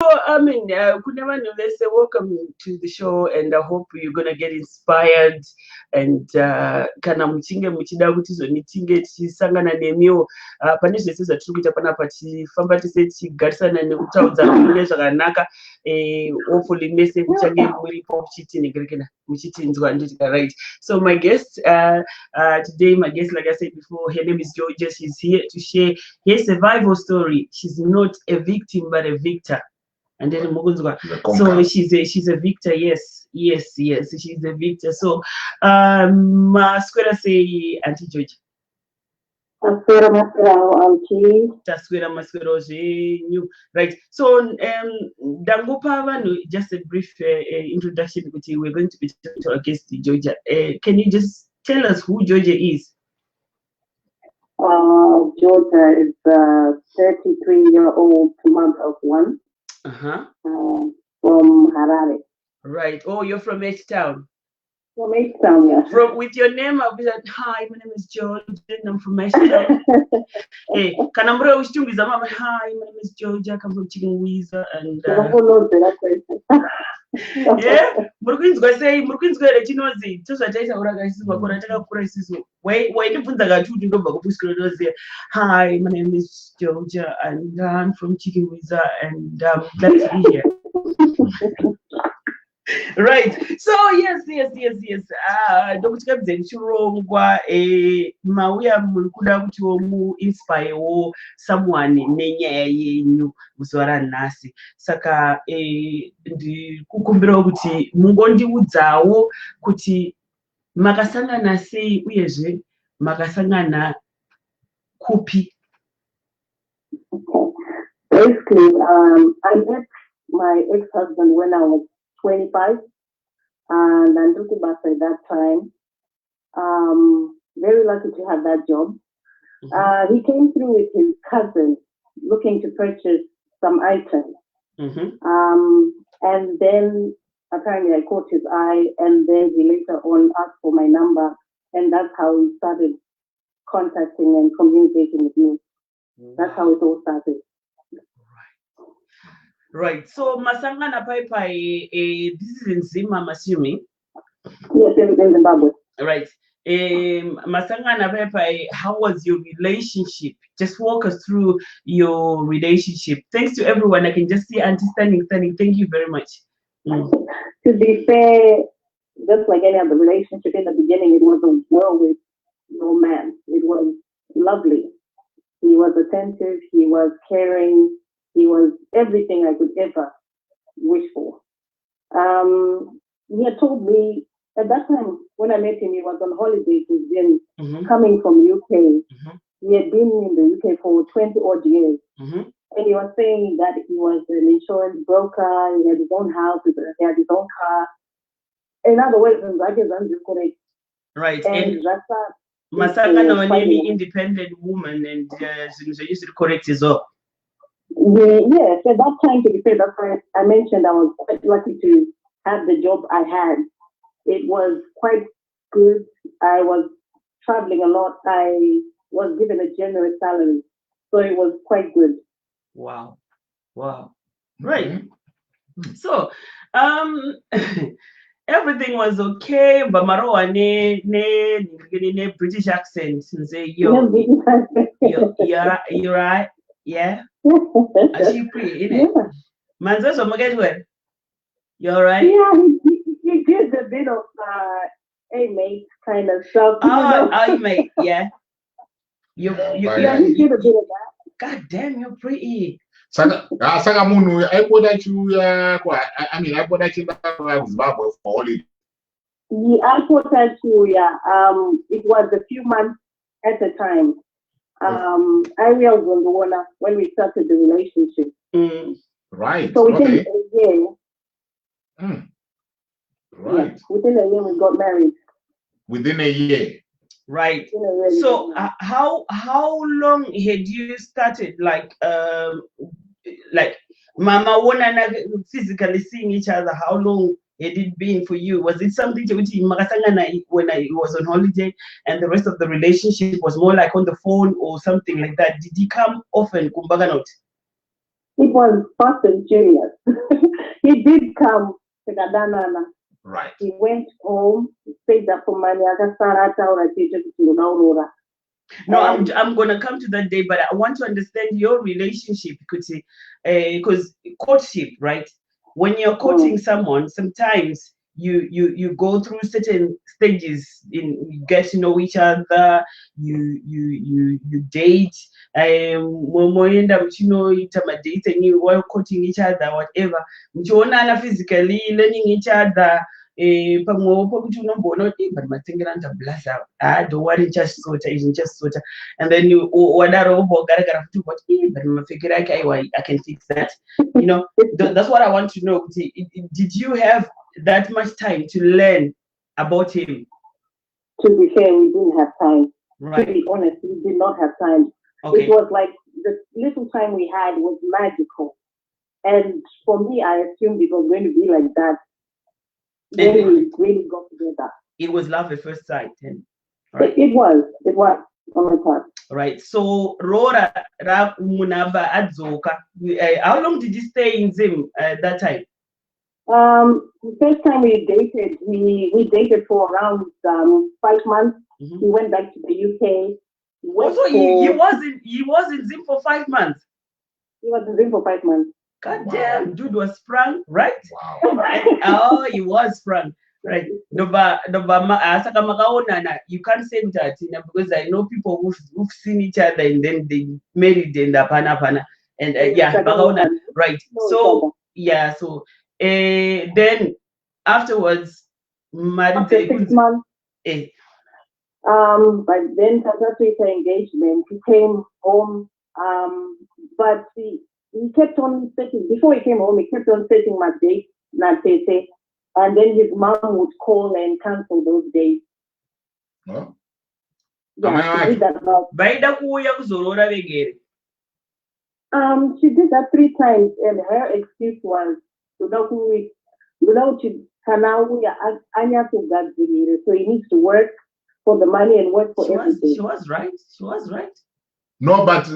I mean, Kunamanu, let's say welcome to the show, and I hope you're gonna get inspired. And kana muchinge muchida kuti zonichinge tichisangana nemiwo pane zvese zvatiri kuita panapa tifamba tise tichigarisana nekutaudzana mune zvakanaka hopefully mese muchange muripo muchitinhegekana muchitinzwa nditika right. So my guest today, my guest, like I said before, her name is Georgia. She's here to share her survival story. She's not a victim but a victor. And then so she's a victor. Yes, she's a victor. So masquera say Auntie George. Taswira masquera new. Right. So Dangopa, just a brief introduction. We're going to be talking to our guest Georgia. Can you just tell us who Georgia is? Georgia is a 33-year-old mother of one. From Harare. Right. Oh, you're from H-Town. From H-Town, yeah. With your name, I'll be like, hi, my name is Georgia, and I'm from H-Town. Hey, Kanambura Ushtungiza, hi, my name is Georgia, I come from Chicken Weezer, and yeah, Murquins go say, Murquins go let you know the just a taste of Ragazis, Wakorata crisis. Wait, the Punzaga to go back to hi, my name is Georgia, and I'm from Chicken Weezer, and glad to be here. Right. So yes. Dr. Kapten Churongwa mauya mulikuda kuti mu inspire someone nenya yenyu muzwara nhasi. Saka ndikukumbira kuti mungondiudzawo kuti makasangana sei uyezve makasangana kupi. Basically, I met my ex-husband when I was 25, and I'm looking back at that time. Very lucky to have that job. He came through with his cousin looking to purchase some items. And then apparently I caught his eye, and then he later on asked for my number, and that's how we started contacting and communicating with me. That's how it all started. Right. So Masangana Pai, this is in Zim, I'm assuming. Yes, in Zimbabwe. Right. Masangana Pai, how was your relationship? Just walk us through your relationship. Thanks to everyone. I can just see Auntie standing. Thank you very much. To be fair, just like any other relationship, in the beginning, it was a whirlwind romance. It was lovely. He was attentive. He was caring. He was everything I could ever wish for. He had told me at that time when I met him, he was on holiday. He's been coming from UK. He had been in the UK for 20 odd years. And he was saying that he was an insurance broker. He had his own house. He had his own car. In other words, right. And that's Masaka no any independent woman, and she used to correct his own. Yes, at that time, to be fair, that's why I mentioned I was quite lucky to have the job I had. It was quite good. I was traveling a lot. I was given a generous salary. So it was quite good. Wow. Right. So, everything was okay, but Maroa ne British accent. Say you're right. Yeah. Actually, pretty, innit? Manzo, so get well. You're right. Yeah, he did a bit of hey mate kind of stuff. Oh, mate, yeah. He did a bit of that. God damn, you're pretty. Saka munu I bought that you Zimbabwe for holiday. Yeah, I thought that too, yeah. It was a few months at a time. I was on the one when we started the relationship. Right. So within a year. Right. Yeah, within a year we got married. Within a year. Right. So how long had you started like Mama Wona physically seeing each other? How long had it been for you? Was it something when I was on holiday and the rest of the relationship was more like on the phone or something like that? Did he come often? It was fast and furious. He did come to Gadanana. Right. He went home, stayed up for money. No, I'm gonna come to that day, but I want to understand your relationship because courtship, right? When you're courting someone, sometimes you go through certain stages you get to know each other, you date, dates and you while courting each other, whatever. Physically learning each other. But don't worry, just sort of, and then you I can fix that. That's what I want to know. Did you have that much time to learn about him? To be fair, we didn't have time. Right. To be honest, we did not have time. Okay. It was like the little time we had was magical. And for me, I assumed it was going to be like that. Then we really got together. It was love at first sight. Right. It was on my part. Right. So Rora Munava Adzoka. How long did you stay in Zim that time? The first time we dated, we dated for around 5 months. He went back to the UK. Also, he was in Zim for 5 months. He was in Zim for 5 months. God damn, dude was sprung, right? Wow. Oh, he was sprung, right? You can't say that, because I know people who've seen each other and then they married and pana and right? So yeah, so then afterwards, married after 6 months. But then after engagement, he came home. But he kept on setting, before he came home, he kept on setting my dates, and then his mom would call and cancel those days. Huh? Yeah, she did that about. She did that 3 times, and her excuse was, so he needs to work for the money and work for everything. She was right. No, but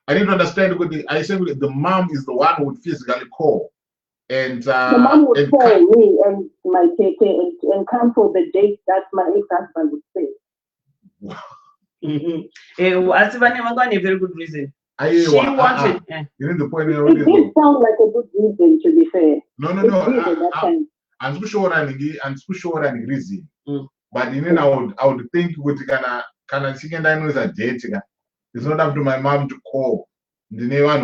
I didn't understand. I said the mom is the one who would physically call, and the mom would call me and my tete and cancel the date that my ex-husband would say. Wow. A very good reason. She wanted. You know the point. It did sound like a good reason, to be fair. No. I'm sure I'm reason. But I would think with can second I know is a date. It's not up to my mom to call. The one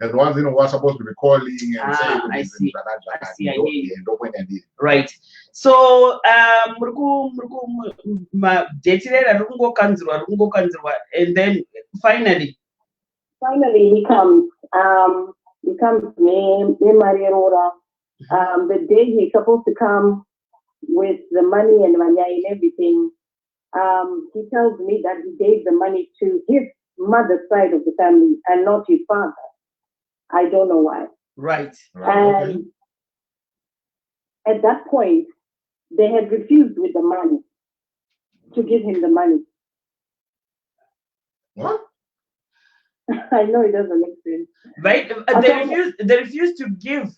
the ones was supposed to be calling and saying. I see. Right. So and then finally he comes. He comes to me, Maria Rora. The day he's supposed to come with the money and everything, he tells me that he gave the money to his mother's side of the family and not his father. I don't know why. Right. And at that point, they had refused with the money to give him the money. What? I know it doesn't make sense. Right? They refused to give.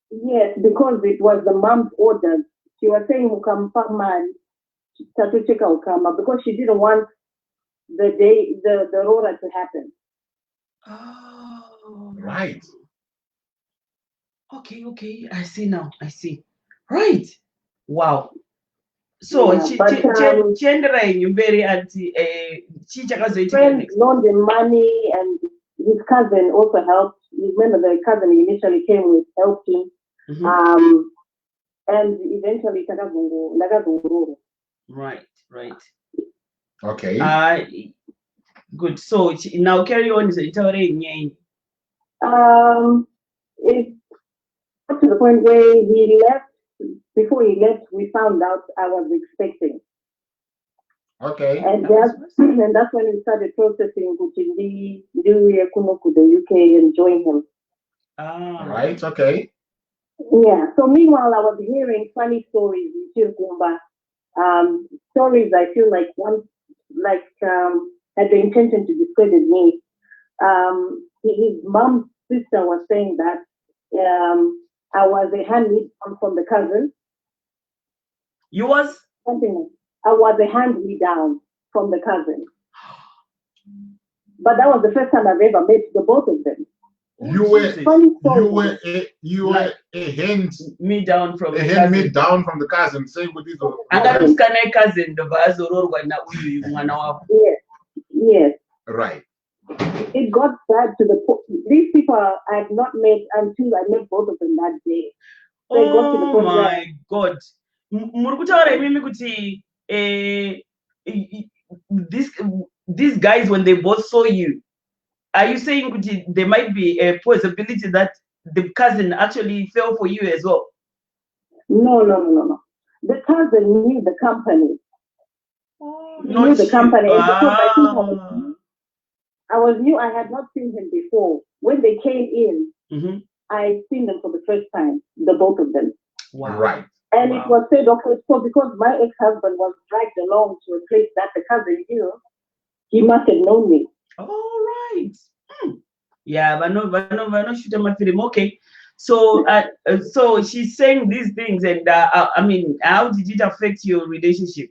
Yes, because it was the mom's orders. She was saying because she didn't want the Rora to happen. Oh, right. Okay. I see now. Right. Wow. So Chendra Yumberi anti friends loaned him money, and his cousin also helped. You remember the cousin he initially came with helped him. And eventually Right. Okay. Good. So now carry on. It's up to the point where he left. Before he left, we found out I was expecting. Okay. And that's when we started processing the UK and join him. Right. Okay. Yeah. So meanwhile, I was hearing funny stories in Chirkumba. stories I feel like had the intention to discredit me. His mom's sister was saying that I was a hand-me-down from the cousin. You was? Something. I was a hand-me-down from the cousin. But that was the first time I've ever met the both of them. You were a hand-me-down from the cousin. Same with this. Cousin. Yes. Right. It got bad to the point. These people I had not met until I met both of them that day. So oh my God. These guys, when they both saw you, are you saying there might be a possibility that the cousin actually fell for you as well? No. The cousin knew the company. Knew the company. I was new. I had not seen him before. When they came in, I seen them for the first time, the both of them. Wow. Right. And it was said, okay, so because my ex-husband was dragged along to a place that the cousin knew, he must have known me. All right. Yeah, but no, shoot my film. Okay. So, so she's saying these things, and I mean, how did it affect your relationship?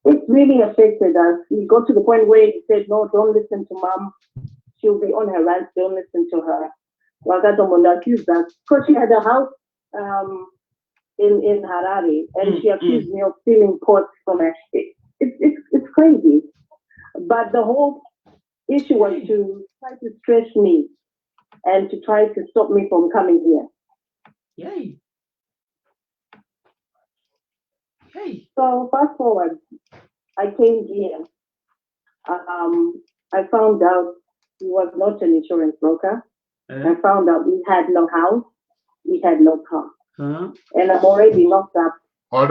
It really affected us. We got to the point where he said, no, don't listen to mom. She'll be on her rant. Don't listen to her. Accused us because she had a house in Harare, and she accused me of stealing pots from her. It's crazy. But the whole issue was to try to stress me and to try to stop me from coming here. Yay. Hey. So fast forward, I came here. I found out he was not an insurance broker. I found out we had no house, we had no car. And I'm already knocked up. Hold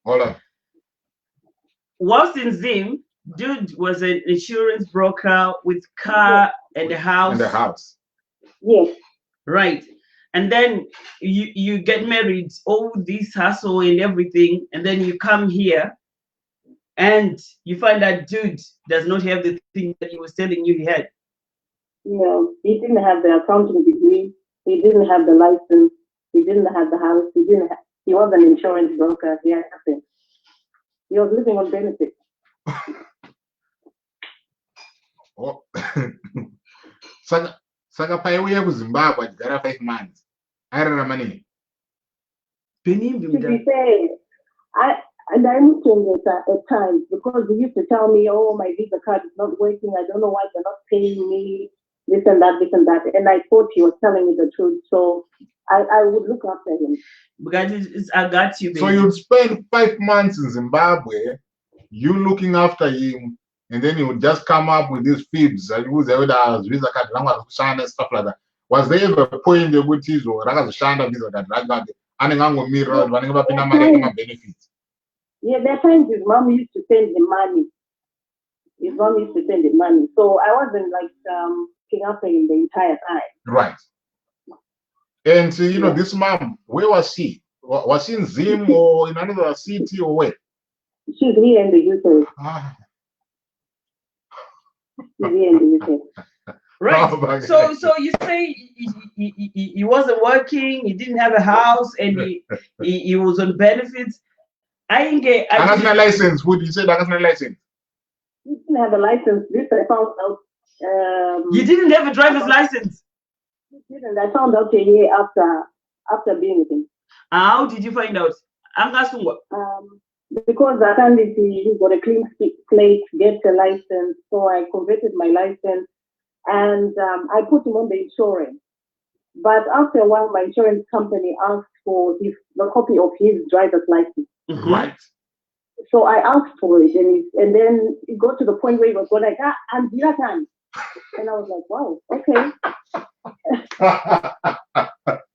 on. Whilst in Zim, dude was an insurance broker with car and a house. And a house. Yes. Right. And then you get married, all this hustle and everything, and then you come here and you find that dude does not have the thing that he was telling you he had. No, he didn't have the accounting degree. He didn't have the license. He didn't have the house. He was an insurance broker. He had nothing. He was living on benefits. Oh. Saka paiuya kuZimbabwe agara 5 months. Airara money. To be fair, I moved to at times because they used to tell me, oh, my visa card is not working. I don't know why they're not paying me. This and that. And I thought he was telling me the truth. So I would look after him. Because I got you, baby. So you'd spend 5 months in Zimbabwe, you looking after him, and then he would just come up with these fibs and use the visa card and stuff like that. Was there ever a point in which he's or Shanda visa card and mirror benefits? Yeah, there are times his mom used to send him money. So I wasn't like looking after him the entire time. Right. And you know, this mom, where was she? Was she in Zim or in another city or where? She's here in the UK. She's here in the UK. Right. Oh, so you say he wasn't working, he didn't have a house, and he was on benefits. I national license. Would you say national license? He didn't have a license. This I found out. You didn't have a driver's license? He didn't. I found out a year after being with him. How did you find out? Because I found he got a clean plate, get a license. So I converted my license and I put him on the insurance. But after a while, my insurance company asked for the copy of his driver's license. Right. So I asked for it, and then it got to the point where he was going like, I'm Dilatan. And I was like, wow, okay.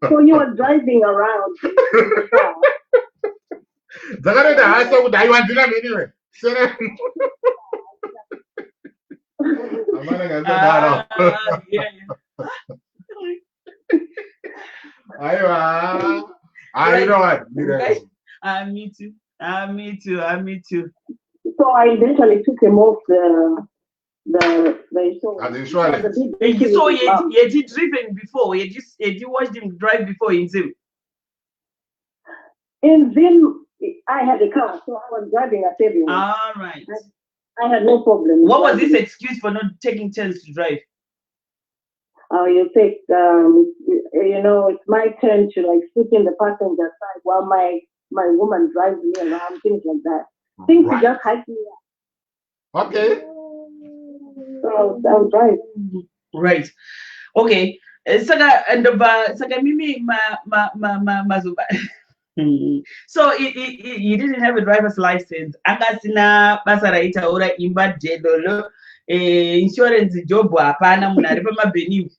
So you were driving around in the car. I know what. Me too. Me too. So I eventually took him off the insurance. So had he driven before? Had you watched him drive before in Zim? In Zim, I had a car, so I was driving at everywhere. All right. I had no problem. What was this excuse for not taking chance to drive? You take, it's my turn to like sit in the passenger side while my woman drives me around, things like that. Things to just hype me up. Okay. So I'll drive. Right. Okay. Saka mimi mazuba. So he didn't have a driver's license. Akasina basa raita ora imba jedolo. Insurance job hapana munaripa mabeni.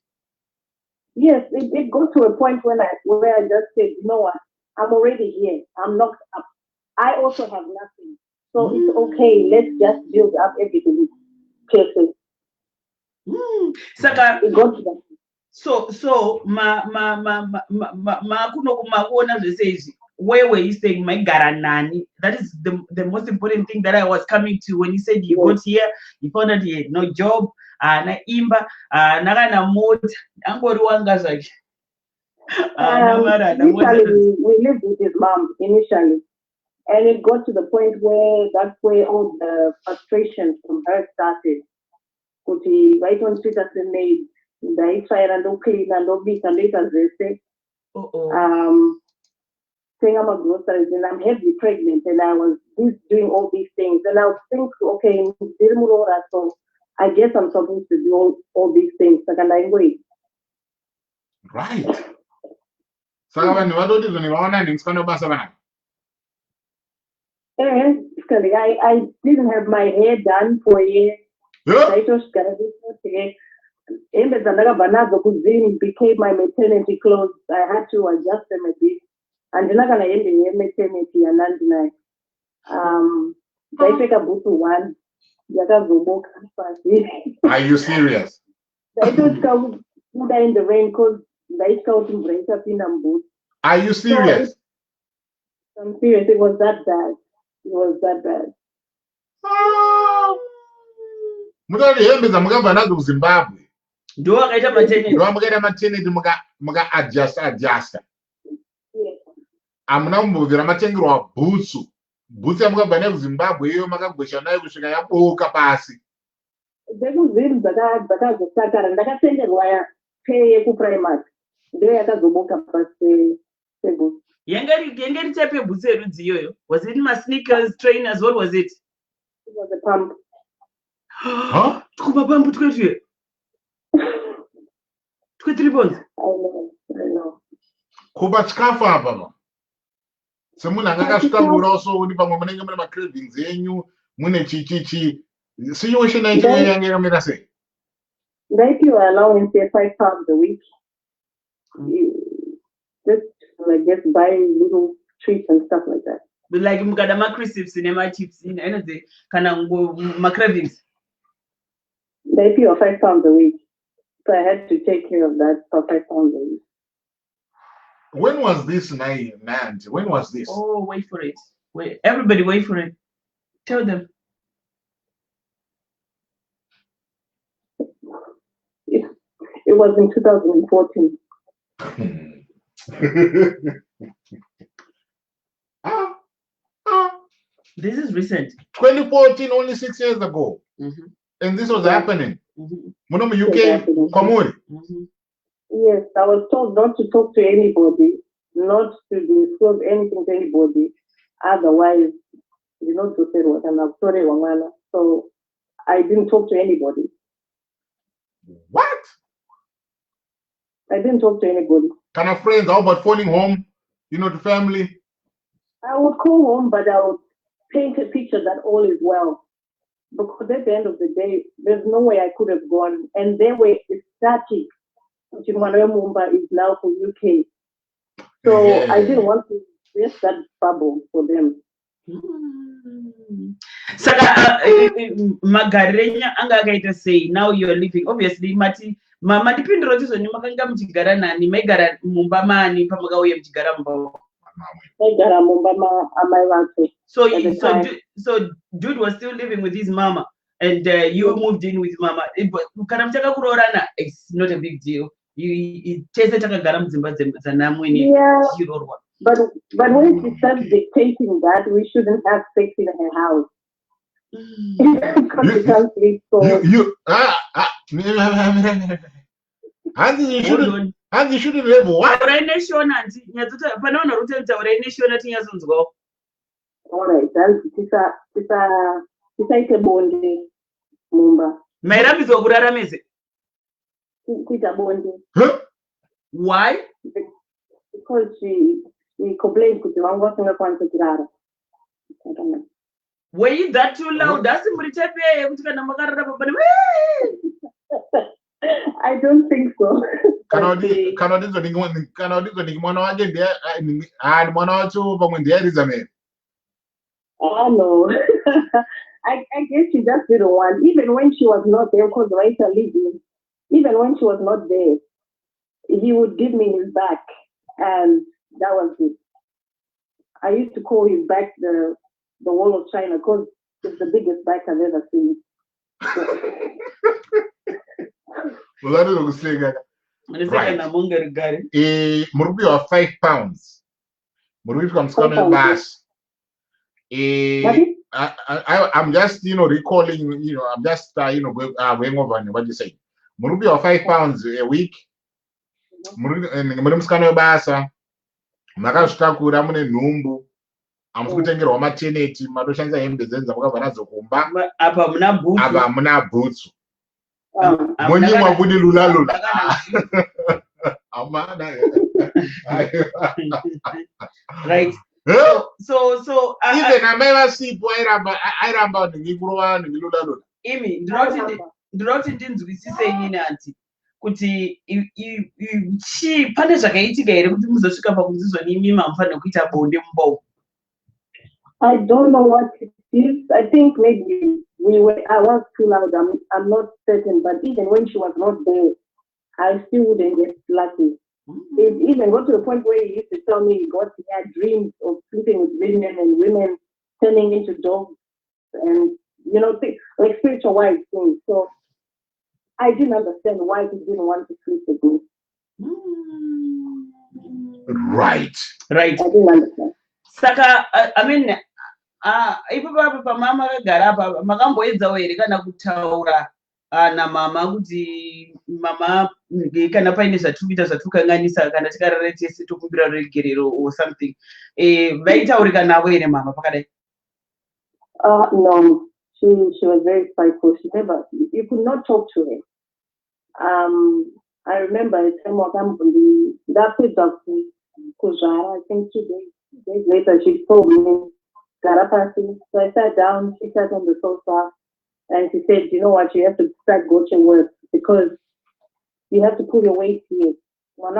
Yes, it got to a point where I just said, you know what, I'm already here. I'm knocked up. I also have nothing. So it's okay. Let's just build up everything. Saka it got to that. So kuona says where were you staying? My garanani. That is the most important thing that I was coming to when you said you got here, you found out you had no job, na imba, na mode, angori wanga zake. Initially, we lived with his mom initially, and it got to the point where that's where all the frustration from her started. Kuti right on Twitter said made the fire and clean and obvious and later they say, saying I'm a groceries and I'm heavily pregnant and I was doing all these things and I would think, okay, so I guess I'm supposed to do all these things. Right. So when what did you want to do? I didn't have my hair done for a year. It became my maternity clothes. I had to adjust them a bit. And then I'm gonna end in maternity and then they take a boot to one. Are you serious? They just go in the rain because they go to break up in a boot. Are you serious? So I'm serious. It was that bad. It was that bad. Zimbabwe. Do I get a maternity? Adjust. I'm now moving. I'm changing our boots. Boots. I'm going to Zimbabwe. I'm going to go to oh, capacity. They will win the Saka and I send it wire pay a primat. They are the book capacity. Was it my sneakers, trainers? What was it? It was a pump. Huh? Pump 23 pounds. I know. Kuba chikafa baba. Semuna ngakashikabura also uri pamwe munenge mune macravings enyu mune chichichi. Situation yange yakamira sei? Like you are allowing say 5 pounds a week. Just like just buying little treats and stuff like that. But like mukadama crisps in my chips in anything kana macravings. They pay 5 pounds a week. So I had to take care of that for 5 pounds a week. When was this, Nancy? When was this? Oh, wait for it. Wait, everybody wait for it. Tell them. It was in 2014. This is recent. 2014, only 6 years ago. And this was happening. UK, Komori. Yes, I was told not to talk to anybody, not to disclose anything to anybody. Otherwise, you know, to say what I'm sorry, Wangana. So I didn't talk to anybody. What? I didn't talk to anybody. Kind of friends, how about phoning home, to family? I would call home, but I would paint a picture that all is well. Because at the end of the day, there's no way I could have gone. And their way is static. Mumba is now for UK. So yeah. I didn't want to risk that bubble for them. Saka magarenya angakaita say now you're living obviously mati mama dipindiro tizo ni makanga mchigara nani megara mumba mani pamakauye mchigara mumba So Jude was still living with his mama, and you moved in with mama. It's not a big deal. Yeah, but when she starts dictating that we shouldn't have sex in her house. Because you can't sleep, so and you shouldn't have what? All right, then tisaite bonde mumba. Kuita bonde. Why? Because she complained kuti vangu vasingakwanisa kurara. I don't know. Were you that too loud? I don't think so. Oh no. I guess she just didn't want, even when she was not there, because Raisa living, even when she was not there, he would give me his back, and that was it. I used to call his back the wall of China because it's the biggest back I've ever seen. Right. Murubi of 5 pounds. Murubi from Scotland Bass. I'm just, recalling, I'm just, going over what you say. Murubi of 5 pounds a week. Murubi Scotland Bass. Makashtakura mune nhumbu. Amukutengerwa mateneti matoshandisa hembe dzenza mukabva nadzo kumba. Apa muna bhutsu. Munyimwa kudi lula. Right. So even ameva sipo airamba ndingikurova ndingilula. Imi ndinoti ndinzwisise inini anti kuti chi pane zvakaitika here kuti muzosvika pakuzizwa nimi mamfanira kuita bonde mumba. I don't know what it is. I think maybe I was too loud. I'm not certain, but even when she was not there, I still wouldn't get lucky. It even got to the point where he used to tell me he had dreams of sleeping with women and women turning into dogs and, things, like spiritual wives things. So I didn't understand why he didn't want to sleep with me. Right. I didn't understand. Saka, I mean, ipo pamama kagara apa makamboedzawo here kana kutaura na mama kuti mama kana paine zvatukuita zvatukanganisa kana tikarara tese tokumbira regerero or something vaitaurika navo here mama pakadai? No, she was very spiteful. You could not talk to her. I remember a time wakambundi ndapedza kuzvara, I think 2 days later she told me Garapasi. So I sat down, she sat on the sofa, and she said, you know what, you have to start going to work because you have to pull your weight here. So you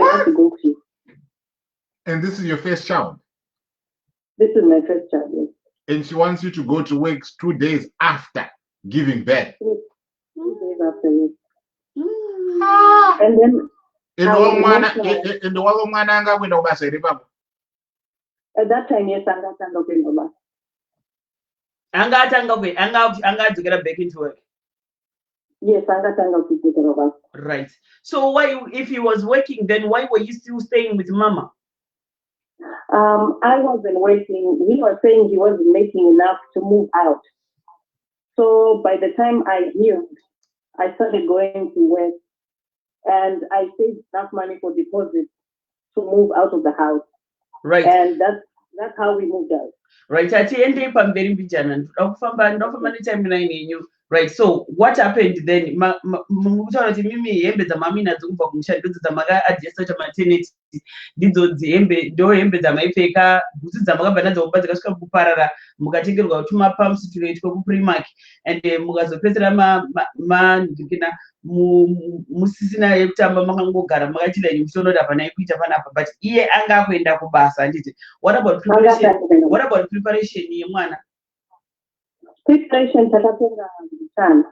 have to go to. And this is your first child? This is my first child, yes. And she wants you to go to work 2 days after giving birth? 2 days after, yes. And then at that time, yes, Anga back into work. Yes, right. So why, if he was working, then why were you still staying with mama? I wasn't working. He was saying he wasn't making enough to move out. So by the time I healed, I started going to work. And I saved enough money for deposit to move out of the house. Right. And that's how we moved out. Right. Right. So what happened then? musisina yekutamba makangogara makachida musonoda pana kuita panapa, but iye anga kuenda kubasa anditi. What about preparation yemwana? Preparation takatenga sana.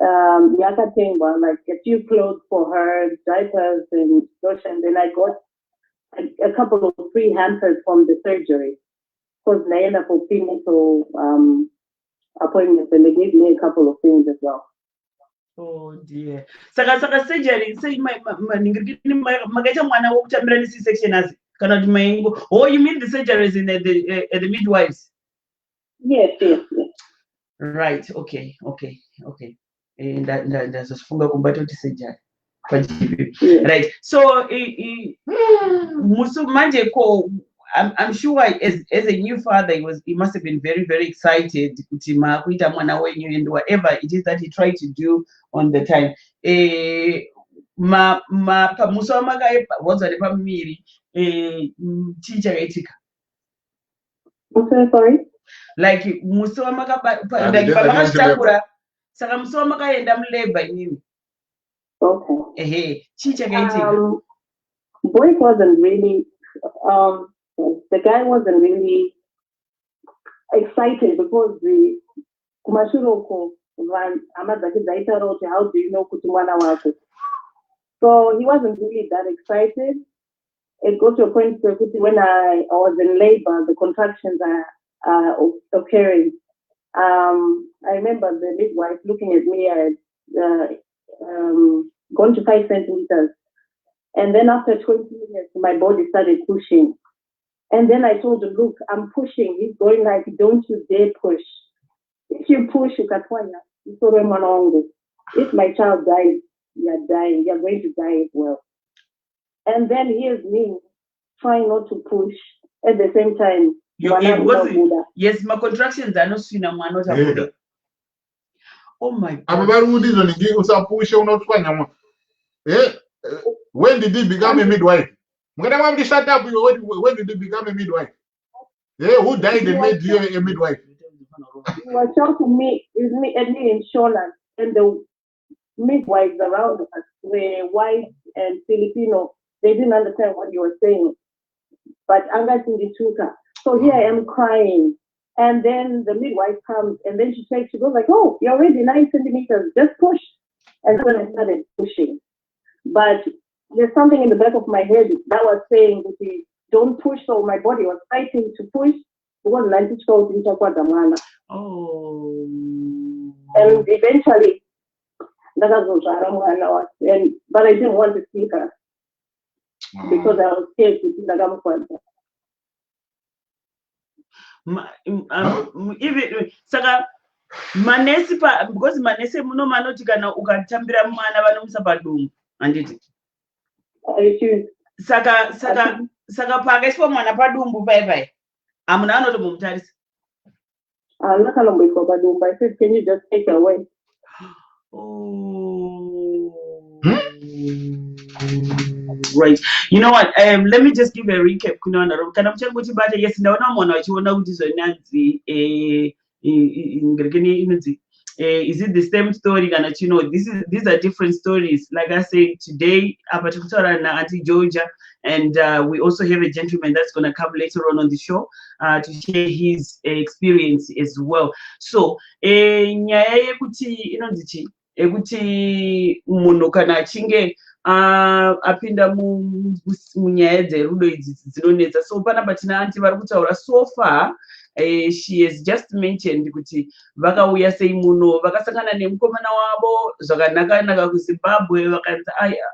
yakatengwa, like a few clothes for her, diapers and lotion. Then I got a couple of free hampers from the surgery. Because naenda for prenatal appointments, and they gave me a couple of things as well. Oh dear. Saka surgery, say magaita mwana wokutambira ni C-section as kana maingo. Oh, you mean the surgeries in the midwives? Yes. Right. Okay. That's funga kumbato surgery. Right. So Musu manje ko I'm sure as a new father, he must have been very, very excited and whatever it is that he tried to do on the time. Sorry? Like okay. Boy wasn't really the guy wasn't really excited because the kumashuroko how do you know kutumwana wako? So he wasn't really that excited. It got to a point where when I was in labor, the contractions are occurring. I remember the midwife looking at me at gone to 5 centimeters. And then after 20 minutes, my body started pushing. And then I told him, look, I'm pushing. He's going like, don't you dare push. If you push, you can't. If my child dies, you're dying. You're going to die as well. And then here's me trying not to push at the same time. Yes, my contractions are not seen. Oh my God. When did he become a midwife? When did he become a midwife? Yeah, who died and made you a midwife? He was talking me in Shonan, and the midwives around us were white and Filipino. They didn't understand what you were saying. But Anga Tindituka. So here I am crying. And then the midwife comes and then she goes like, oh, you're already 9 centimeters, just push. And then I started pushing. But there's something in the back of my head that was saying, don't push. So my body was fighting to push. It wasn't like it goes into Guatemala. Oh. And eventually, but I didn't want to see her because I was scared to see the Gamukwanta. Even Saka manesi because manesi muno manoti kana ukatambira mwana vanomusa padumbu anditi saka pakaiswa mwana padumbu pai amuna anotombomutarisa. I'm not going to wait for Badumba. I said, can you just take it away? Oh. Right. You know what? Let me just give a recap. Yes, is it the same story? These are different stories. Like I said today, Auntie Georgia, and we also have a gentleman that's going to come later on the show to share his experience as well. So, munhu kana achinge apinda munyaya dzerudo idzi dzinonetsa. So panapa tina anti vari kutaura so far. She has just mentioned kuti vakauya sei muno vakasangana nemukomana wavo zvakanaka kuZimbabwe vakanzi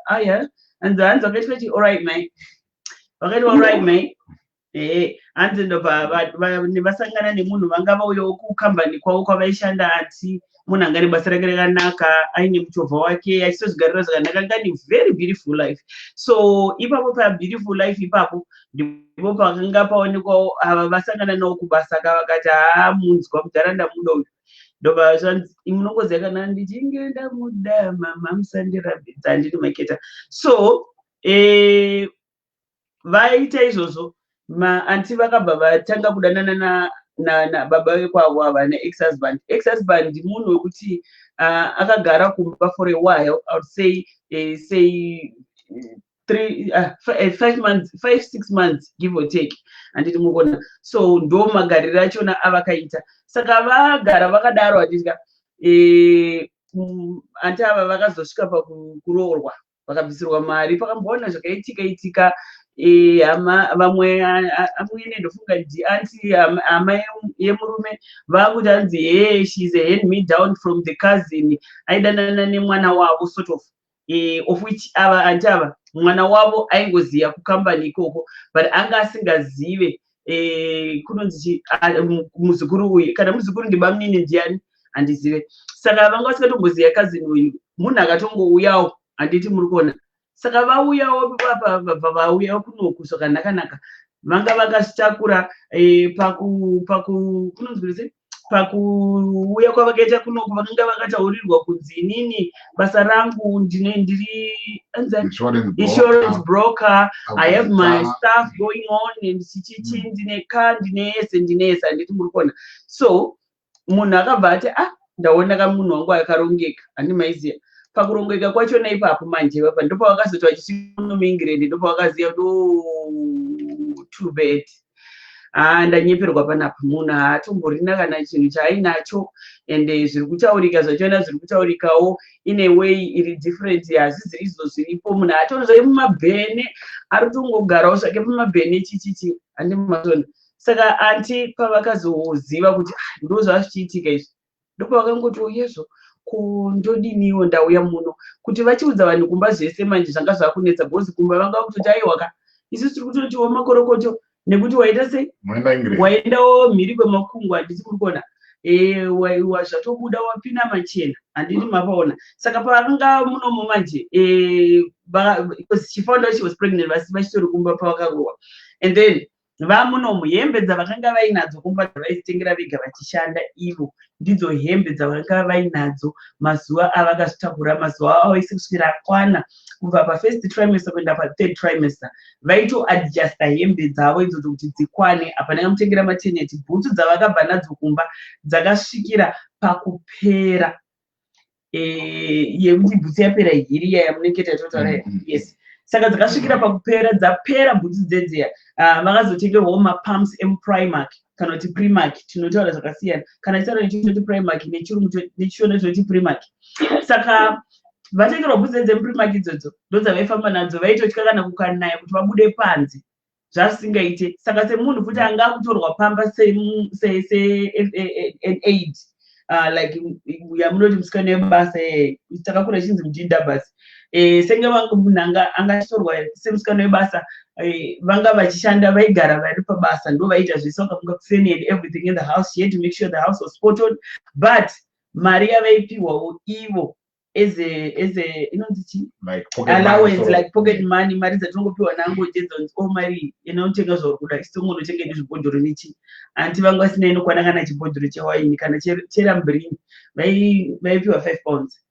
aya hanzi vakaita kuti alright mate vakaita alright mate hanzi ndobva vasangana nemunhu vanga vauyawo kukambani kwavo kwavaishanda ati munhu angari basa rake rakanaka aine muchovha wake achitozigarira zvakanaka ngani very beautiful life. So ipapo beautiful life ipapo ndipo pakanga paonekwawo ava vasangana nawo kubasa kavakati munzwa kudhara ndamuda uyu ndobva zvanzi munongoziva kana ndichinge ndamuda mama musandirambidza handiti maketa. So vaita izvozvo maanti vakabva vatanga kudanana na baba wekwavo ava ne-ex-husband. Ex-husband munhu wekuti akagara kumba for a while, I would say 5-6 months give or take anditi mukona. So ndo magariro achona avakaita. Saka vagara vakadaro achitika anti ava vakazosvika pakuroorwa vakabvisirwa mari pakamboona zvakaitika vamwe amwe ndofunga anti hama yemurume vakuti hanzi she is a hand me down from the cousin aidanana nemwana wavo sort of which ava anti ava mwana wavo aingoziva kukambani ikoko but anga asingazive kunonzi muzukuru uyu kana muzukuru ndibamnini ndiani handizive saka vanga vasingatomboziva cousin uyu munhu akatongouyawo handiti muri kuona saka vauyawo vauyawo kunoku zvakanaka vanga vakazvitakura kunonzi pakuuya kwavakaita kunoku vakanga vakataurirwa kunzi inini basa rangu ndiri insurance broker, I have my stuff going on and chichichi ndine car ndinese handiti muri kuona so munhu akabva ati ndaona kamunhu wangu akarongeka handimaiziva pakurongeka kwachona ipapo manje vapa ndopavakazoti vachisvika kuno England ndopavakaziva too bad ndanyeperwa panapa munhu haatomborina kana chinhu chaainacho ende zviri kutaurika zvachona zviri kutaurikawo in a way iri different hasi zviri izvo zviripo munhu haatozvai mumabhene ari kutongogarawo zvake mumabhene chichichi handimazona saka anti pavakazoziva kuti ndo zvazvichiitika izvi ndopavakangoti yezvo ndodiniwo ndauya muno kuti vachiudza vanhu kumba zvese manje zvanga zvakunetsa bhozi kumba vanga kutoti aiwaka isi tiri kutotiwo makorokoto nekuti waita sei waendawo mhiri kwemakungwa handiti muri kuona zvatobuda wapinda machena handiti mapaona saka pavakanga munomo manje she found out she was pregnant vachitori kumba pavakarohwa and then vamunomo hembe dzavakanga vainadzo kumba dzavaitengera vega vachishanda ivo ndidzo hembe dzavakanga vainadzo mazuva avakazvitakura mazuva avo ese kusvikira akwana kubva pafirst trimester kuenda pathird trimester vaitoadjusta hembe dzavo idzodzo kuti dzikwane apa ndakamutengera maternity bhutsu dzavakabva nadzo kumba dzakasvikira pakupera yekuti bhutsu yapera hiri yamunenge taitotaura yes saka dzakasvikira pakupera dzapera bhutsu dzedziya vakazotengerwawo mapumps emuprimark kana kuti primark tinotaura zvakasiyana kana titaura nechitoti primark nechishona tinoti primark saka vatengerwa bhutsu dzemuprimark idzodzo ndodzavaifamba nadzo vaitotya kana kukanaya kuti vabude panze zvasingaite saka semunhu futi anga akutorwa pamba se-aid like yamunoti musikana webasa takakura chinzi mujinda basi senge munhu anga achitorwa semusikana webasa vanga vachishanda vaigara vari pabasa ndo vaita zvese vakafunga kufeni and everything in the house she had to make sure the house was spot on but mari yavaipihwawo ivo as a inonzi allowance like pocket money mari dzatinongopiwa nangojedza mari inotenga zvauri kuda isitongonotenga nezvibhodhoro nechi anti vanga vasina inokwana kana chibhodhoro chewaini kana cherambirini vaipiwa 5 pounds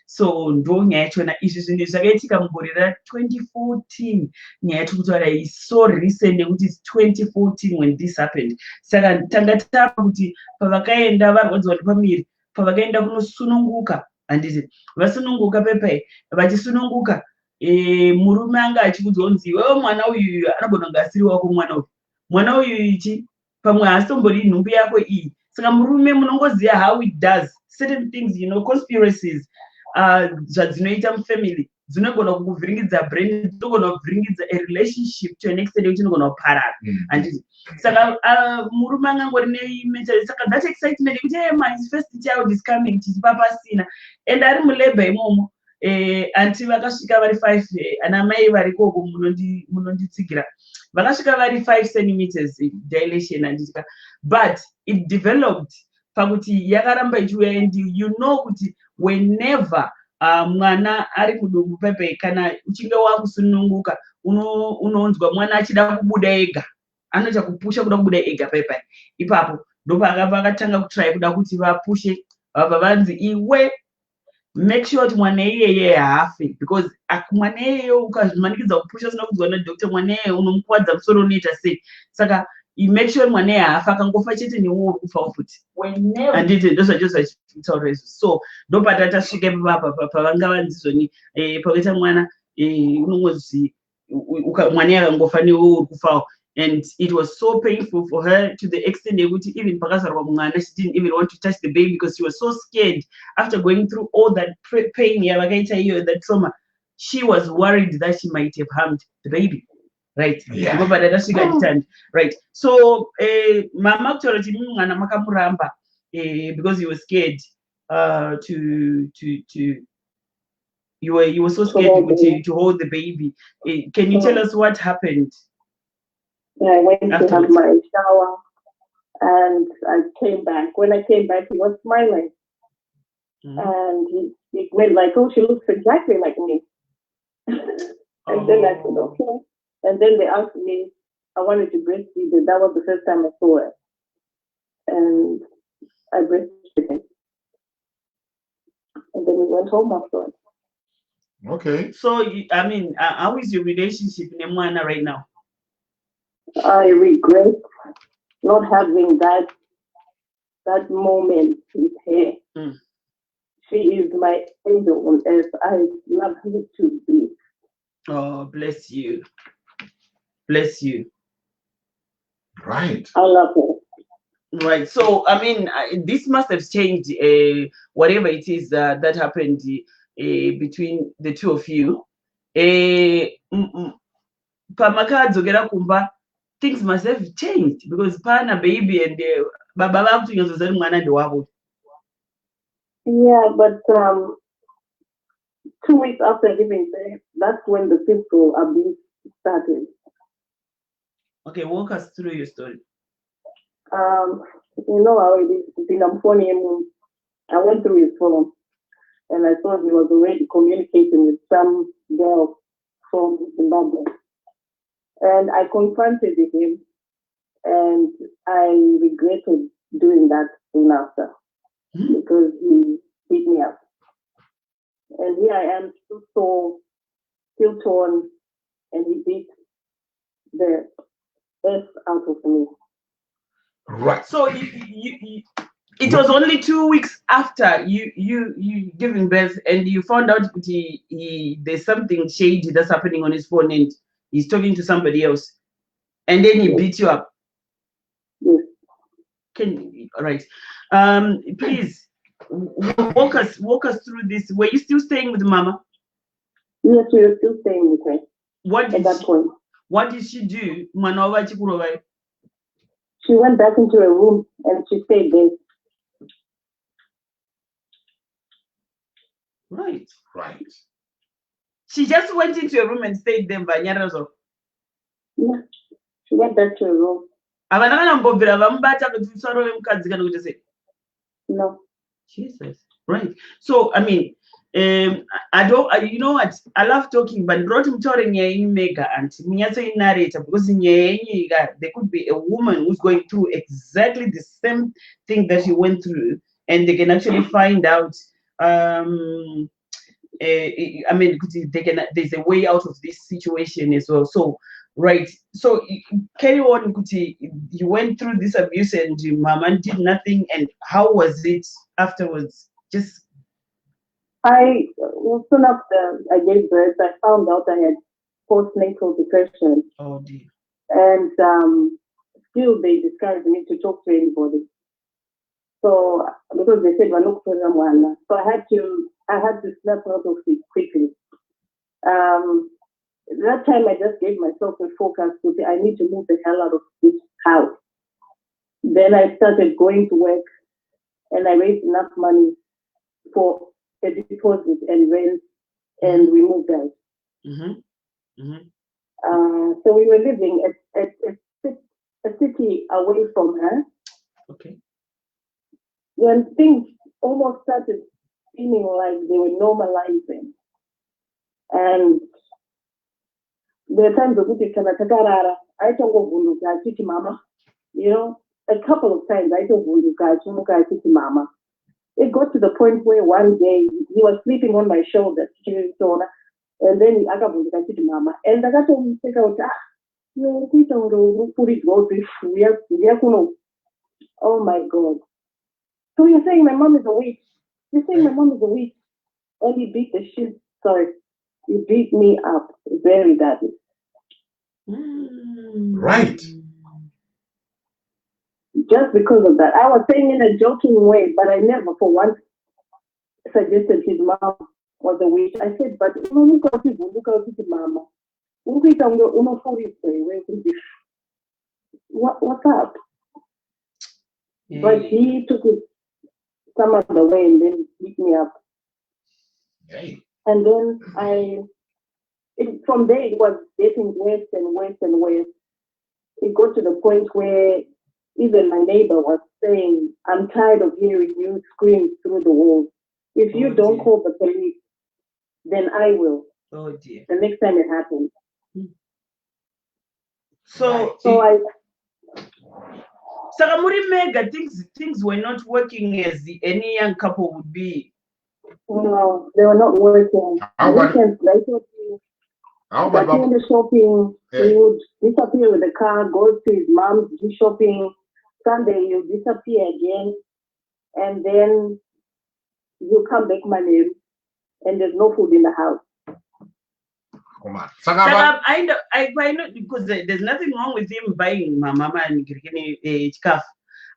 so ndo nyaya yachona izvi zvinhu zvakaitika mugore ra2014 nyaya yatiri kutaura is so recent nekuti its 2014 when this happened saka tanga tapa kuti pavakaenda varwadziwa nepamiri pavakaenda kunosununguka handiti vasununguka pepai vachisununguka murume anga achikudzwa kunzi wewe mwana uyu anogona kunge asiri wako mwana uyu ichi pamwe haasitombori nhumbi yako iyi saka murume munongoziva how it does certain things conspiracies zvadzinoita mufamily dzinogona kukuvhiringidza brain dzinogona kuvhiringidza a relationship to an extent yekuti inogona kuparara handiti saka murume angangori nemental saka that excitement yekuti my first child is coming chichipapasina and ari mulabor imomo anti vakasvika vari 5 anamai varikoko munonditsigira vakasvika vari 5 centimeters dilation handitika but it developed pakuti yakaramba ichiuya and you know kuti whenever mwana ari mudumbu pepe kana uchinge wakusununguka unonzwa mwana achida kubuda ega anoita kupusha kuda kubuda ega pepe ipapo ndopakatanga kutry kuda kuti vapushe vabva vanzi iwe make sure kuti mwana iyeye haafe because mwana iyeye ukazvimanikidza kupusha usina kudzwa nadhokta mwana iyeye unomukwadza musoro unoita sei saka make sure mwana iyeye haafa akangofa chete newe uri kufawo futi handiti ndozvachitaura izvo so ndopatatasvike pavanga vanzizvoni pakaita mwana unongozi mwana iyeye akangofa newe uri kufawo And it was so painful for her to the extent that even she didn't even want to touch the baby because she was so scared after going through all that pain, that trauma. She was worried that she might have harmed the baby. Right. Yeah. Right. So mama makamuramba because he was scared you were so scared to hold the baby. Can you tell us what happened? I went to have my shower and I came back. When I came back, he was smiling. And he went like, oh, she looks exactly like me. And then I said, okay. And then they asked me, I wanted to breastfeed her. That was the first time I saw her. And I breastfed him. And then we went home afterwards. Okay. So, I mean, how is your relationship with Nemwana right now? I regret not having that moment with her. She is my angel on earth. I love her to be. Oh, bless you. Bless you. Right. I love her. Right. So, I mean, this must have changed whatever it is that happened between the two of you. Pamakadzogera kumba, things must have changed because pana baby and baba vakutunyazoza kuti mwana ndewavo. Yeah, but 2 weeks after giving birth, that's when the physical abuse started. Okay, walk us through your story. You know how it is. In Amphonium, I went through his phone and I saw he was already communicating with some girl from Zimbabwe. And I confronted him and I regretted doing that soon after because he beat me up. And here I am, still sore, still torn, and he beat the F out of me. Right. So it was only 2 weeks after you giving birth, and you found out that there's something shady that's happening on his phone, and he's talking to somebody else, and then he beat you up. Yes. All right. Please walk us through this. Were you still staying with Mama? Yes, we were still staying with her. What did she do? She went back into her room and she stayed there. Right. Right. She just went into a room and stayed there. Yeah. She went back to her room. No. Jesus. Right. So, I mean, you know what? I love talking, but mega and narrator because there could be a woman who's going through exactly the same thing that you went through, and they can actually find out. I mean, there's a way out of this situation as well. So, right. So, carry on, Kuti. You went through this abuse and your mama did nothing. And how was it afterwards? Just. Soon after I gave birth, I found out I had postnatal depression. Oh dear. And still they discouraged me to talk to anybody. So because they said so I had to snap out of it quickly. That time I just gave myself a focus to say I need to move the hell out of this house. Then I started going to work and I raised enough money for a deposit and rent, and we moved out. So we were living at a city away from her. Okay. When things almost started feeling like they were normalizing, and there are times I don't go mama, you know, a couple of times I don't go mama. It got to the point where one day he was sleeping on my shoulder, and then I got to mama, and I got to take out oh my God. So you're saying my mom is a witch? You're saying my mom is a witch? And he beat the shit. Sorry, he beat me up very badly. Right. Just because of that. I was saying in a joking way, but I never for once suggested his mom was a witch. I said, but look at mama. What's up? Yeah. But he took it some other way and then beat me up. Hey. And then from there it was getting worse and worse and worse. It got to the point where even my neighbor was saying, I'm tired of hearing you scream through the walls. If you don't call the police, then I will. Oh dear. The next time it happens. So I Sakamuri Mega, things were not working as any young couple would be. No, they were not working. Weekends, how about in the shopping, he would disappear with the car, go to his mom's, do shopping. Sunday, you disappear again. And then you come back Monday and there's no food in the house. Come on. I know because there's nothing wrong with him buying my mama and chikafu.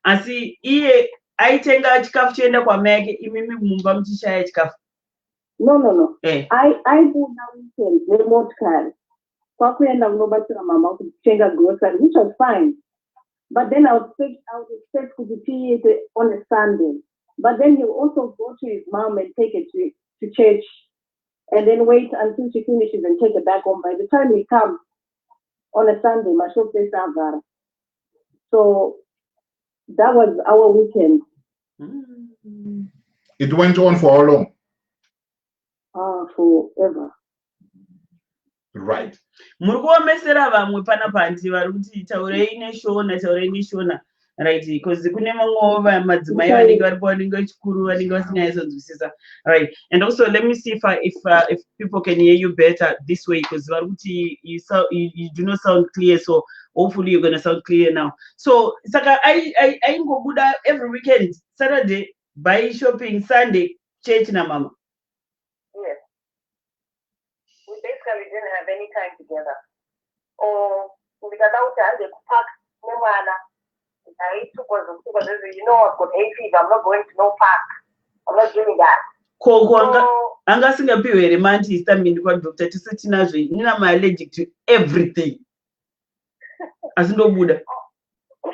Asi iye aitenga chikafu chienda kwa meke imimi mumba mchishaya chikafu. No. I do now weekend remote car. Kwakuenda kunobatsira mama kutenga grocery, which was fine. But then I would expect to see it on a Sunday. But then he'll also go to his mom and take it to church and then wait until she finishes and take it back home. By the time he comes on a Sunday, my shop says Avara. So that was our weekend. It went on for how long? Forever. Right. Murikuomesera vamwe panapa nti vari kuti taurei neshona right, because kune mamwe madzimai vanenge varipo vanenge vachikuru vanenge vasingaizonzwisisa, right. And also let me see if people can hear you better this way, because vari kuti you do not sound clear, so hopefully you're going to sound clear now. So saka aingobuda every weekend, Saturday buy shopping, Sunday church na mama. Yes. We basically didn't have any time together. Or because I was at park, you know, I've got hay fever, I'm not going to no park. I'm not doing that. Anga singapiwe here manti histamine kwa doctor tisati nazvo nina am allergic to everything. Asindobuda. I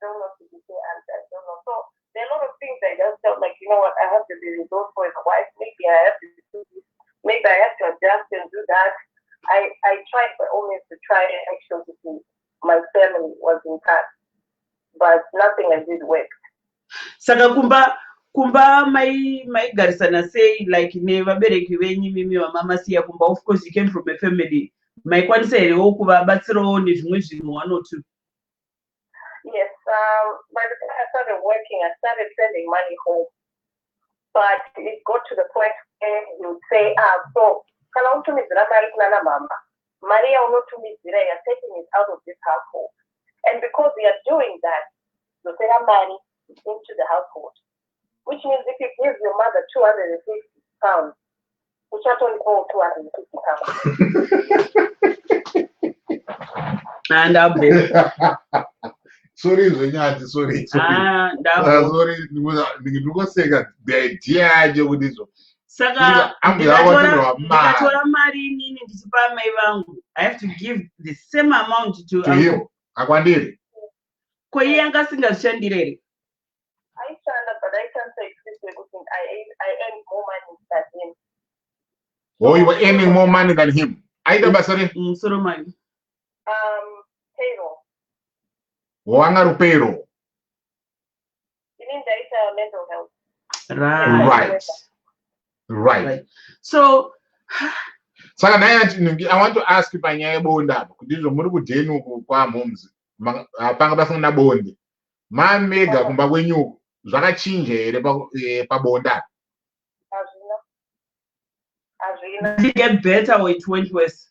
don't know to be fair, I don't know. So there are a lot of things I just felt like, you know what, I have to be resourceful for a wife. Maybe I have to do this. Maybe I have to adjust and do that. I tried by all means to try and make sure that my family was intact, but nothing I did work. Saka kumba my garisana say like nevabereki venyu mimi vamama siya kumba, of course you came from a family maikwanisa here kuvabatsirawo nezvimwe zvinhu 1 or 2. Yes, by the time I started working, I started sending money home, but it got to the point where he would say, so kana utumizira mari kuna mama, Maria unotumizira, you're taking it out of this household. And because we are doing that, you send money into the household, which means if you give your mother 250 pounds, you shall only owe 250 pounds. And I'll be sorry. Sorry, ndikutoseka the idea with this. Saka ndikatora mari inini ndichipa mai vangu, I have to give the same amount to him. Akwandiri. Ko iye angasingazvishandire here. But I can't say explicitly I earned more money than him. Oh, you were earning more money than him. Aida basari? Soro mani. Payroll. Wanga payroll. You mean data mental Right. health. Right. So Saka I want to ask you panyaya bonda kudizvo muri kudheni uku kwamhomzi panga pasina bonde mamega kumba kwenyuku zvakachinja here pabonda? Did it get better or it went worse?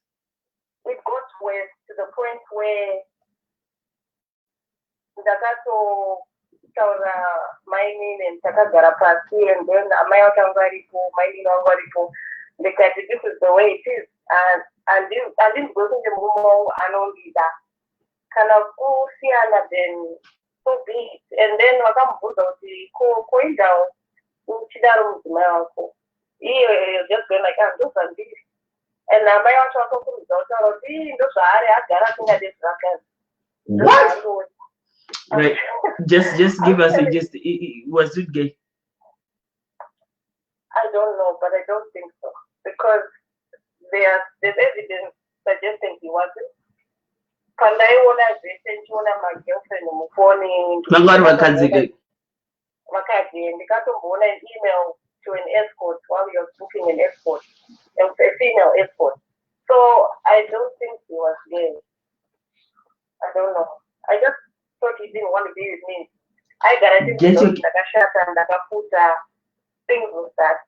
It got worse to the point where ndakato taura maini takagara pasi, and then amai vangu varipo, maini vangu varipo, ndikati this is the way it is. andingokunge mumo anondida kana kusiyana then so be it. And then vakamubvunza kuti koindawo uchidaro mudzimai wako iye just going like ndozvandiri and amai vacho vatokurudzira kutaura kuti ndozvaari agara asingade zvakadzi. What? Right. Just give us was it gay? I don't know, but I don't think so because there's evidence suggesting he wasn't. Pandaiona zvese ndichiona magirlfriend mufoni vangari vakadzi ndikatomboona an email to an escort while he was booking an escort, a female escort. So I don't think he was gay. I don't know. I just thought he didn't want to be with me. I ndakashata ndakafuta things like that.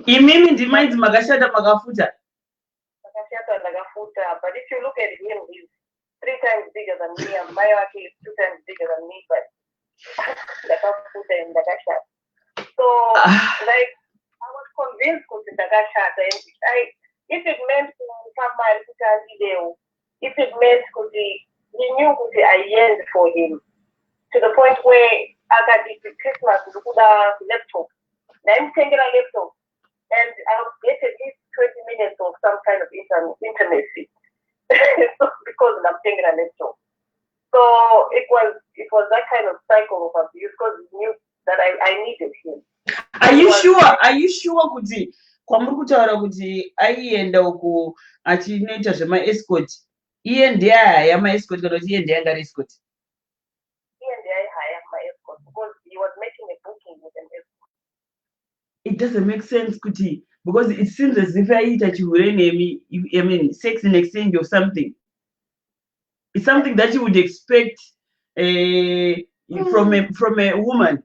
Imimi ndimaidzi makashata makafuta. Makashata ndakafuta, but if you look at him, he's 3 times bigger than me, and my wife is 2 times bigger than me, but ndakafuta and ndakashata. So like I was convinced kuti ndakashata, and if it meant somebody to tell video, if it meant kuti he knew kuti I yearned for him to the point where I got this Christmas ndikuda laptop. I'm taking a laptop and I'll get at least 20 minutes of some kind of intimacy. So, because I'm taking a laptop. So it was that kind of cycle of abuse because he knew that I needed him. Are you sure kuti kwamuri kutaura kuti aienda uku achinoita zvemaescort iye ndiye haya maescort kana kuti iye ndiye angari escort? Iye ndiye haya maescort because he was making a booking with an escort. It doesn't make sense kuti because it seems as if aiita chihure nemi, I mean sex in exchange of something. It's something that you would expect from a woman.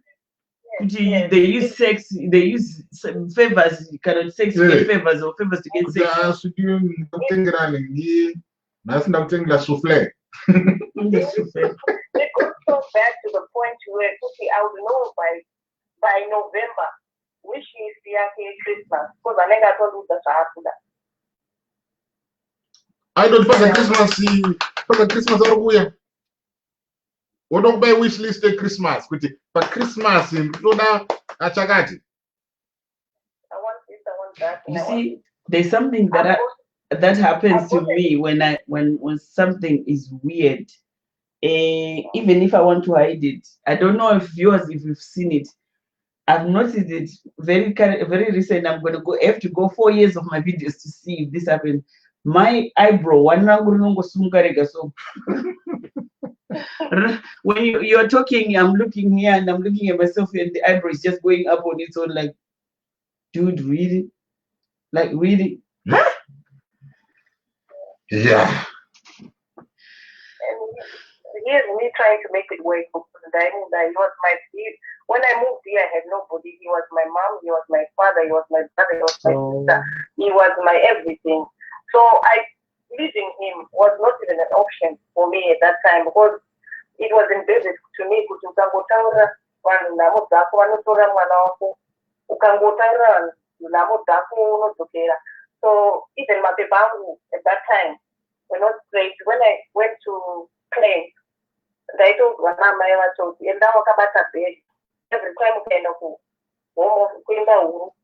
Yes. They use sex, they use favors, kind of sex to get favors or favors to get sex. That's not thing that's souffle. They got so bad to the point where I would know by November which is the Christmas because I never told you that. I don't for the Christmas or we don't buy wish list at Christmas, but Christmas in Florida achagati. I want this, I want that. You see, there's something that happens to me when something is weird. Even if I want to hide it, I don't know if you've seen it. I've noticed it very recent. I'm gonna have to go 4 years of my videos to see if this happened. My eyebrow, so when you're talking, I'm looking here and I'm looking at myself, and the eyebrow is just going up on its own. Like, dude, really? Like, really? Huh? Yeah. And here's me trying to make it work for that he was when I moved here, I had nobody. He was my mom, he was my father, he was my brother, he was my sister. He was my everything. So leaving him was not even an option for me at that time because it was embedded to me kuti ukangotaura vanhu nhamo dzako vanotora mwana wako ukangotaura nhamo dzako unodzokera. So even mapepa angu at that time were not straight. When I went to claim, ndaitaudzwa naamai vacho kuti enda wakabata bag. Every time ukaenda kuenda huru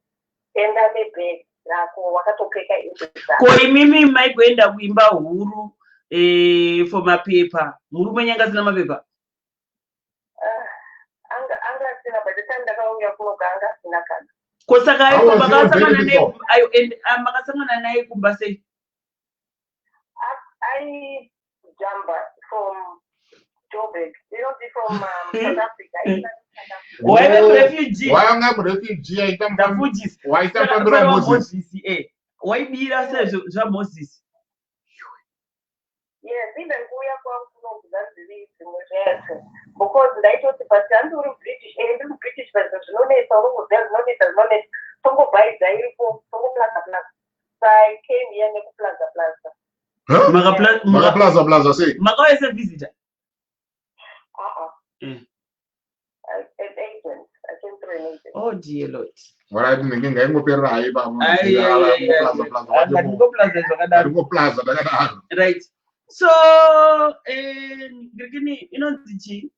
enda nebag rako wakatopfeka ko imimi maigoenda kuimba huru for mapepa muri menyanga zina mapepa anga sina by the time ndakauya kunoka anga sina kana ko saka makasangana naye kumba sei? I jump from Joburg, from South Africa. Why am a refugee? Why am a refugee? I come from Moses. Why come from Moses? Why be that Moses? Yes, even Kuya from that's the reason. Because I thought the person who British and British version, no need, no need. Tongo buy the Tongo Plaza. So I came here and Plaza. Huh? Plaza, say. Maga is a visitor. An agent. I came through amazing. Oh dear Lord. Right, nginga ingopera hai ba plaza takadaro. Right. So ngirikini inonzi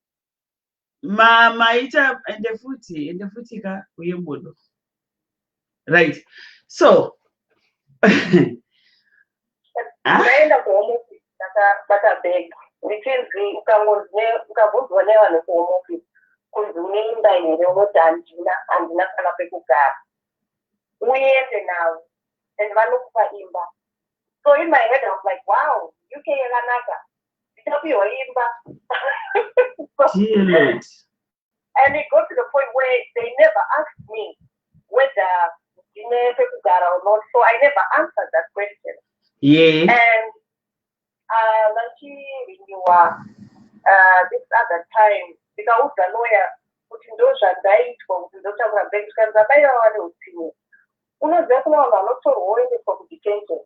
maita ende futi ka uyembodo. Right. So ndaenda kuhome office takabata bag ndichinzi ukabvunzwa nevanhu kuhome office kunzi uneimba here unoti handina kana pekugara uende navo and vanokupa imba. So in my head I was like, wow, UK yakanaka ndichapiwa imba. And it got to the point where they never asked me whether ndine pekugara or not, so I never answered that question. Yeah. And this other time ndikauza lawyer kuti ndo zvandaitwa kuti ndotaura mberi tikanzi baiva vane upenyu unoziva kuna vanhu vanotorwa woendeswa kudetention.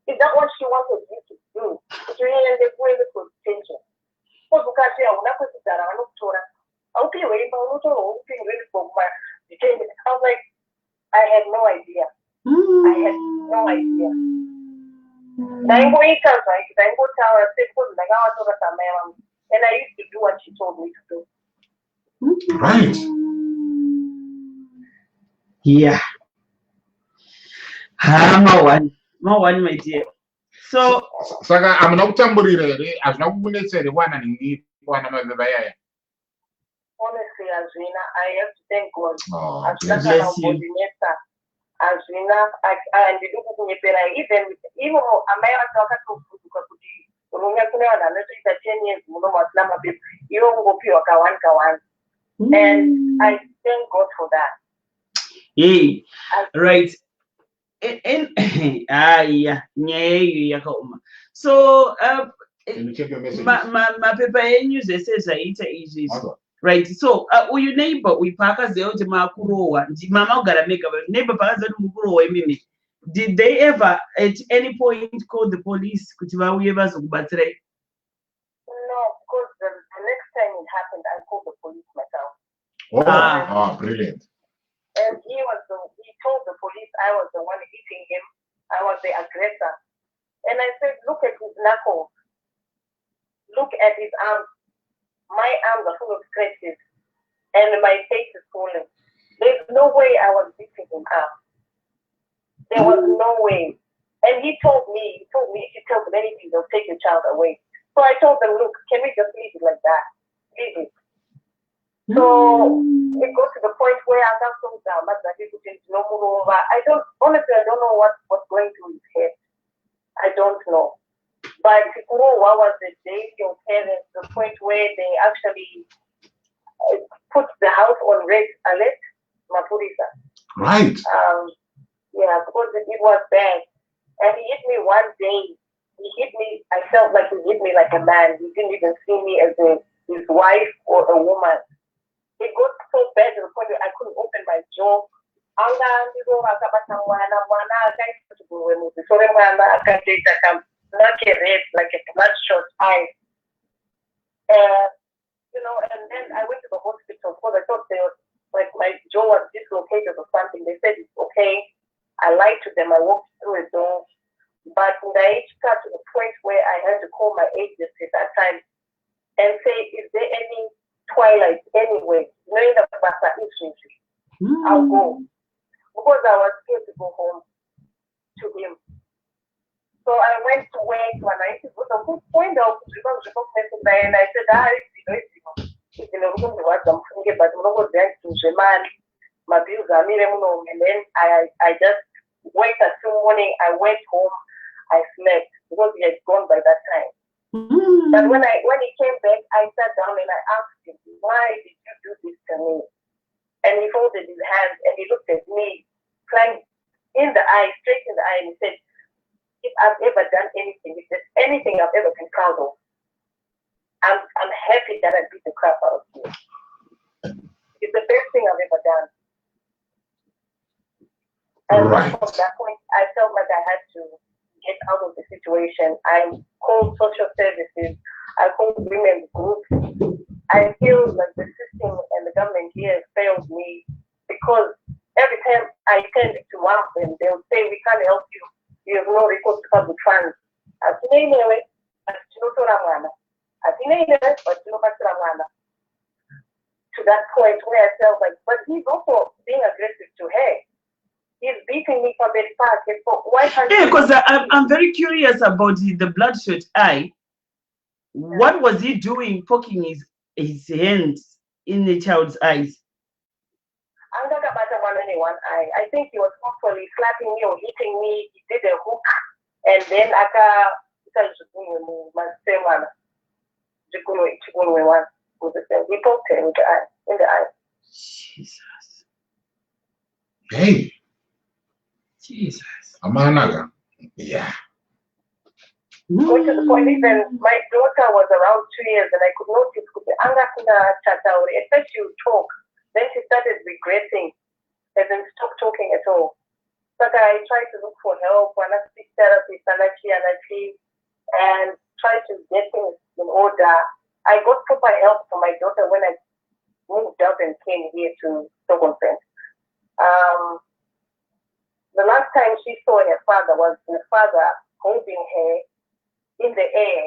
Is that what she wanted you to do? Kuti uende kudetention kozi ukati hauna kwekugara vanokutora haupiwe imba unotorwa upenyu uendeswa kumadetention. I was like, I had no idea. I had no idea. Ndaingoitaura sekuti ndakavatora samai vangu, and I used to do what she told me to do. Right. Yeah. More one, my dear. So saka amuna kutamburira here hazvina kukunetsa here wana ningi wana mabeba yaya. Honestly, Azvina, I have to thank God. Bless you. Azvina, handidi kukunyepera even amai vacho vakatofuduka kuti rume kune vanhu vanotoita 10 years muno vasina mabeba ivo kungopiwa ka1. And I thank God for that. Hey, right. And yeah, yakauma. So mapepa enyu zvese zvaita izvi. Right. So uyu neighbor uyipakaziva kuti makurohwa mama kugara mega neighbor pakaziva kuti mukurohwa imimi. Did they ever at any point call the police kuti vauye vazokubatsirai? No, because the next time it happened, I called the police myself. Oh, brilliant. And he told the police I was the one hitting him. I was the aggressor. And I said, look at his knuckles. Look at his arms. My arms are full of scratches. And my face is swollen. There's no way I was beating him up. There was no way. And he told me, if you tell them anything, they'll take your child away. So I told them, look, can we just leave it like that? Leave it. So it got to the point where I got so down that I didn't no more over. I don't know what's going through his head. I don't know. But what was the day of parents, the point where they actually put the house on red alert, Mapurisa. Right. Yeah, because it was bad. And he hit me one day. He hit me, I felt like he hit me like a man. He didn't even see me as his wife or a woman. It got so bad to the point where I couldn't open my jaw. Like a red, like a bloodshot eye. And then I went to the hospital because I thought like my jaw was dislocated or something. They said it's okay. I lied to them. I walked through a door. But I got to the point where I had to call my agency at that time and say, is there any twilight anyway? Knowing that I'll go. Because I was scared to go home to him. So I went to work when I said, and I said, and then I just went until morning. I went home. I slept because he had gone by that time. But when he came back, I sat down and I asked him, why did you do this to me? And he folded his hands and he looked at me, crying in the eye, straight in the eye, and he said, if I've ever done anything, if there's anything I've ever been proud of, I'm happy that I beat the crap out of you. It's the best thing I've ever done. And from that point, I felt like I had to get out of the situation. I called social services. I called women's groups. I feel like the system and the government here failed me to that point where I felt like, but he's also being aggressive to her. He's beating me from the back. So why can't yeah, because I'm very curious about the bloodshot eye. What was he doing, poking his hands in the child's eyes? I'm not about the one in one eye. I think he was hopefully slapping me or hitting me. He did a hook, and then he poked him in the eye. Jesus. Hey. Jesus. Amanaga. Yeah. Going to the point, even my daughter was around 2 years, and I could notice at first she would talk, then she started regretting, and then stopped talking at all. But I tried to look for help, and I speak therapist, and tried to get things in order. I got proper help for my daughter when I moved out and came here to Stockholm. The last time she saw her father was her father holding her in the air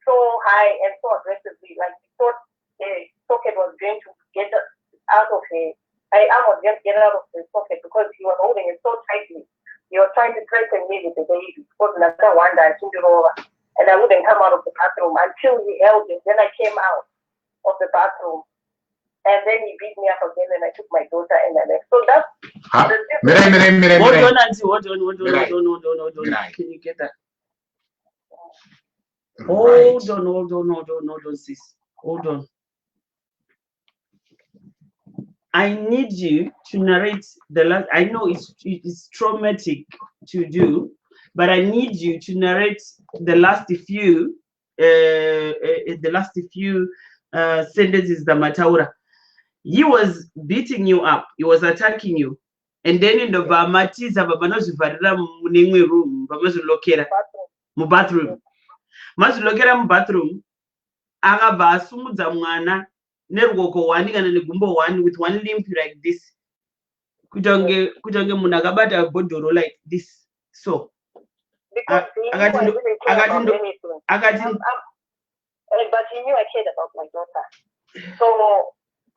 so high and so aggressively, like he thought the socket was going to get out of her. I was going to get out of the socket because he was holding it so tightly. He was trying to threaten me with the baby because another one that I turned it over, and I wouldn't come out of the bathroom until he held it. Then I came out of the bathroom, and then he beat me up again, and I took my daughter and I left. So that's Hold on, Auntie. Hold on. Can you get that? Right. Hold on, sis. Hold on. I need you to narrate the last. I know it's traumatic to do, but I need you to narrate the last few sentences that Mataura. He was beating you up. He was attacking you. And then in the Bamatiza Babanozvarira Muningwe room, Bamazulokera, Mubathroom. Mazulokera Mubathroom, Araba Sumudza Mwana, Nerwoko one and Negumbo one with one limb like this. Kujange Munagabata Bodoro like this. So because he knew I didn't care about anything. But he knew I cared about my daughter. So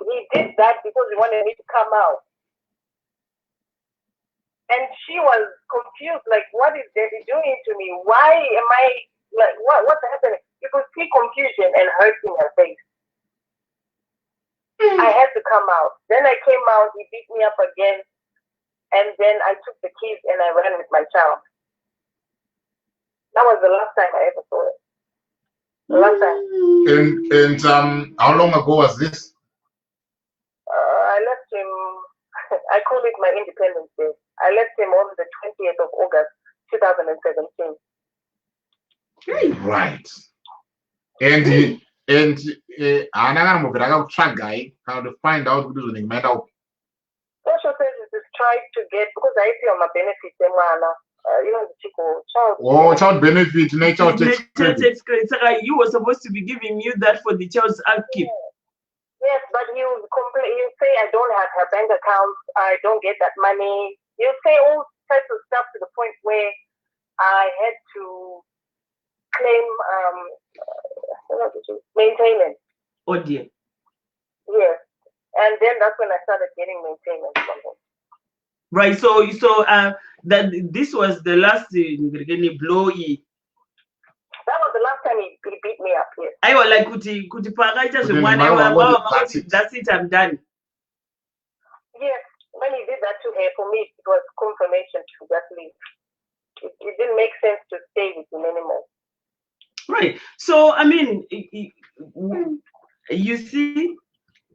he did that because he wanted me to come out. And she was confused, like, what is Daddy doing to me? Why am I, like, what's happening? You could see confusion and hurt in her face. I had to come out. Then I came out, he beat me up again, and then I took the keys and I ran with my child. That was the last time I ever saw it. The last time. And how long ago was this? I left him, I call it my Independence Day. I left him on the 20th of August, 2017. Right. And how to find out what is the matter. Social services tried to get, because I feel my benefits, you know, child benefit, nature tax credit. You were supposed to be giving you that for the child's upkeep. Yes, but you complain. You say I don't have her bank account. I don't get that money. You say all types of stuff to the point where I had to claim maintenance. Oh dear. Yes, and then that's when I started getting maintenance from him. Right. So that this was the last blow. That was the last time he beat me up. Yes. I was like, that's it. I'm done. Yes. When he did that to her, for me, it was confirmation to just leave. It didn't make sense to stay with him anymore. Right. So, I mean, you see,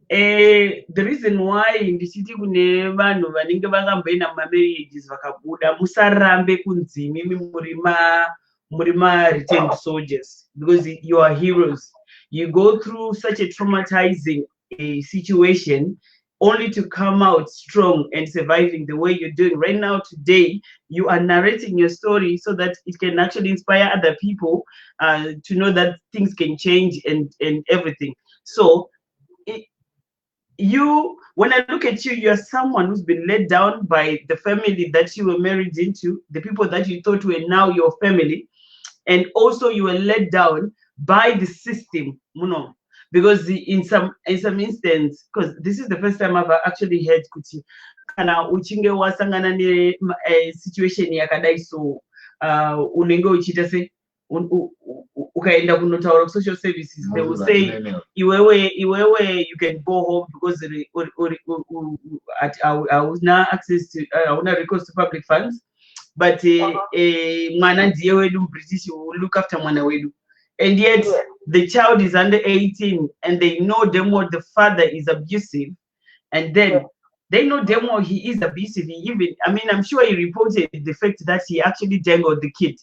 the reason why in the city vanhu vanenge vakamboenda mumarriages vakabuda musarambe kunzimi murima returned soldiers, because you are heroes. You go through such a traumatizing situation only to come out strong and surviving the way you're doing right now. Today, you are narrating your story so that it can actually inspire other people to know that things can change and everything. So when I look at you, you're someone who's been let down by the family that you were married into, the people that you thought were now your family, and also you were let down by the system. because in some instance, because this is the first time I've actually heard kuti kana uchinge wasangana ne situation yakadai so unenge uchiita se ukaenda kunotaura social services, they will say iwewe you can go home because hauna access to hauna recourse to public funds, but mwana ndiye wedu British will look after mwana wedu, and yet the child is under 18 and they know damn well the father is abusive, and then they know damn well he is abusive. He even, I mean, I'm sure he reported the fact that he actually dangled the kid.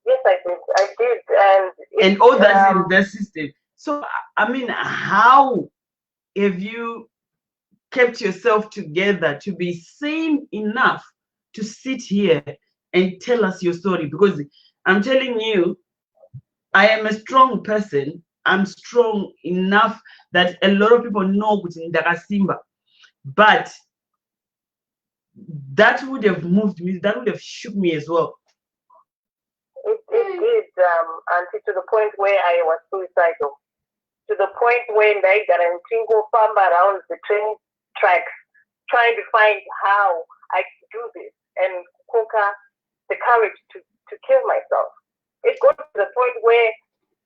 Yes, I did, and all that's in the system. So, I mean, how have you kept yourself together to be sane enough to sit here and tell us your story? Because I'm telling you, I am a strong person. I'm strong enough that a lot of people know Simba, but that would have moved me. That would have shook me as well. It did, until to the point where I was suicidal. To the point where I got a single farm around the train tracks, trying to find how I could do this and conquer the courage to kill myself. It got to the point where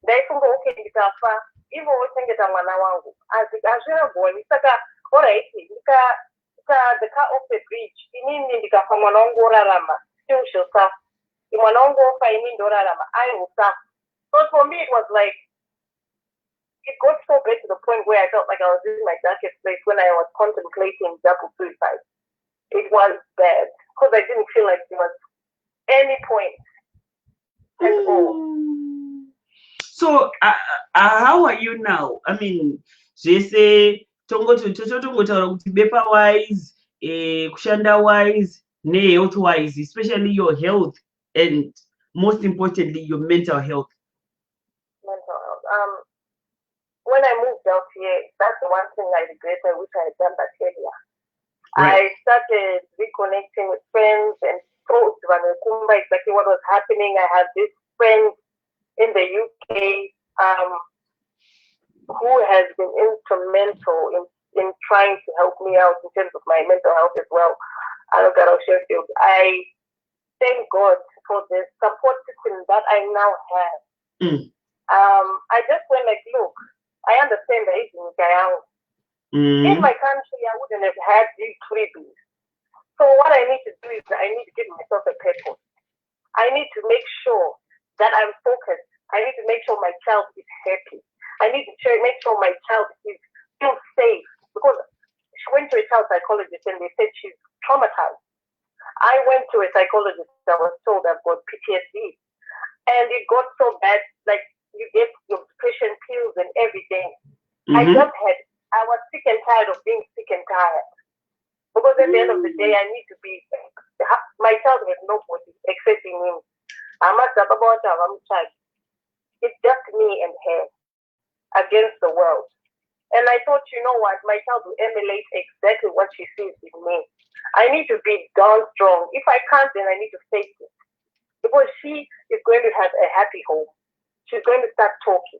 they think, okay, even the car off the bridge, still she'll suffer. I will suffer. So for me, it was like, it got so bad to the point where I felt like I was in my darkest place when I was contemplating double suicide. It was bad because I didn't feel like there was any point at all. So how are you now? I mean, they say tongo bepa wise, kushanda wise, health wise, especially your health, and most importantly your mental health. When I moved out here, that's the one thing I regret. I wish I had done that earlier. Right. I started reconnecting with friends and thought exactly what was happening. I had this friend in the UK who has been instrumental in trying to help me out in terms of my mental health as well. Sheffield. I thank God for the support system that I now have. I just went like, look, I understand the aging in my country, I wouldn't have had these freebies. So what I need to do is I need to give myself a purpose. I need to make sure that I'm focused. I need to make sure my child is happy. I need to make sure my child is still safe. Because she went to a child psychologist and they said she's traumatized. I went to a psychologist that was told I've got PTSD. And it got so bad, like you get your depression pills and everything. I was sick and tired of being sick and tired. Because at the end of the day, I need to be, my child has nobody except him. It's just me and her against the world. And I thought, you know what, my child will emulate exactly what she sees in me. I need to be darn strong. If I can't, then I need to face it. Because she is going to have a happy home. She's going to start talking.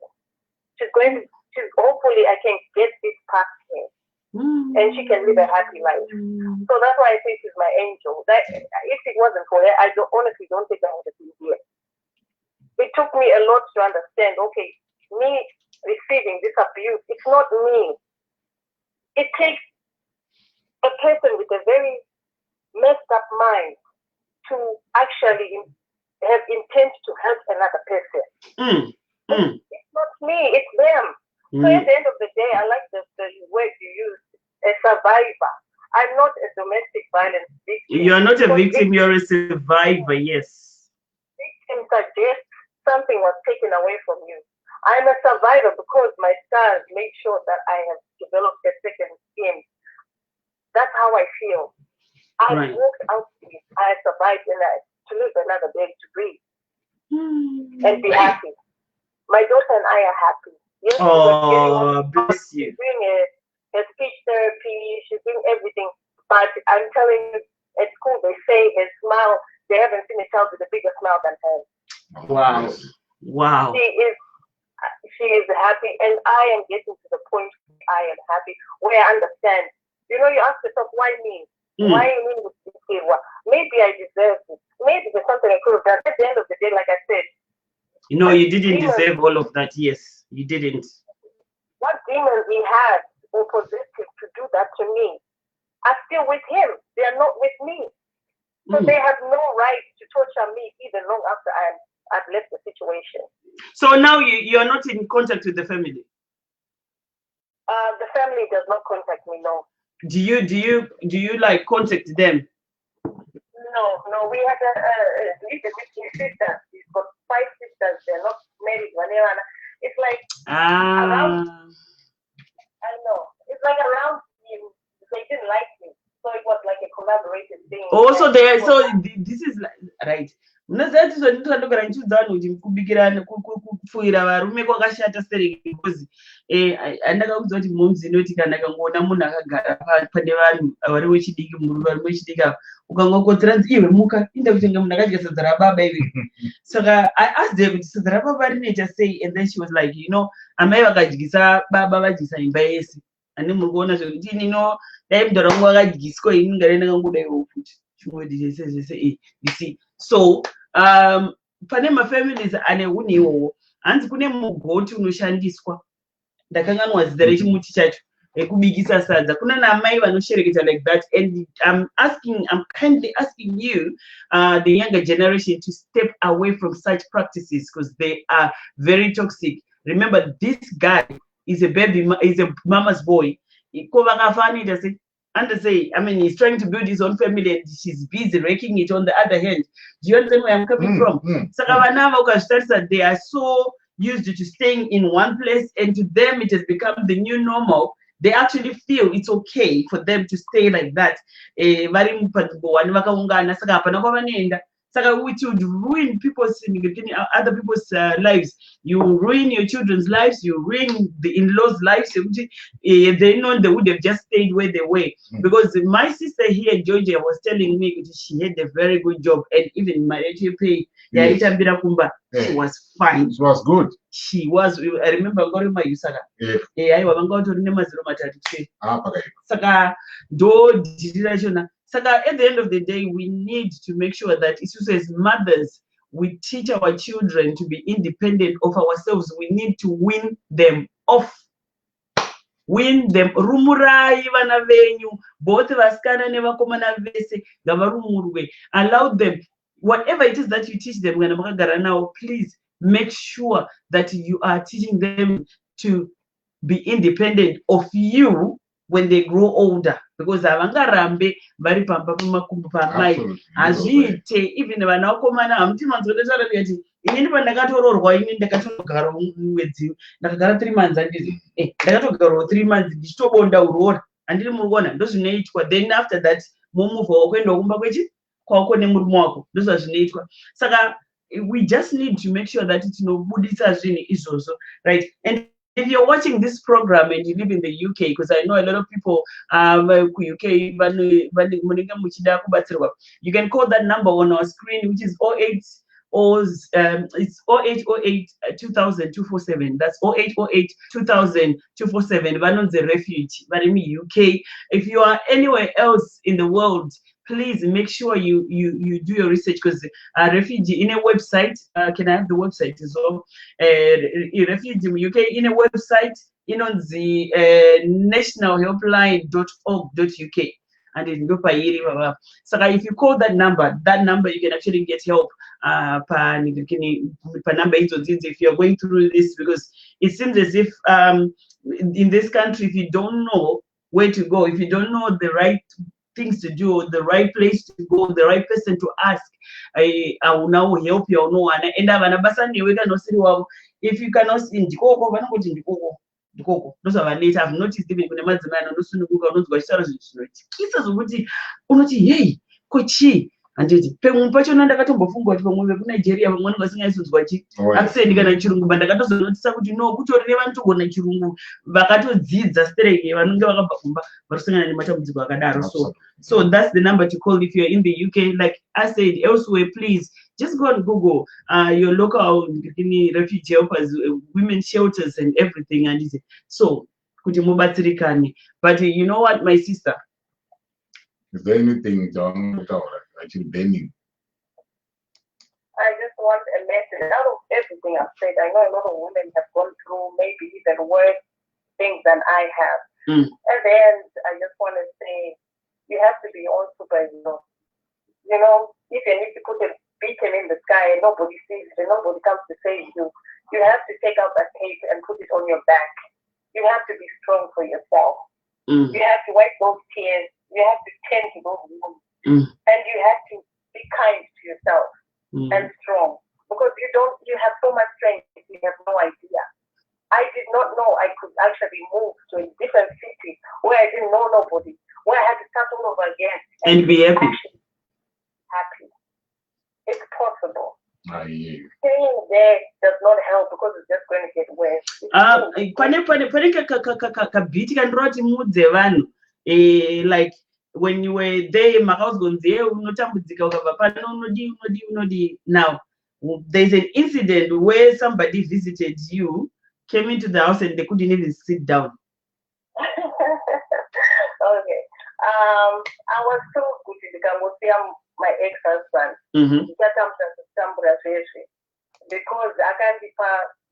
Hopefully I can get this past her. And she can live a happy life. So that's why I say she's my angel. That if it wasn't for her, I honestly don't think I would have been here. It took me a lot to understand, okay, me receiving this abuse, it's not me. It takes a person with a very messed up mind to actually have intent to help another person. It's not me, it's them. So at the end of the day, I like the word you use, a survivor. I'm not a domestic violence victim. You're not a victim, you're a survivor, yes. Victim suggests something was taken away from you. I'm a survivor because my scars made sure that I have developed a second skin. That's how I feel. I walked out to it. I survived and to live another day to breathe and be happy. My daughter and I are happy. Yes, bless you. She's doing a speech therapy. She's doing everything. But I'm telling you, at school they say her smile. They haven't seen a child with a bigger smile than her. Wow. She is she is happy, and I am getting to the point where I am happy, where I understand. You know, you ask yourself, why me? Why me with this kid? Maybe I deserve it. Maybe there's something I could have done. At the end of the day, like I said, you know, you didn't deserve all of that. Yes, you didn't. What demons he had or possessed him to do that to me are still with him. They are not with me. So they have no right to torture me even long after I've left the situation. So now you are not in contact with the family? The family does not contact me, no. Do you like contact them? No. We had a sister. She's got 5 sisters. They're not married. It's like around. I know. It's like around you. They didn't like me, so it was like a collaborated thing. Also, this is right. Munazati ndandogara ndichiudza vanhu kuti kubikirana kupfuira varume kwakashata sereke because andakaudza kuti momzi inoti kana kangoona munhu akagara pane vanhu vari wechidiki vari wechidiki ava ukangokotsera nzi iwe muka inda kutenga munhu akadya sadza rababa iwe. Saka I asked her kuti sadza rababa rinoita sei, and then she was like, you know, amai vakadyisa baba vadyisa imba yese ane muri kuona zvekuti inino dai mudhara wangu akadyiswa ini ngare ndakangodaiwo futi chimwe zvese you see. So pane mafamilies ane unhu iwowo hanzi kune mugoti unoshandiswa ndakanganwa zita rechimuti chacho ekubikisa sadza. Kuna namai vanoshereketa like that, and I'm kindly asking you, the younger generation, to step away from such practices because they are very toxic. Remember, this guy is a mama's boy. And say, I mean, he's trying to build his own family and she's busy raking it on the other hand. Do you understand where I'm coming from? So they are so used to staying in one place, and to them it has become the new normal. They actually feel it's okay for them to stay like that. Which would ruin other people's lives. You ruin your children's lives, you ruin the in-laws' lives. They know they would have just stayed where they were. Because my sister here, Georgia, was telling me she had a very good job, and even my pay, she was fine. She was good. She was. I remember going my Yusaga. I was going to Saka do Saka, at the end of the day, we need to make sure that, as mothers, we teach our children to be independent of ourselves. We need to win them off. Win them. Rumurai vana venyu, both vaskana nevakomana vese, gavarumurwe. Allow them, whatever it is that you teach them, now, please make sure that you are teaching them to be independent of you when they grow older, because avangarambe vari pamba pamakumbo pamai hazviite. Even vanakomana hamutimanzodesara kuti inini pandakatororwa ini ndakatonogara mwedzi ndakagara 3 months handizi ndakatogarawo 3 months ndichitobonda urora handiri murikuona ndozvinoitwa. Then after that momuvhawo kuenda kumba kwako nemurume wako ndozvazvinoitwa. Saka we just need to make sure that tinobudisa zvinhu izvozvo, right? And if you're watching this program and you live in the UK, because I know a lot of people UK, you can call that number on our screen, which is 0808 2000 247. That's 0808 2000 247. Vanon's a refugee, but in the UK. If you are anywhere else in the world, please make sure you do your research, because a refugee in a website, can I have the website as well? Refugee in UK in a website, on the nationalhelpline.org.uk. And in so if you call that number you can actually get help. If you're going through this, because it seems as if in this country, if you don't know where to go, if you don't know the right things to do, the right place to go, the right person to ask, I will now help you or no one. And if you cannot see those are later. I've noticed even when the man hey, kochi. And pacho ndakatombofunga kuti pamwe kuNigeria vamwe vasingaisonzwa accent kana chirungu, but ndakatozonotisa kuti no kutori nevantogona chirungu vakatodzidza stereke vanenge vakabva kumba varusangana nematambudziko akadaro. So that's the number to call if you're in the UK. Like I said, elsewhere, please Just go and Google your local refugee helpers, women shelters and everything, and so kuti mubatsirikane. But you know what, my sister? Is there anything actually bending? I just want a message out of everything I've said. I know a lot of women have gone through maybe even worse things than I have. At the end, I just want to say you have to be on superhero. You know, if you need to put a beacon in the sky and nobody sees it and nobody comes to save you, you have to take out that tape and put it on your back. You have to be strong for yourself. You have to wipe those tears. You have to tend to those wounds. And you have to be kind to yourself. And strong, because you have so much strength, you have no idea. I did not know I could actually move to a different city where I didn't know nobody, where I had to start all over again and be happy. Happy. It's possible. I hear you. Staying there does not help because it's just going to get worse. Like when you were there, now there's an incident where somebody visited you, came into the house, and they couldn't even sit down. Okay. I was so good to become my ex-husband. Because I can't be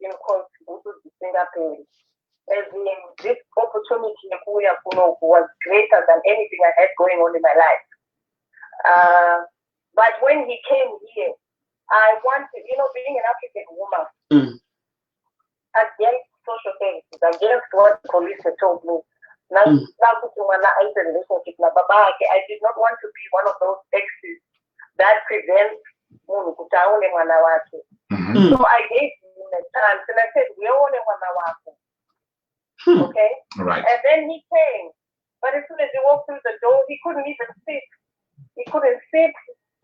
in court to Singapore. As in, this opportunity was greater than anything I had going on in my life. But when he came here, I wanted, being an African woman, against social services, against what police had told me. I did not want to be one of those exes that prevents so I gave him a chance and I said, we all okay? Right. And then he came. But as soon as he walked through the door, he couldn't even sit. He couldn't sit.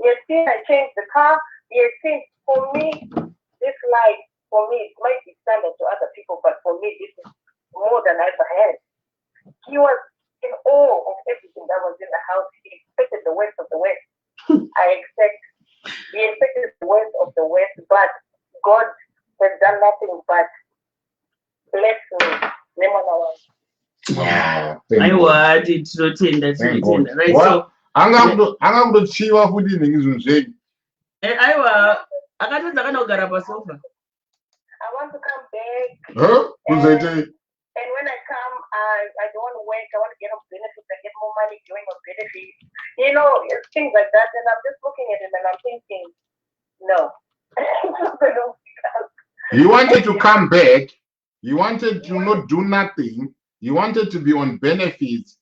He had seen I changed the car. He had seen, for me, this life, for me, it might be standard to other people, but for me, this is more than I ever had. He was in awe of everything that was in the house. He expected the worst of the West. He expected the worst of the West, but God has done nothing but bless me. Yeah. I want it to tender. Right. So I'm going to chill off with you. I want to come back. Huh? And when I come, I don't want to work. I want to get on benefits. I get more money going on benefits. Things like that. And I'm just looking at it and I'm thinking, no. You wanted to come back. You wanted to not do nothing. You wanted to be on benefits.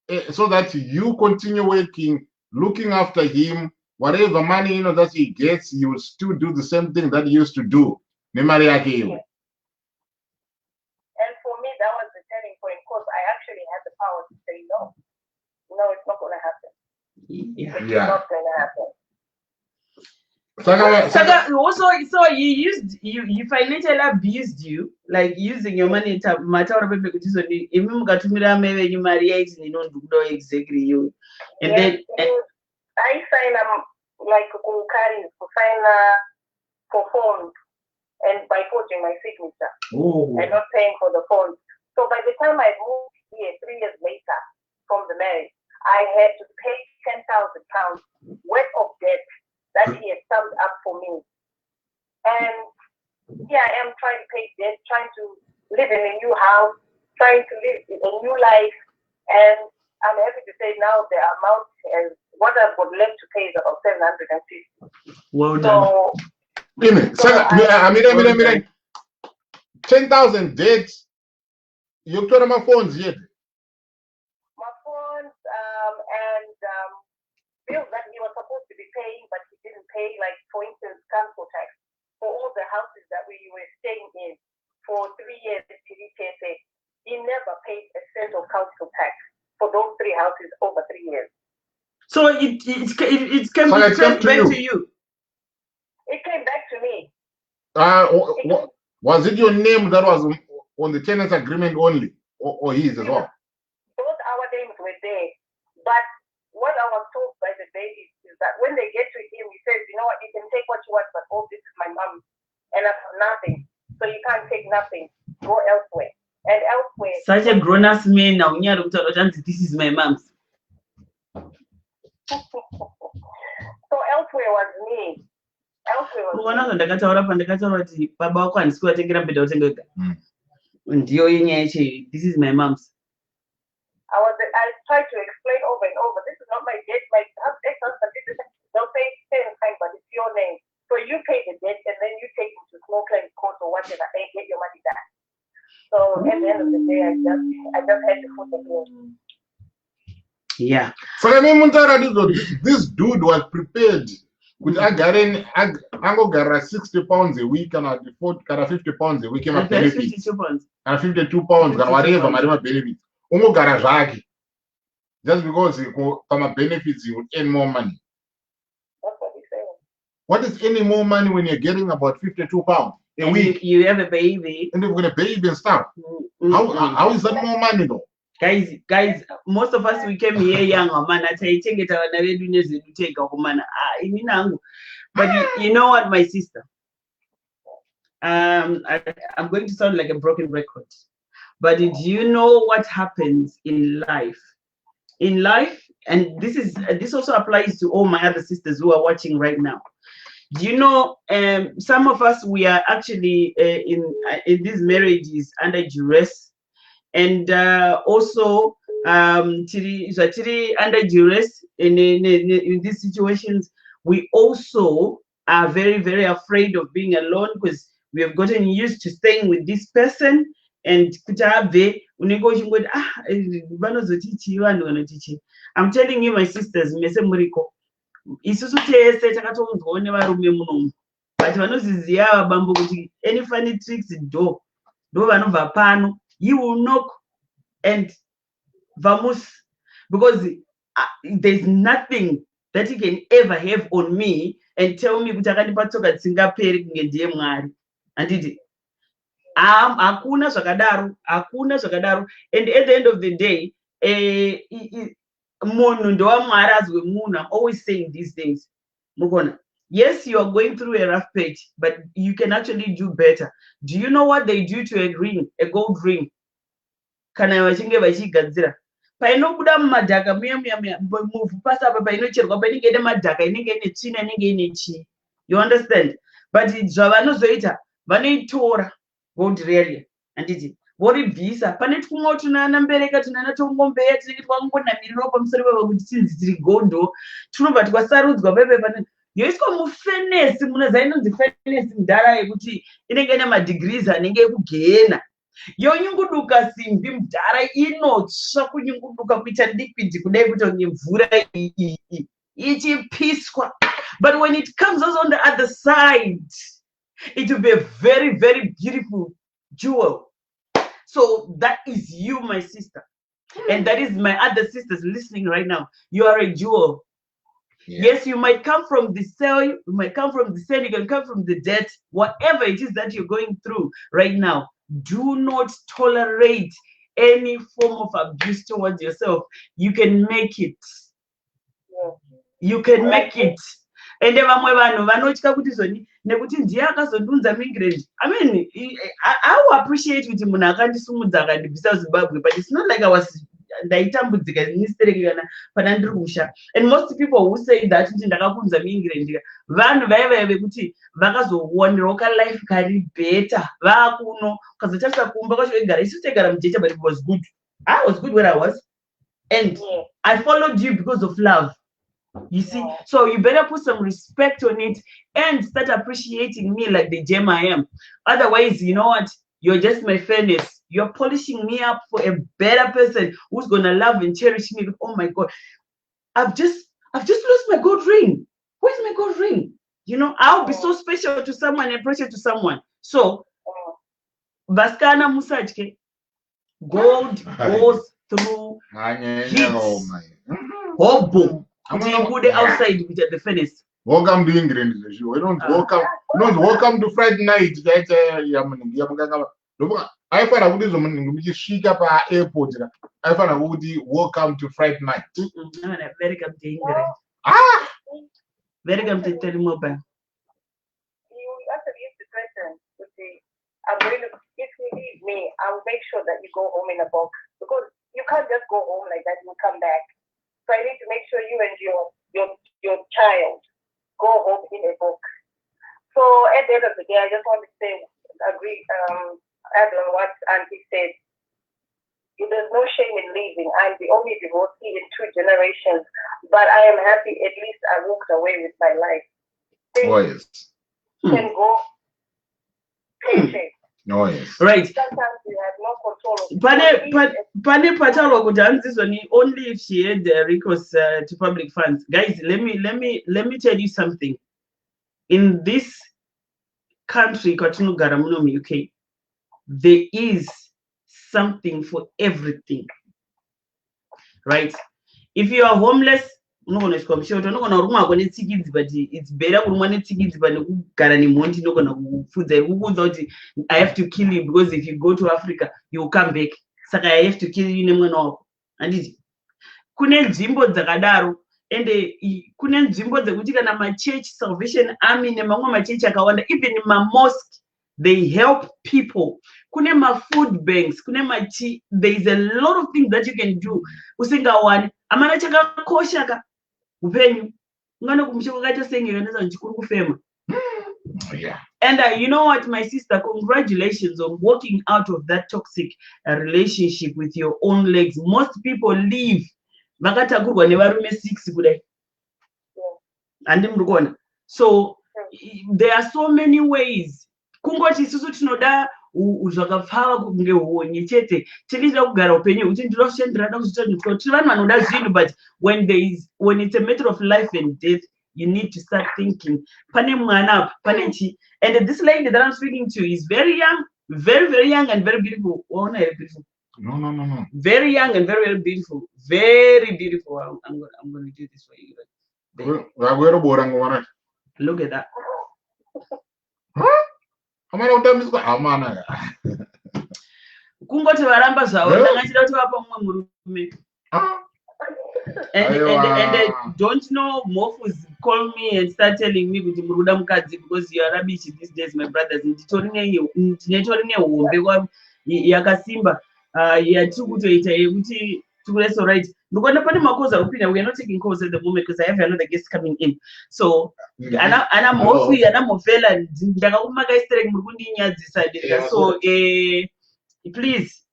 Yes. So that you continue working, looking after him. Whatever money that he gets, you will still do the same thing that he used to do. Yes. And for me, that was the turning point because I actually had the power to say no. No, it's not going to happen. It's not going to happen. So you financially abused you, like using your money to matter of exactly you. And yes, then I sign like sign for phones and by forging my signature. I'm not paying for the phone. So by the time I moved here 3 years later from the marriage, I had to pay £10,000 worth of debt that he had summed up for me. And here I am trying to pay debt, trying to live in a new house, trying to live a new life. And I'm happy to say now the amount is what I've got left to pay is about 750. Well done. So 10,000 debts. You told my phones yet? My phones and bills that he was supposed to be paying, but he didn't pay, like, for instance, council tax for all the houses that we were staying in for 3 years. He never paid a cent of council tax for those 3 houses over 3 years. So it came back to you. It came back to me. Was it your name that was on the tenant agreement only, or his as well? Both our names were there, but what I was told by the baby is But when they get to him, he says, you know what, you can take what you want, but oh, this is my mom, and I've got nothing. So you can't take nothing. Go elsewhere. And elsewhere. Such a grown-ass man now. This is my mom's. So elsewhere was me. Elsewhere was me. This is my mom's. I tried to explain over and over. This is not my debt. My ex-husband did this. They'll pay same time, but it's your name. So you pay the debt, and then you take it to small claims court or whatever, and get your money back. So at the end of the day, I just had to put the bill. Yeah. So this dude was prepared with Angogara 60 pounds a week and 50 pounds a week. And 52 pounds. And 52 pounds, and whatever my benefits. Just because from a benefits you would earn more money. That's what he's saying. What is any more money when you're getting about 52 pounds a week? You have a baby. And you're going to baby and stuff. How is that more money though? Guys, most of us, we came here young, man. But you know what, my sister? I'm going to sound like a broken record. But do you know what happens in life? In life, and this also applies to all my other sisters who are watching right now. Do you know, some of us, we are actually in these marriages under duress, and also under duress in these situations. We also are very, very afraid of being alone because we have gotten used to staying with this person. And I'm telling you, my sisters, but any funny tricks do you will knock and vamos, because there's nothing that he can ever have on me and tell me and hakuna zvakadaro. And at the end of the day, I'm always saying these things. Yes, you are going through a rough patch, but you can actually do better. Do you know what they do to a ring, a gold ring? Painobuda mumadhaka move pasa apa painocherwa panenge ine madhaka inenge ine tsvina inenge ine chii. You understand? But zvavanozoita vanoitora gold rare handiti voribvisa pane tumwe tunana mbereka tunana tongombeya tinenge twangonamirirawo pamusoro pavo kuti tinzi tiri gondo tunobva twasarudzwa pepe pane yoiswa mufenesi munoziva inonzi fenesi mudhara yekuti inenge ine madhigrees anenge ekugehena yonyunguduka simbi mudhara inotsva kunyunguduka kuita liquid kudai kuti mvura ichipiswa. But when it comes also on the other side, it will be a very, very beautiful jewel. So that is you, my sister. And that is my other sisters listening right now. You are a jewel. Yeah. Yes, you might come from the cell, you might come from the sand, you can come from the debt, whatever it is that you're going through right now. Do not tolerate any form of abuse towards yourself. You can make it. You can make it. And I mean, I will appreciate it, but it's not like I was. And most people who say that life better, but it was good. I was good where I was, and I followed you because of love. You see, so you better put some respect on it and start appreciating me like the gem I am. Otherwise, you know what? You're just my furnace. You're polishing me up for a better person who's gonna love and cherish me. Oh my God, I've just lost my gold ring. Where's my gold ring? You know, I'll be so special to someone and precious to someone. So, Baskana Musajke, gold goes through hits. Oh, boom. Go outside with the furnace. Welcome to England. We don't welcome to Friday night. I find out this shika pa airport. I find out welcome to Friday night. Welcome to England. Very complicated mobile. You actually use the question to see, I'm going to, if you leave me, I'll make sure that you go home in a box. Because you can't just go home like that and come back. So I need to make sure you and your child go home in a box. So at the end of the day, I just want to say, agree, add on what Auntie said. There's no shame in leaving. I'm the only divorcee in 2 generations, but I am happy at least I walked away with my life. Oh, yes. Can go patient. Oh, yes. Right. Sometimes you have no control of Pane Patalo would answer only if she had recourse to public funds. Guys, let me tell you something. In this country, UK, there is something for everything. Right? If you are homeless, but it's better I have to kill you because if you go to Africa, you will come back. Saka I have to kill you and kune nzvimbo dzakadaro ende kune nzvimbo dzekuti kana machurch Salvation Army nemamwe machurch akawanda, even mosque, they help people. Kune food banks, kune there is a lot of things that you can do usingawani. Amana chakakosha ka upenyu ngano kumshoko kacho sengera neza nchikuru kufema. Yeah. And you know what, my sister, congratulations on walking out of that toxic relationship with your own legs. Most people leave vakatagurwa nevarume 6 kudai. Andimurukona. So there are so many ways. Kungoti isusu tinoda zvakapfava kunge honye chete. Tinoda kugara upenyu kuti ndinofendera kuzoita tiri vanhu vanoda zvinhu, but when it's a matter of life and death, you need to start thinking. Pane mwana, pane chi. And this lady that I'm speaking to is very young, very, very young and very beautiful. Oh, no, beautiful. No. Very young and very, very beautiful. Very beautiful. I'm going to do this for you. Look at that. Huh? Kungoti varamba zvavo ndangachida kuti vapa mumwe murume. And don't know, Mofus call me and start telling me kuti muruda mukadzi because you are rubbish these days, my brothers. Nditori nehombe yakasimba yatiri kutoita yekuti tikure so right. Ndikuona pane makoza opinion. We are not taking calls at the moment because I have another guest coming in. So ana Mofi ana Mofela ndakakumaka isterek muri kundinyadzisa. So please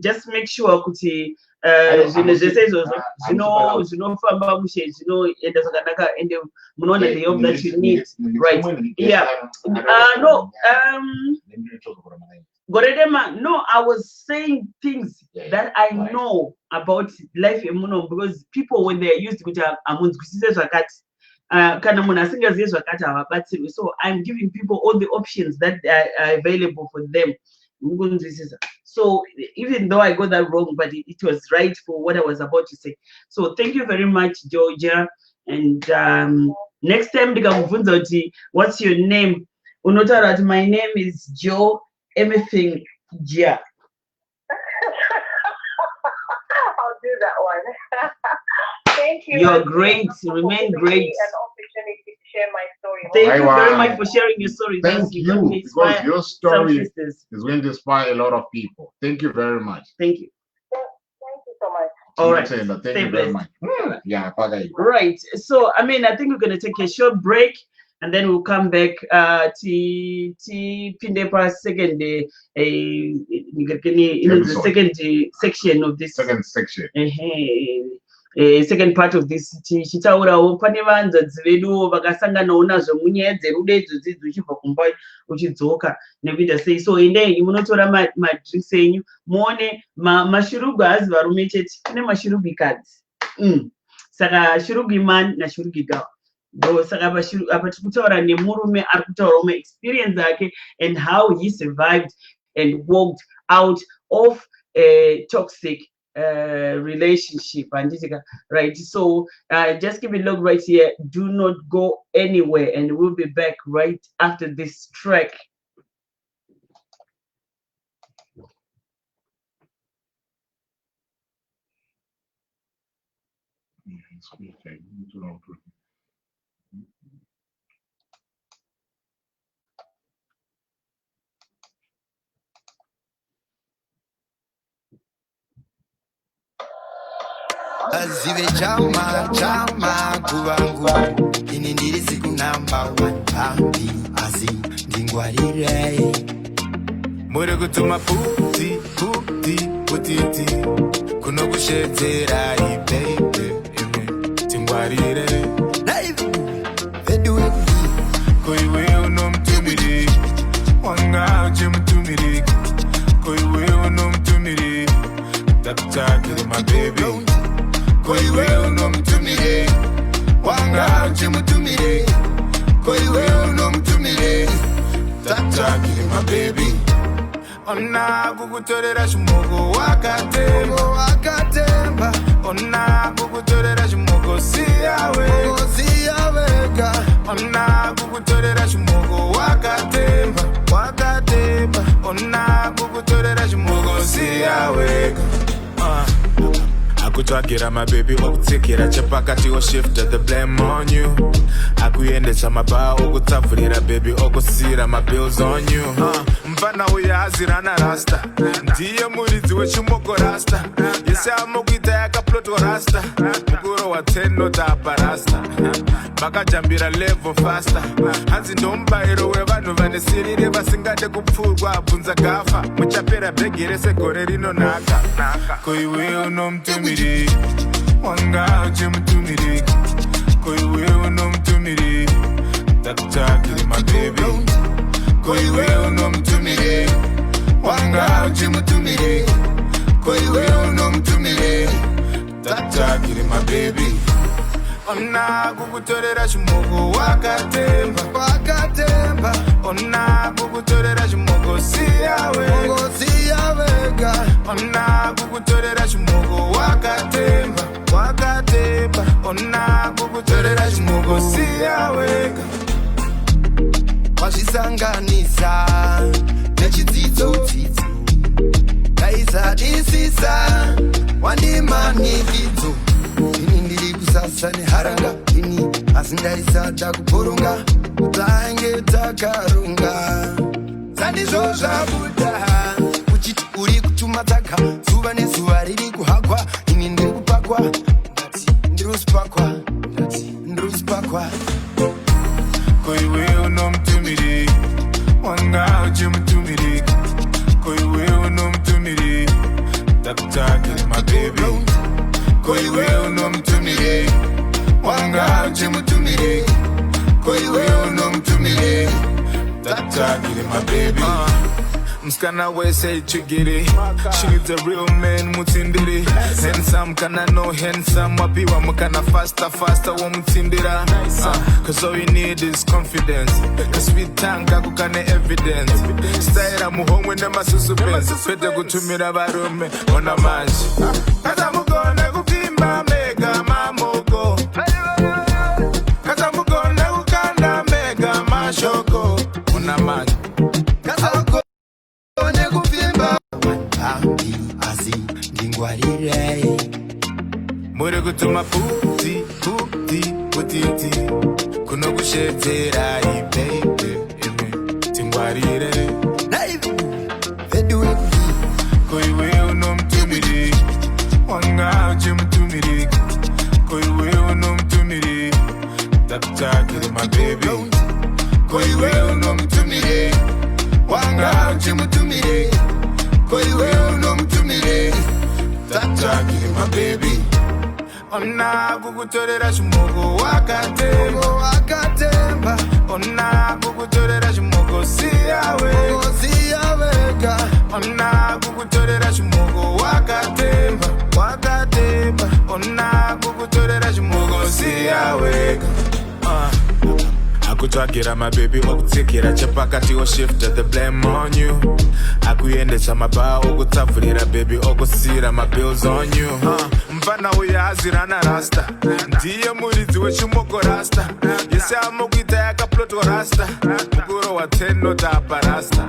just make sure kuti zvinhu zvese izvozvo zvinofamba mushe zvinoenda zvakanaka ende munoona the help that you need, right? Yeah. No, Goredema, no, I was saying things that I know about life emuno, because people when they are used to amunzwisise zvakati kana munhu asingazivi zvakati havabatsirwi. So I'm giving people all the options that are available for them. So even though I got that wrong, but it was right for what I was about to say. So thank you very much, Georgia. And next time, what's your name? Unotarat, my name is Joe Everything Ja. I'll do that one. Thank you. You're great. Remain great. An opportunity to share my story. Thank you very much for sharing your story. Thank you, because your story is going to inspire a lot of people. Thank you very much. Thank you. Thank you so much. All right. Thank you very much. Yeah. Right. So, I mean, I think we're going to take a short break and then we'll come back to Pindepa second the second section of this. Second section. Second part of this tichitaurawo pane vanzadzi vedu vakasanganawo nazvo munyaya dzerudo idzodzo uchibva kumba uchidzoka nekuita sei. So endei munotora madrinks enyu muone mashurugu haazi varume chete, kune mashurugu kadzi. Saka shurugu man nashurugu girl. Saka apa tikutaura nemurume ari kutaurawo experience yake and how he survived and walked out of a toxic relationship. And right, so just give it a look right here. Do not go anywhere, and we'll be back right after this track. Azive chama kuvangu ini ndiri siku number 1 hambi azi ndingwarire muri kutuma puti kuno kushedzera baby tingwarire veduwe koiwe unomtumiri wanga uchemutumiri koiwe unomtumiri takutakire my baby koiwe unomtumire wanga uchemutumire koiwe unomtumire takutakire my baby ona kukutorera chimoko wakatemba ona kukutorera chimoko siyawega ona kukutorera chimoko wakatemba ona kukutorera chimoko siyawega Akutsvagira my baby okutsikira chapakati oshifta the blame on you akuendesa mabaa okutavhurira baby okusira my bills on you mfana uyu azirana rasta ndiye muridzi wechimoko rasta yese amokuita yakaplotwa rasta mukuro wa 10 notapa rasta makajambira level faster hanzi ndomubayiro wevanhu vane sirire vasingade kupfurwa abvunza gafa muchapera bhegi rese gore rinonaka koiwe unomtumiri wanga uchemutumiri koiwe unomtumiri takutakire my baby koiwe unomtumiri wanga uchemutumiri koiwe unomtumiri takutakire my baby ona kukutorera chimoko wakatemba ona kukutorera chimoko siyawega ona kukutorera chimoko wakatemba ona kukutorera chimoko siyawega wazvisanganisa nechidzidzo kaizadisisa wandimanikidzo ini ndiri kusasa neharanga ini asi ndaisada kuporonga tange takarunga sandizvo zvabuda uchiti uri kutumataka zuva nezuva riri kuhakwa ini ndiri kupakwa ndiri kusipakwa koiwe unomtumiri wanga uchemutumiri koiwe unomtumiri takutakire my baby koiwe unomtumire wanga uchemutumire koiwe unomtumire takutakire my baby Mskana wese chigiri She needs a real man mutindiri Handsome kana no handsome Wapiwa mukana faster wa mutindira Cause all you need is confidence Cause we tanga kukane evidence Staira muhomwe na masusupensi Pete kutumira barume Ona manji Kata mukone kupimba mega mamoko Kata mukone kukanda mega mashoko Ona manji Kata mukone muri kutuma puti kuno kushedzera baby tingwarire koiwe unomtumiri wanga uchemutumiri koiwe unomtumiri takutakire my baby koiwe unomtumiri wanga uchemutumiri koiwe unomtumiri takutakire my baby ona kukutorera chimoko wakatemba ona kukutorera chimoko siyawega ona kukutorera chimoko wakatemba ona kukutorera chimoko siyawega kutsvagira mababy okutsikira chepakati oshifta the blame on you akuendesa mabhaa okutsavhurira baby okusiyira mabills on you mfana uyu azirana rasta ndiye muridzi wechimoko rasta yese amokuita yakaplotwa rasta mukuro wa 10 notapa rasta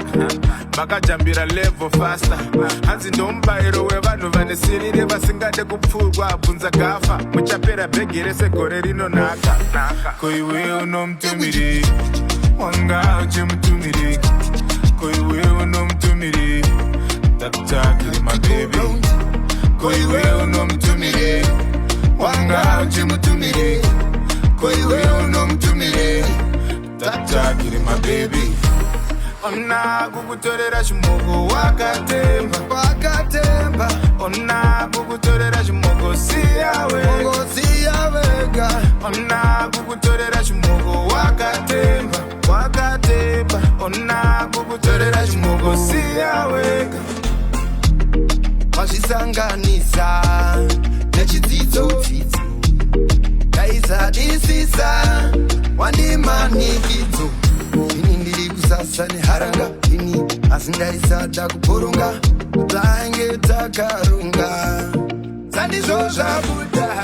makajambira level faster hanzi ndomubayiro wevanhu vane sirire vasingade kupfurwa abvunza gafa muchapera bhegi rese gore rinonaka koiwe unomutumiri wanga uchimutumiri koiwe unomutumiri takutakiri mabebi koiwe unomutumiri wanga uchimutumiri koiwe unomutumiri takutakiri mabebi ona kukutorera chimoko wakatemba ona kukutorera chimoko siya wega ona kukutorera chimoko wakatemba ona kukutorera chimoko siya wega wazvisanganisa nechidzidzo kaizadisisa wandimanikidzo ini ndiri kusasa neharanga ini asi ndaisada kuporonga tange takarunga sandizvo zvabuda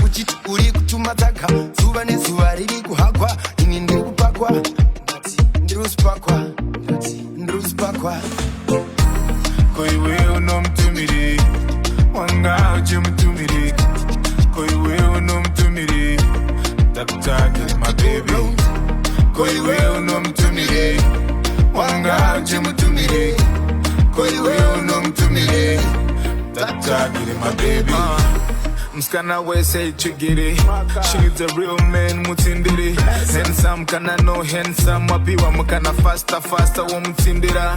uchiti uri kutumataka zuva nezuva riri kuhakwa ini ndiri kupakwa ndiri kusipakwa koiwe unomutumiri wanga uchimutumiri koiwe unomutumiri takutakiri mabebi koiwe unomutumiri wanga uchimutumiri koiwe unomutumiri takutakiri mabebi musikana wese ichigiri she needs a real man mutsindiri handsome kana no handsome wapiwa mukana faster womutsindira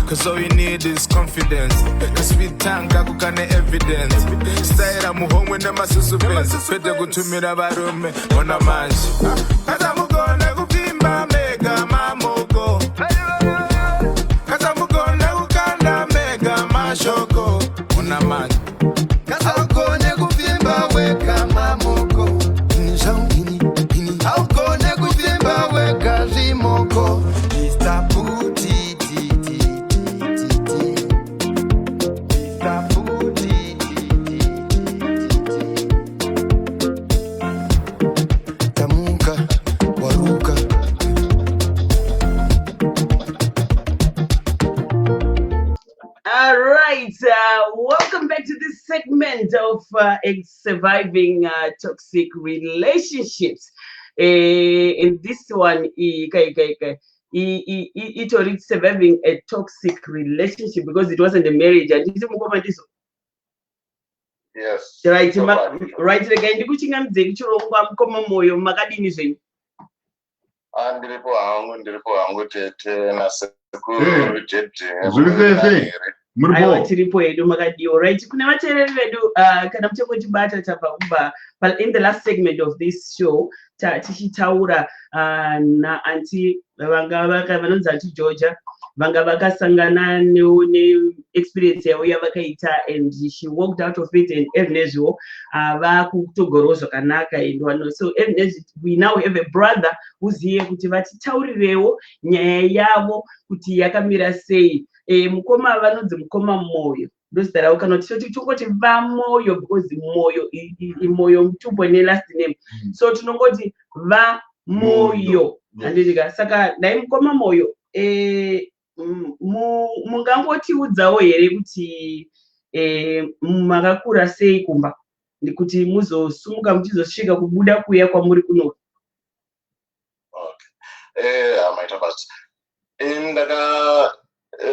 cause all you need is confidence kasweet tongue kakukane evidence staira muhomwe nemasusupense pete kutumira varume ona manje kasa mugone kupimba mega mamoko kasa mugone kukanda mega mashoko ona manje kasa mugone kupimba weka mamoko ini aukone kupimba weka zvimoko Mr. Puti tamuka waruka All right, welcome back to this segment of surviving toxic relationships. In this one, it already surviving a toxic relationship because it wasn't a marriage. And Yes. right, right again. Ndikuchinga mdzeki chirongwa mukoma moyo makadini zvenyu. Ndiripo hangu tete nasekuru jeti. Aiwa tiripo hedu makadiwo right kuna vateereri vedu kana muchingotibata tabva kubva in the last segment of this show tichitaura naanti vanonzi anti Georgia vanga vakasangana neexperience yavo yavakaita and she walked out of it and evinezvo vakutogorowa zvakanaka and so evinezvi we now have a brother who's here kuti vatitaurirewo nyaya yavo kuti yakamira sei. Mukoma vanonzi mukoma moyo ndozita kana kuti tongoti vamoyo because moyo mutupo ne last name so tinongoti vamoyo andika saka dai mukoma moyo mungangotiudzawo here kuti makakura sei kumba ndikuti muzosumuka muchizosvika kubuda kuya kwamuri kuno. Amaita basi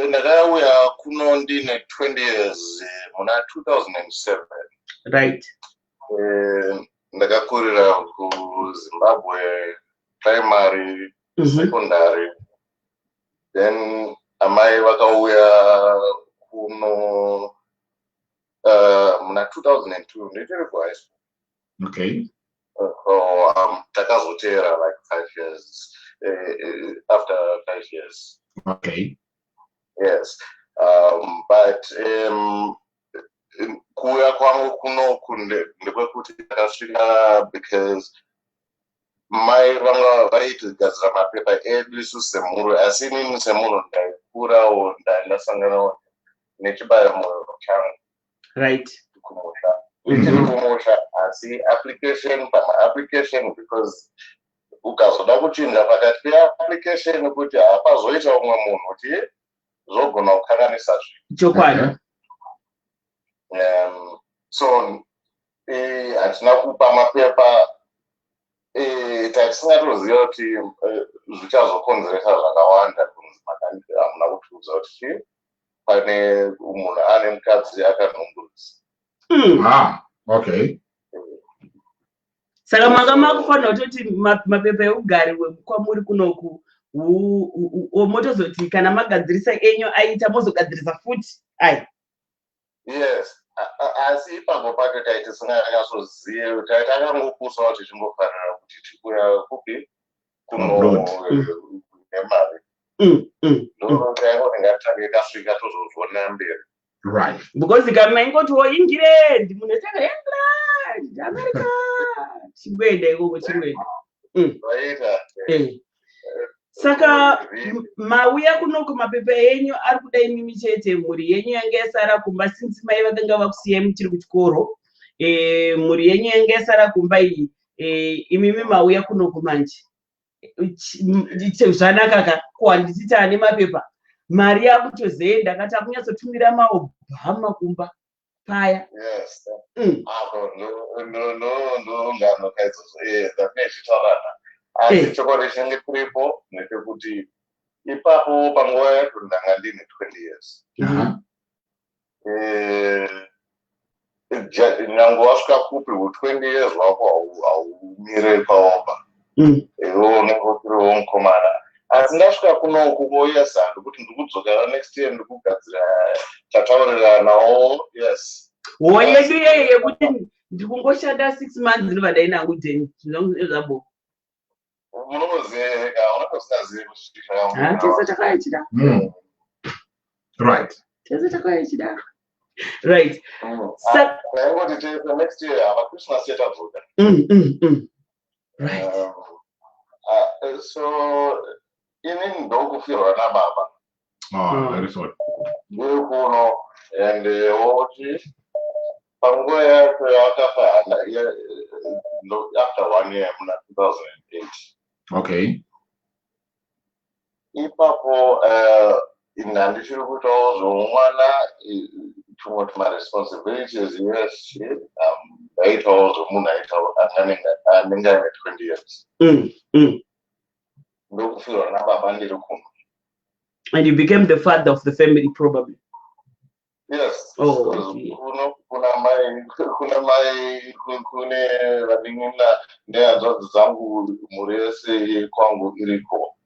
ndakauya kuno ndine 20 years muna 2007 right. Ndakakurira kuZimbabwe primary secondary then amai vakauya kuno muna 2002 nditiri ku high school. Okay. Takazotera like 5 years after 5 years. Okay. Yes, but kuya kwangu kunoku ndekwekuti ndakasvika because mai vanga vaitigadzira mapepa edu isu semhuru, asi inini semhuru ndaikurawo ndasanganawo nechibayamuriro changu kumusha kumusha, asi application pamaapplication, because ukazoda kuchinja pakati peapplication kuti hapazoita umwe munhu kuti zogona kukanganisa chokwadi. So hatina kupa mapepa tatisingatoziva kuti zvichazokonzeresa zvakawanda kunzi makanike hamuna kutiudza kuti pane munhu ane mukadzi akanhungurisa. Okay. Saka manga makufanira kutoti mapepa eugare kwamuri kunoku motozoti kana magadzirisa enyu aita mozogadzirisa futi ai. Yes, asi ipapo pacho tisinganyatsozive takangokusawo tichingofanira kuti tikuya kupi kuno nemari ndotaingotingatange tasvika tozozviona mberi. Right. Because kama ingotiwo England munhu etanga England America chingwenda ikoko chingwenda. Saka mauya kunoku mapepa enyu ari kuda imimi chete, mhuri yenyu yanga yasara kumba since mai vakanga vakusiyai muchiri kuchikoro, mhuri yenyu yanga yasara kumba iyi, imimi mauya kunoku manje zvanaka ko handisiti ane mapepa, mari yakutozeenda akati akunyatsotumira maobhama kumba paya. Yes. Apo ndongano kaizvozvo zvatinezvitaurana, asi chokwadi chinenge kuripo ndechekuti ipapo panguva yacho ndanga ndine 20 years. Nyange wasvika kupi 20 years wako haumire paoba, iwe unenge ukiriwo mukomana. Asi ndasvika kunoku koyesa ndikuti ndikudzoka next year ndikugadzira tatauriranawo. Yes. Yedu yeye yekuti ndikungoshanda 6 months ndinobva nangu 10 zvabo. Munozeka unatoziva kusvika. Tese takaichida. Right. Tese takaichida. Right. Ndaingoti tese next year apa Christmas yatadzoka. Right. So inini ndokufirwa nababa. Very sorry. Ndiri kuno and woti panguva yacho yakafa after 1 year muna 2008. Okay. Ipapo handichiri kuitawo zvomwana tumwe responsibilities yes ndaitawo zvomunhu aitawo anenge aine 20 years. Ndokufirwa nababa ndiri kuno. And you became the father of the family probably. Yes. Oh, okay. Kuna mai kune vaningina nehanzvadzi dzangu mhuri yese kwangu iriko.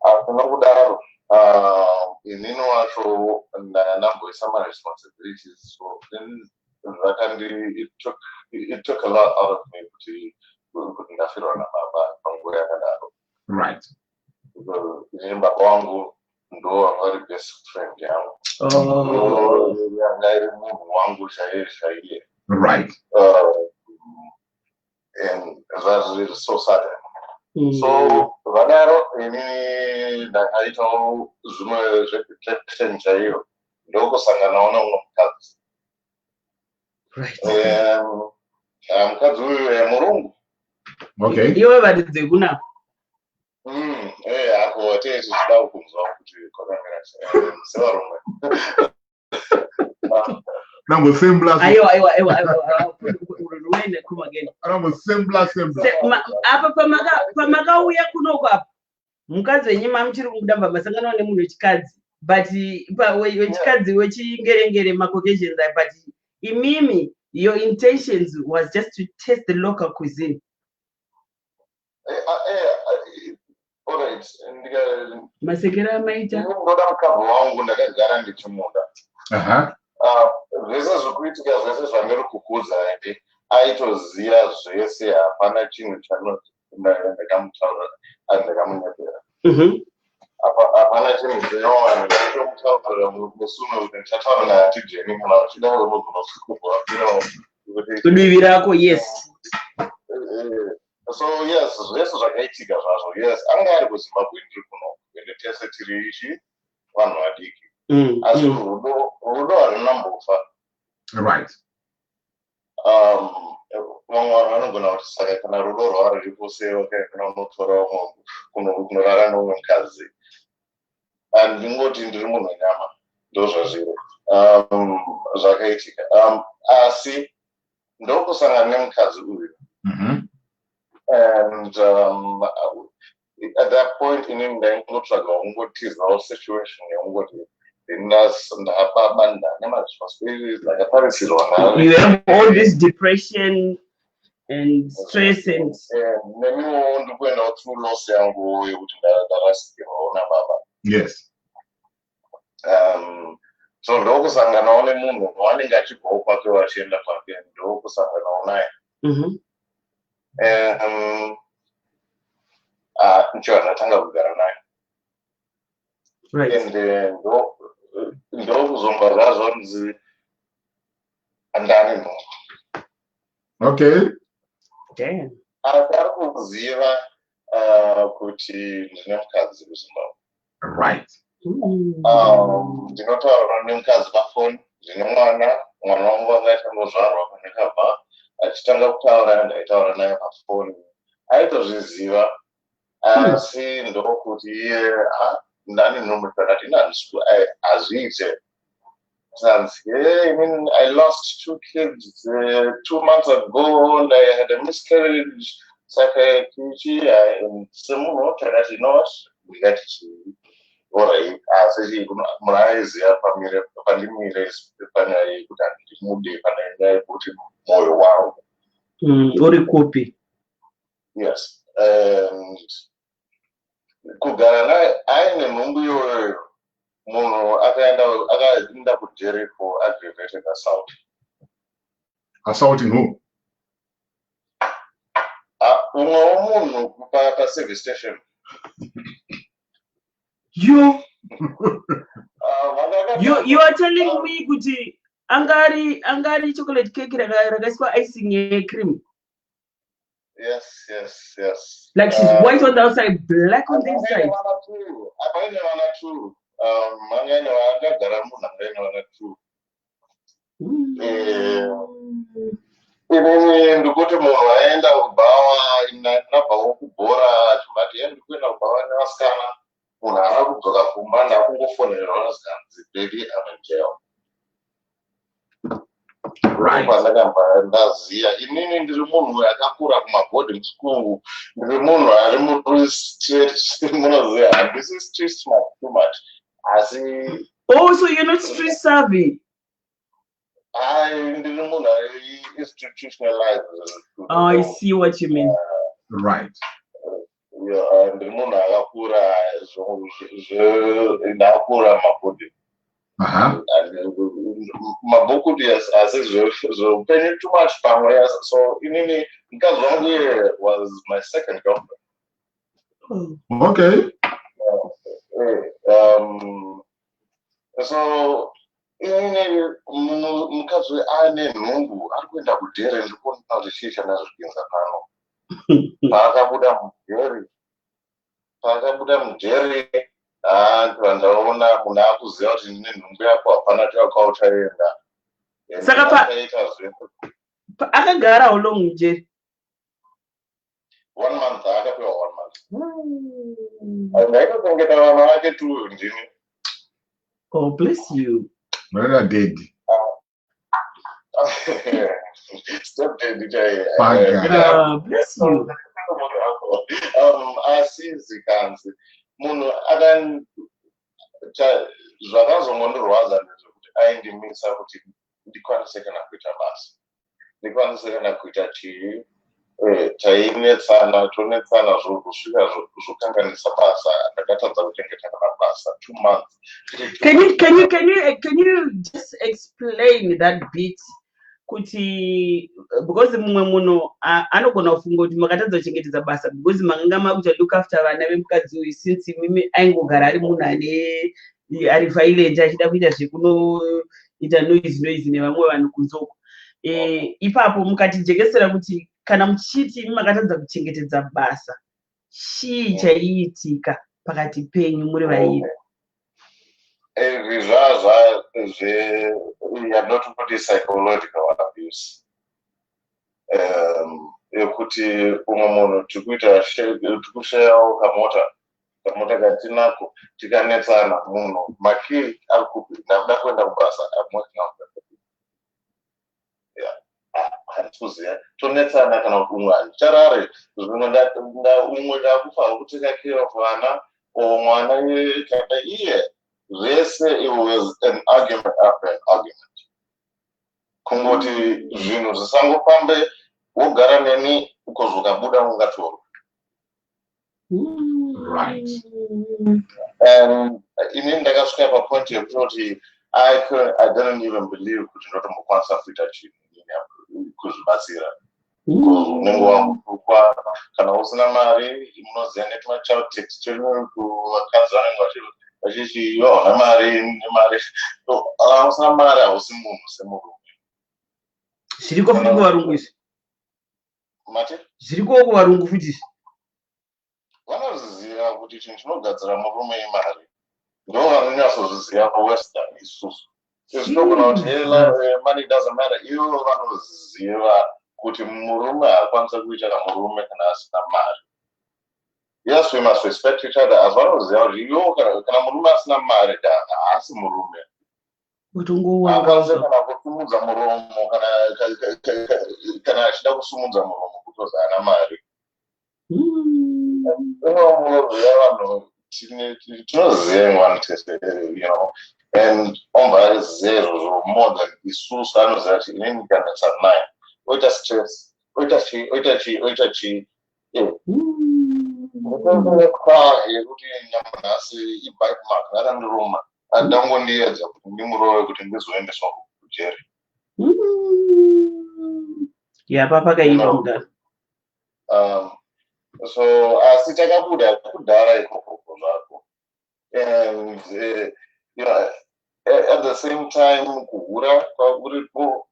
Asina kudaro inini wacho ndamboisa responsibilities, so it took a lot out of me kuti ndafirwa nababa panguva yakadaro. Right. Baba wangu ndo vari best friend yangu. Yanga iri munhu wangu chaiye. Right. And zvazviri so sudden. So vadaro inini ndakaitawo zvimwe zvedetection chaiyo ndokusanganawo neumwe mukadzi. Mukadzi uyu murungu. Okay. Iwe varidze kuna. Ako tese chidao kunzwa kuti kwakamira sevarumwe. Sembla. Come again. Sembla. Apa pamakauya kunoku apa mukadzi wenyu mamuchiri kudamba masangano nemunhu wechikadzi, but wechikadzi wechingerengere macoccasions, but imimi your intentions was just to taste the local cuisine. Alright, masekera amaita ndoda mukadzi wangu ndakagara ndichimunda. Zvese zvikuitika zvese zvandiri kukudza aitoziva zvese, hapana chinhu ndakamutaura ndakamunyepera. Hapana chinhu chinowana ndakamutaura musume kuti ndichataura naye tijeni kana uchida unogona kusvikubva kudivi rako. Yes. So yes, zvese zvakaitika zvazvo. Yes, anga ari kuZimbabwe ndiri kuno. Ende tese tiri ichi vanhu vadiki. Asi rudo harunambofa. Right. Vamwe vanhu vanogona kuti saka kana rudo rwaro riripo sei kana unotora kunorara nomwe mukadzi. Ndingoti ndiri munhu wenyama. Ndo zvazviri. Zvakaitika. Asi ndokusangana nemukadzi uyu. And at that point inini ndaingotsvaga kungotizawo situation yekungoti ndapabanda nemazvoswiri ndakaparisirwa nayo. You have all this depression and stress and nemiwo ndikuendawo through loss yangu yekuti ndarasikirwawo nababa. Yes. So ndokusanganawo nemunhu wanenge achibvawo kwake wachienda kwake ndokusanganawo naye. Ndicho ndatanga kugara naye. right. And ndokuzomba zvazvanzi andani nhungu. Okay. Damn. Asi ari kuziva kuti ndine mukadzi kuZimbabwe. Right. Ndinotaura nemukadzi pafoni, ndine mwana wangu wanga achangozvarwa pandakabva, achitanga kutaura ndaitaura naye pafoni. Aitozviziva asi ndokuti iye ndani nhumbu takati hazviite. I lost 2 kids 2 months ago and I had a miscarriage. Saka semunhu takati ndikati alright, asi munaiziva pandimire panyaya yekuti handimude panyaya yekuti mwoyo wangu uri kupi. Yes. Kugara naye aine nhumbu iyoyo munhu akaenda kujeri for aggravated assault. Assaulting who? Umwe womunhu paservice station. You are telling me kuti angari chocolate cake rakaiswa icing yecream. Yes. Like she's white on the outside, black on the inside. Ndikuti munhu aenda kubhawa nabvawo kubhora achibati ndikuenda kubhawa nevasikana, munhu ava kudzoka kumba ndakungofonerwa vasikana baby I'm in jail. Right. Ndaziya inini ndiri munhu akakura kumaboarding school, ndiri munhu ari street, munoziva handisi street smart too much. Asi so you're not street savvy. ndiri munhu ari institutionalized. I see what you mean. Right. Ndiri munhu akakura ndakura maboarding. Mabhuku asi zveupenyu too much pamwe. So inini mukadzi wangu was my second girlfriend. Okay. So inini mukadzi ane nhumbu ari kuenda kudhere, ndikuona kuti chii chandazvikinza pano. Paakabuda mudhere vandaona munhu akuziva kuti ndine nhumbu yako hapana chakauchaenda. Saka akagara how long mujeri? 1 month. Akapewa 1 month. Ndaitotengeta vana vake tu ndini. Oh, bless you. Mother dead. Step dead. Bless you. Asizikanzi munhu zvakazongondirwadza ndezvekuti aindimisa kuti ndikwanise kana kuita basa, ndikwanise kana kuita chii. Tainetsana tonetsana zvokusvika zvokanganisa basa, ndakatadza kuchengeta kana basa 2 months. Can you just explain that bit? Kuti because mumwe munhu anogona kufunga kuti makatadza kuchengetedza basa because makanga makuita look after vana vemukadzi uyu since mimi aingogara ari munhu ari violent achida kuita zvekunoita noise nevamwe vanhu kunzoko. Ipapo mukatijekesera kuti kana muchiti makatadza kuchengetedza basa chii chaiitika pakati penyu muri vairi? Not kuti psychological abuse. Yekuti umwe munhu tikushayawo kamota katinako tikanetsana munhu makii ari kupi ndakuda kuenda kubasa handikuziva tonetsana kana kuti umwe handicharare umwe ndakufa kutenga care of vana mwana kada iye zvese it was an argument after an argument. Kungoti zvinhu zvisangofambe wogara neni ukozokabuda ungatorwa. Right. And inini ndakasvika papoint yekuti I didn't even believe kuti ndotombokwanisa kuita chinhu kuzvibatsira. Unenge wamukwa kana usina mari munoziva netmachild tax chenyu kuvakadzi vanenge vachiti iwe hauna mari nemari usina mari hausi munhu semurume. Zviriko futi kuvarungu izvi? Mati? Zviriko kuvarungu futi? Vanoziziva kuti chinhu chinogadzira murume imari. Ndo vanonyatsozviziva kuwestern isusu. Zvinogona kuti money doesn't matter. Ivo vanoziva kuti murume haakwanisa kuita kamurume kana asina mari. Yes, we must respect each other. As vanoziva kuti ivo kana murume asina mari haasi murume. Akwanise kana kusumudza muromo kana achida kusumudza muromo because haana mari. And omva zero more than isusu anoziva kuti inini kanetsa naye oita stress oita chi yekuti nyama nhasi ibite mark akandiruma adangondiedza kuti ndimurove kuti ndizoendeswa kujeri. Yapa pakaipa mudaro. So asi takabuda kudhara ikoko zvako. And at the same time kuhura kwakuripo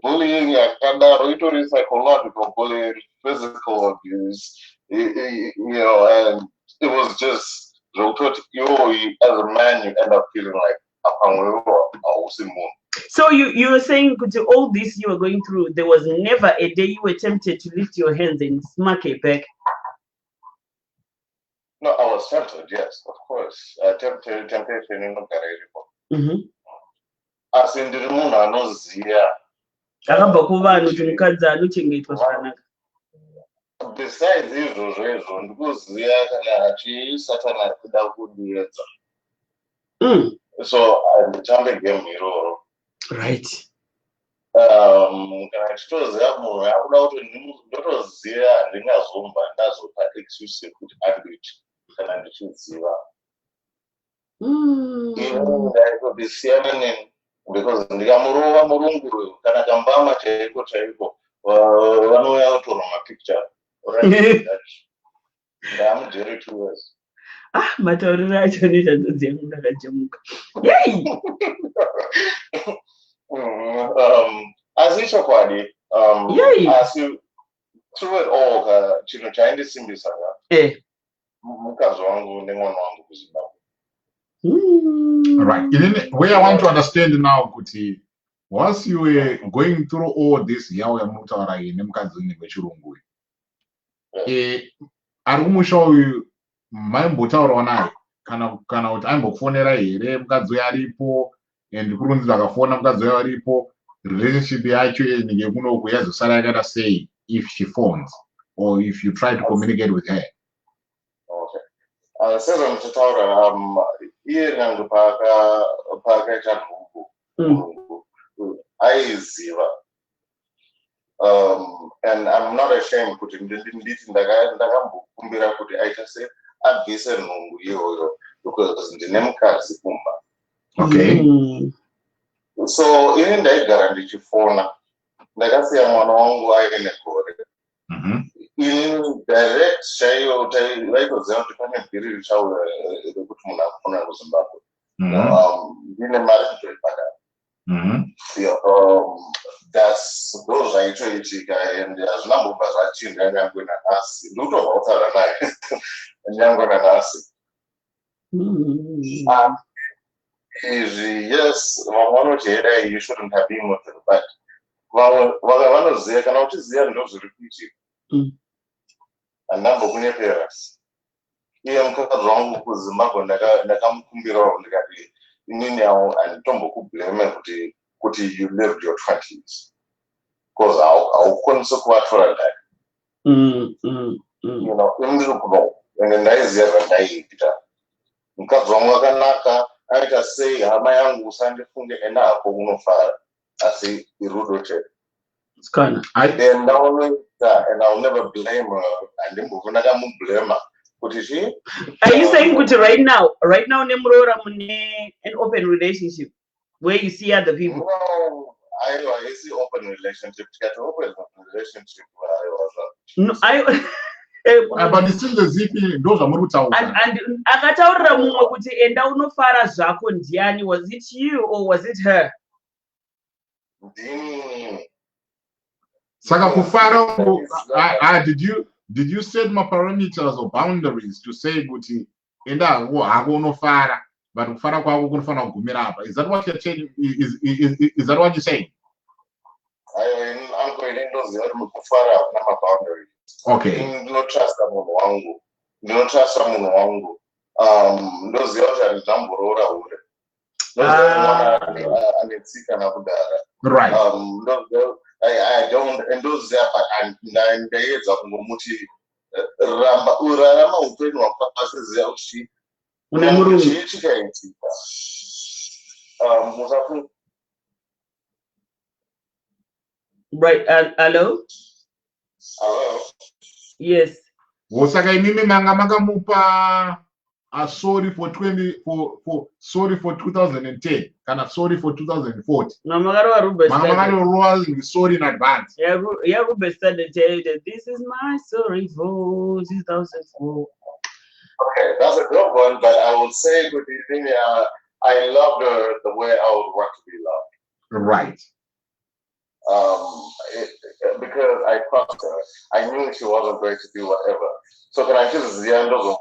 bullying yakadaro itori psychological bullying, physical abuse, and it was just as a man you end up feeling like so you were saying all this you were going through, there was never a day you were tempted to lift your hands and smack a back? No, I was tempted, yes, of course. Temptation in the as in the moon, I know besides izvozvo ndikuziva kana Satana kuda kundiedza. So nditambe game iroro. Right. Kana tichiziva munhu akuda kuti ndotoziva handingazomba ndazopa excuse yekuti anditi kana ndichiziva. Ndaitobisiyana neni because ndikamurova murunguru kana kambama chaiko vanouya kutorwa mapicture. I'm Jerry 2 years. Matauriro acho nezvandodziya munhu akajemuka. Yay! Asi chokwadi, asi through it all, chinhu chaindisimbisa mukadzi wangu nemwana wangu kuZimbabwe. Right. Where I want to understand now, Kuti, once you were going through all this, yawe mutaura nemukadzi wechirungu. Ari kumusha uyu maimbotaurawo naye kana kuti aimbofonera here mukadzi uyo aripo and kurunzi akafona mukadzi uyo aripo, relationship yacho inenge kunoku yazosara yakaita sei if she phones or if you try to communicate with her? Okay. Sezvo muchitaura iye nyange paakaita nhungu aiziva. And I'm not ashamed kuti nditi ndakambokumbira kuti aita se abvise nhungu iyoyo because ndine mukadzi kumba. Okay. So ini ndaigara ndichifona, ndakasiya mwana wangu aine gore. Ini direct chaiyo vaitoziva kuti pane bhiri richauya rekuti munhu akufona kuZimbabwe. Ndine mari kutoibhadhara. That's those I trade and there's number of us and I'm going to ask you to alter and I'm going to ask yes, one you shouldn't have been with it, but one of the cannot is there and those repeat and number of parents. I'm wrong with the map and I come to and Tombo blame you lived your 20s. Because I'll consequent for that. You know, in the and then there is ever dying. Because Romaganaka, I just say, my uncle signed the and now fire. I say, you rotated. It's kind of. I then now and I'll never blame her and then blame her. What is she? Are you saying right now? Right now, Nemrora an open relationship where you see other people? No, I see open relationship. To get open relationship where I was. No, but it's still the zipping. Those are more and akataurira mumwe kuti enda unofara zvako ndiani, was it you or was it her? Saka kufara, did you set my parameters or boundaries to say kuti enda hako unofara but kufara kwako kunofana kugumira apa? Is that what you're saying? Is that what you're saying? I'm going to kufara na boundaries. Okay. No trust someone wangu. No trust someone wangu. Those the other Zamborora would. Right. I don't and those there and 9 days of Muti Ramba Urama Upin or Papas Zelchi. Right, and hello? Hello. Yes. Wosaka mimi manga mupa sorry for 2010 kana sorry for 2040. Namagaro Ruben sorry in advance. Yeah, Ruben started telling that this is my sorry for 2004. Okay, that's a good one, but I would say good evening. I loved her the way I would want to be loved. Right. Because I trust her, I knew she wasn't going to do whatever. So can I just the end of it?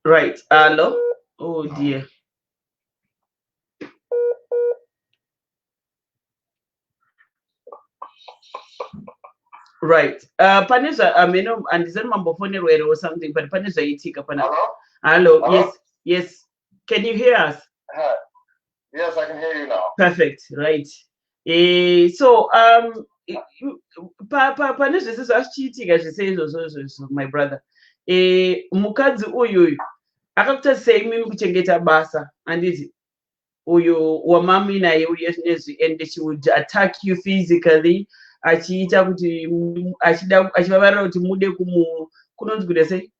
Right. Hello? Oh dear. Right. Paneza, and is mambo phone or something, but Paneza itika pana. Hello? Hello? Yes. Can you hear us? Yes, I can hear you now. Perfect. Right. So Paneza says achitika, she says so my brother. Mukadzi uyu akakuta sei mimi kuchengeta basa anditi uyu wamami naye uyezvinezvi, and she would attack you physically achiita kuti achivavarira kuti mude kunonzi kuda sei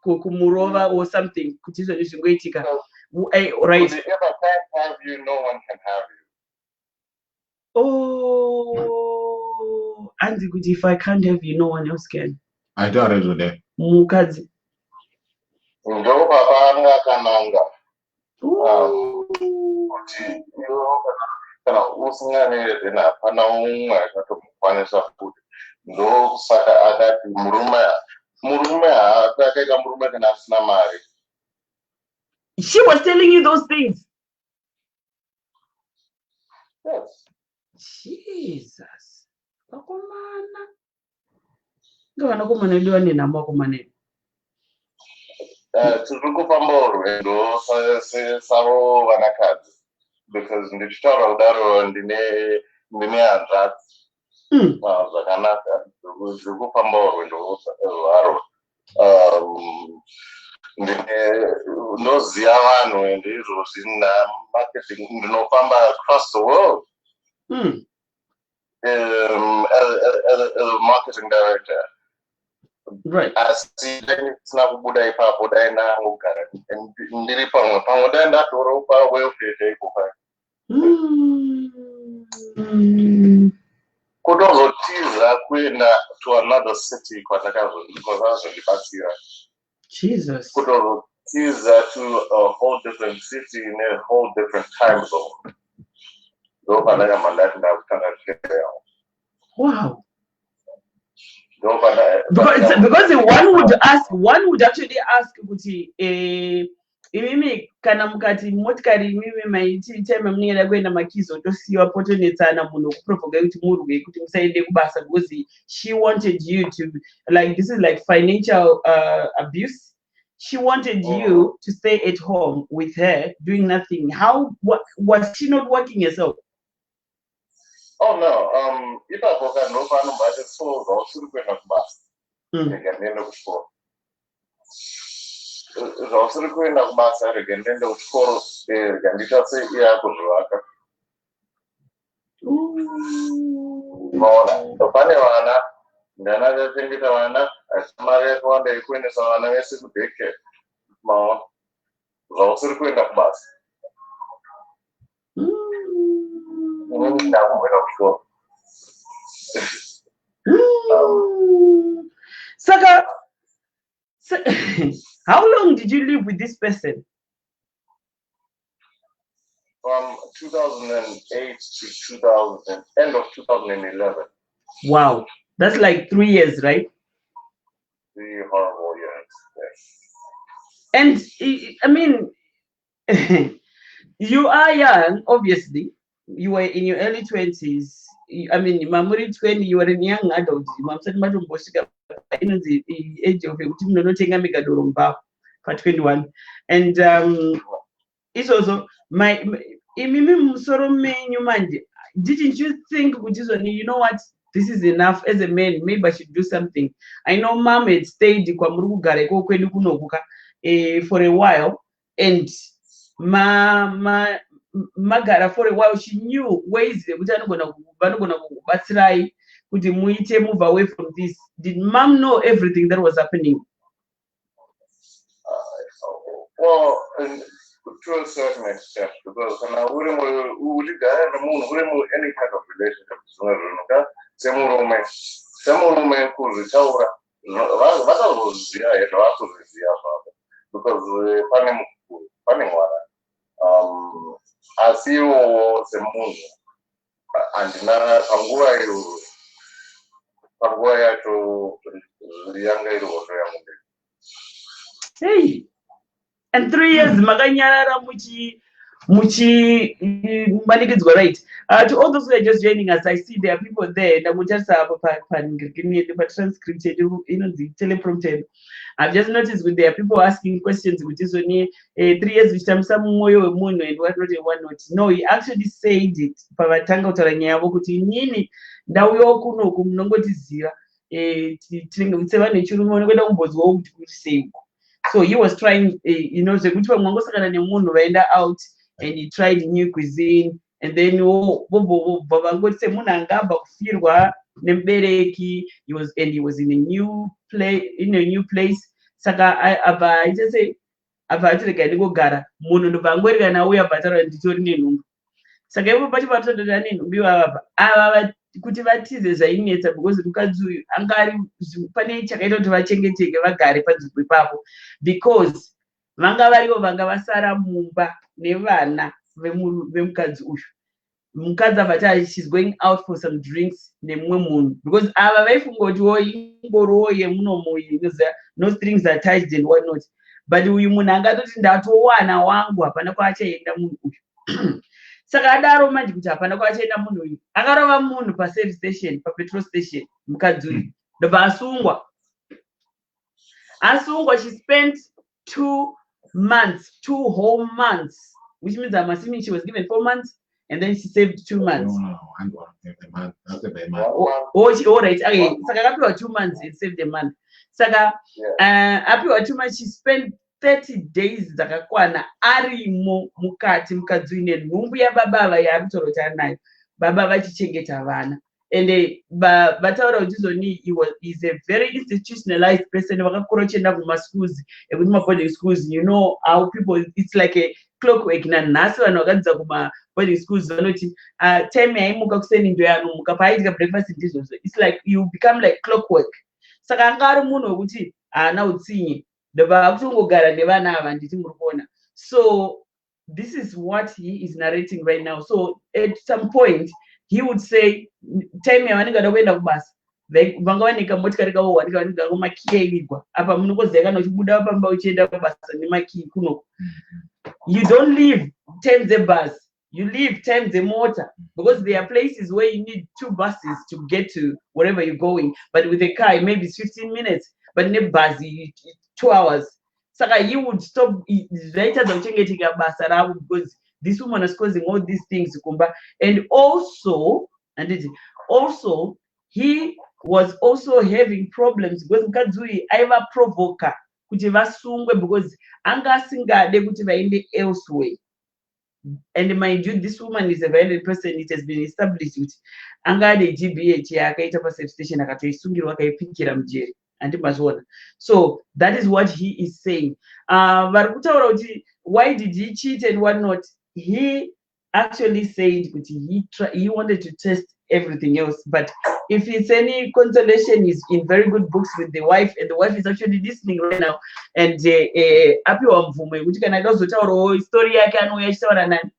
kumurova or something kuti izvoni zvingoitika. Right. If I can't have you, no one can have you. Oh, Andy, if I can't have you, no one else can. I thought it was there. Mukadzi. Ndo papa anga kananga. Kana usingane na pana umwe akatomukwanisa futhi. Ndo saka akati murume akaita murume kana asina mari. She was telling you those things. Yes. Jesus. Vakomana. Ndovanakomana ndiwa nenhamo vakomana. Tirikufamba urwendo savo vanakadzi because ndichitaura kudaro ndine hanzvadzi zvakanaka zvirikufamba urwendo rwaro. Ndinoziva vanhu ende izvozvi marketing ndinofamba across the world as a marketing director. Right. Asi sina kubuda ipapo daenda ngogara ndiri pamwe daenda dhorobha welfare daikupa kutozotiza kuenda to another city kwatakazondibatsira. Jesus. He's to a whole different city in a whole different time zone. Wow. Because one would actually ask kuti imimi kana mukati motikari imimi maiti time munenge kuenda makizo tosiwa potonetsana munhu kuprovoke kuti murwe kuti musaende kubasa because she wanted you to like this is like financial abuse. She wanted you to stay at home with her doing nothing. What was she not working herself? Oh no, if I forgot no fun about it, so also going to bus. Again, the school. It's also going to bus again, then the school, and it say, yeah, the funny one, the another thing is as Maria one day, Queen is on a message to take care. Mom, also going to bus. Saka, how long did you live with this person? From 2008 to end of 2011. Wow, that's like 3 years, right? 3 horrible years. Yes. And I mean, you are young, obviously. You were in your early 20s. I mean, Mamuri 20, you were a young adult. The age of 21. And it's also didn't you think, you know what, this is enough as a man, maybe I should do something. I know mom had stayed for a while, and Magara for a while, she knew ways that move away from this. Did mom know everything that was happening? Well, to a certain extent, because we wouldn't any kind of relationship. Because funny one. As you was a moon, and now Panguaya to the younger. Hey, and 3 years, Maganyara Muchi Manikis were right. To all those who are just joining us, I see there are people there that would just have a transcript, the teleprompter. I've just noticed with there are people asking questions, which is only 3 years, which I'm some moyo mono and what not. No, he actually said it. Pavatanga Taranyavo Kuti Nini, Dawiokuno, Kumnongotizia, so he was trying, the good one went out and he tried new cuisine, and then he was in a new place. Saka I just say avatire go gara munhu ndobangwereka nawe avatara nditori nenhumbu. Saka ivo pachivatodana nenhumbu ava kuti vatize zvainetsa because mukadzi uyu angari pane chakaita kuti vachengeteke vagare panzvimbo ipapo because vanga varivo vanga vasara mumba nevana vemukadzi uyu. Mukadzi avati she's going out for some drinks nemumwe munhu because ava vaifunga kuti ingorowo yemunomo no strings attached and what not, but uyu munhu angatoti ndatowana wangu hapana kwaachaenda munhu uyu. Saka adaro manje kuti hapana kwaachaenda munhu uyu akarova munhu paservice station, papetrol station. Mukadzi uyu ndobva asungwa. She spent 2 months, 2 whole months, which means I'm assuming she was given 4 months. And then she saved 2 months. No, a month. That's a month. All right. Okay. Saka after 2 months, it saved a month. Saka after 2 months, she spent 30 days zakakwana arimo mukati mukadzi uine nhumbu yababa yaaritorotana nayo. Baba vachichengeta vana. And vataura kuti he's a very institutionalized person. Vakakura uchienda kumaschools, boarding schools. You know how people, it's like a clockwork. Nanhasi vanhu vakadzidza kuma-boarding schools vanoti time yaimuka kuseni ndo yanomuka paaitika breakfast ndizvozvo. It's like you become like clockwork. Saka anga ari munhu wekuti haana utsinye. So this is what he is narrating right now. So at some point he would say, time yavanenge vada kubasa vanga vanika motikari kavo wanika vanika makiya irigwa apa munokoziva kana uchibuda pamba uchienda kubasa nemakiyi kuno. You don't leave time dzebus, you leave time dzemotor, because there are places where you need 2 buses to get to wherever you're going, but with a car maybe it's 15 minutes, but in a bus 2 hours. Saka he would stop because this woman is causing all these things kumba. And also he was also having problems because mukadzi aiva provoker kuti vasungwe because anga asingade kuti vaende elsewhere. And mind you, this woman is a violent person. It has been established kuti anga ade GBH yakaita pasafe station akatoisungirwa akaipikira mujeri. So that is what he is saying. Why did he cheat and what not? He actually said he wanted to test everything else, but if it's any consolation, he's in very good books with the wife, and the wife is actually listening right now. And apiwa mvume kuti kana adazotaurawo story yake anouya achitaura nani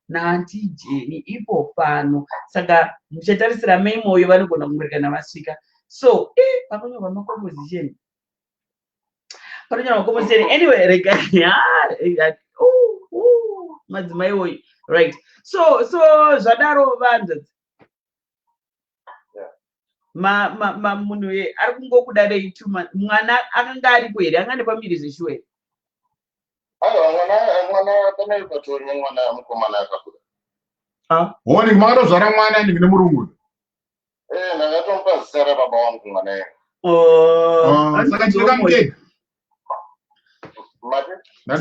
nanti Jeni ipo pano, saka muchatarisira mai moyo vanogona kumurika navasvika. So pakanyorwa makomposition anyway madzimai woyo, right? So zvadaro vanhu munhu ari kungokuda reituma mwana akanga aripo here, anga nepamiri zveshuwa here. Mwana pane patori mwana mukomana akakuda. Woni makatozvara mwana ndine murungu. Ndakatomupa zita rababa wangu mwana yeye. Saka tireka mukeda.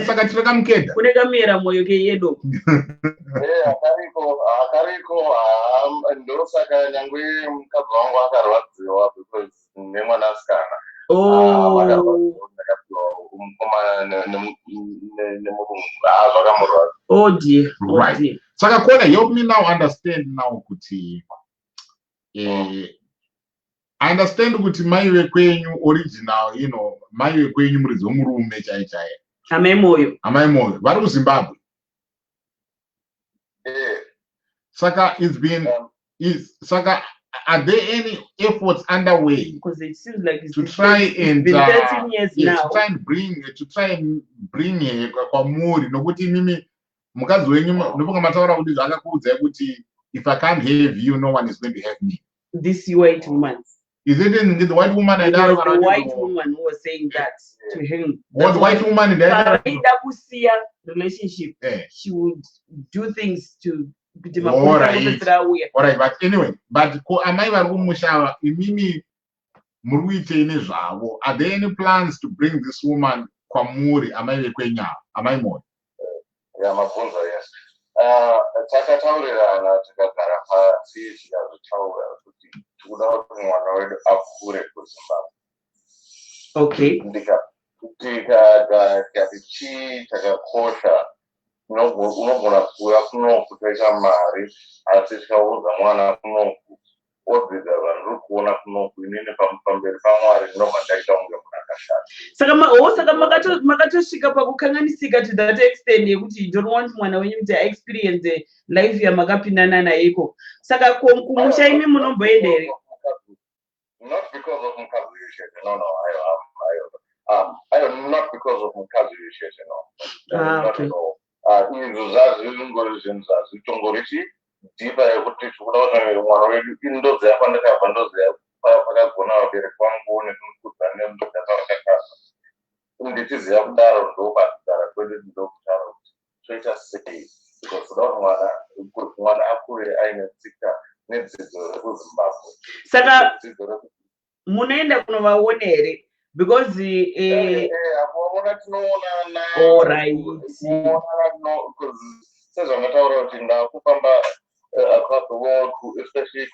Saka tireka mukeda. Kune kamera moyo ke yedo. Akariko ndosaka nyangwe mukadzi wangu akarwadziwa because nemwana asikana. Oh dear. Right. Saka Kona, help me now understand now kuti I understand kuti mai vekwenyu original, you know, mai vekwenyu muridzi wemurume chaiye. Amai moyo vari kuZimbabwe. Saka it's been are there any efforts underway? Because it seems like it's to try and been 13 years now. To try and bring her kwamuri nokuti mimi mukadzi wenyu ndofunga mataura kuti zvakakuudzai kuti if I can't have you, no one is going to have me. This white woman. Is it the white woman? It was the white woman who was saying that to him. Was white woman in the relationship? She would do things to. All right, but anyway, but amai vari kumushava imimi muri kuitei zvavo. Are there any plans to bring this woman kwamuri amai vekwenya amai moyo? Mabvunzo, yes. Takataurirana tikagara pasi tikazotaura kuti tikuda kuti mwana wedu akure kuZimbabwe. Okay. Tikati chii chakakosha unogona kuuya kunoku toita mari, asi tikaudza mwana kunoku odzidza vanhu uri kuona kunoku inini pamberi paMwari ndinobva ndaita kunge munhu akashata. Saka makatosvika pakukanganisika to that extent yekuti you don't want mwana wenyu kuti aexperience life yamakapindana nayeko. Saka kumusha imi munomboenda here? Not because of mukadzi yeshete, no, not because of mukadzi yeshete, no. Not at all. Izvo zvazvingori zvinhu zvazvitongorichi dhipa yekuti tikuda kuti mwana wedu indoziva pandakabva ndoziva pakagona vabereki vangu nekunukudza nemudokatarakakasa ndichiziva kudaro ndopakugara kwedu ndokutaura kuti toita sei because kuda kuti mwana akure aine tsika nedzidzo rekuZimbabwe. Saka munoenda kunovaona here? Because all right. Sezvamataura kuti ndakufamba across the world, especially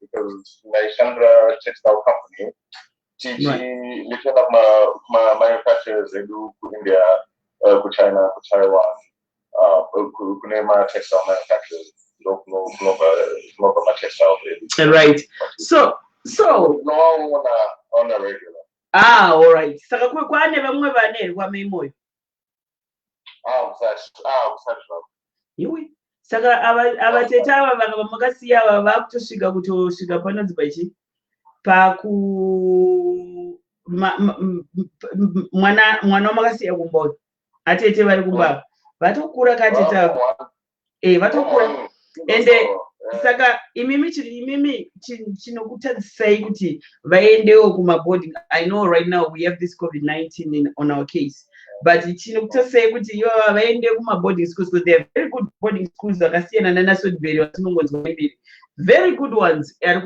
because ndaishandira textile company tichienda kumanufacturers edu kuIndia, kuChina, kuTaiwan, kune matextile manufacturers ndokunobva matextiles edu. Right. So no, on a regular. All right. Saka kwane vamwe vane kwa memoyo. Iwe. Saka avateta ava vanga vamakasiya ava vakutosvika kutosvika panonzi pachi paku mwana wamakasiya kumboyo. Atete vari kumbava. Vatokura kateta. Vatokura. Ende saka imimi chinokutadzisai kuti vaendewo kumaboarding. I know right now we have this COVID-19 on our case, but chinokutadzisai kuti ivo vaende kumaboarding schools because they are very good boarding schools vakasiyana nana Sudbury vatinongonzwa maibiri. Very good ones. And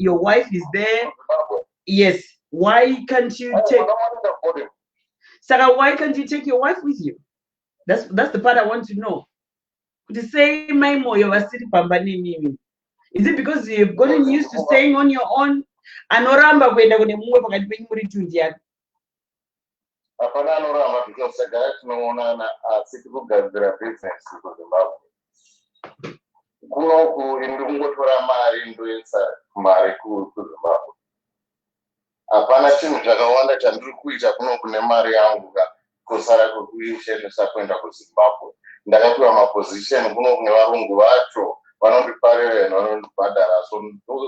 your wife is there. Yes. Why can't you take? Saka, why can't you take your wife with you? That's the part I want to know. To say my moyo vasiri pambani mimi. Is it because you've gotten used to staying on your own? Anoramba kwenda kune mumwe pakati penyu muri two ndiani? Apana anoramba because sagara tinoonana asiti kugadzira business kuZimbabwe. Kunoku indi kungotora mari ndoisa mari kuZimbabwe. Hapana chinhu chakawanda chandiri kuita kunoku nemari yangu kusara kwekuishandisa kuenda kuZimbabwe. Ndakapiwa maposition kunoku nevarungu vacho vanondiparira vanondibhadhara, so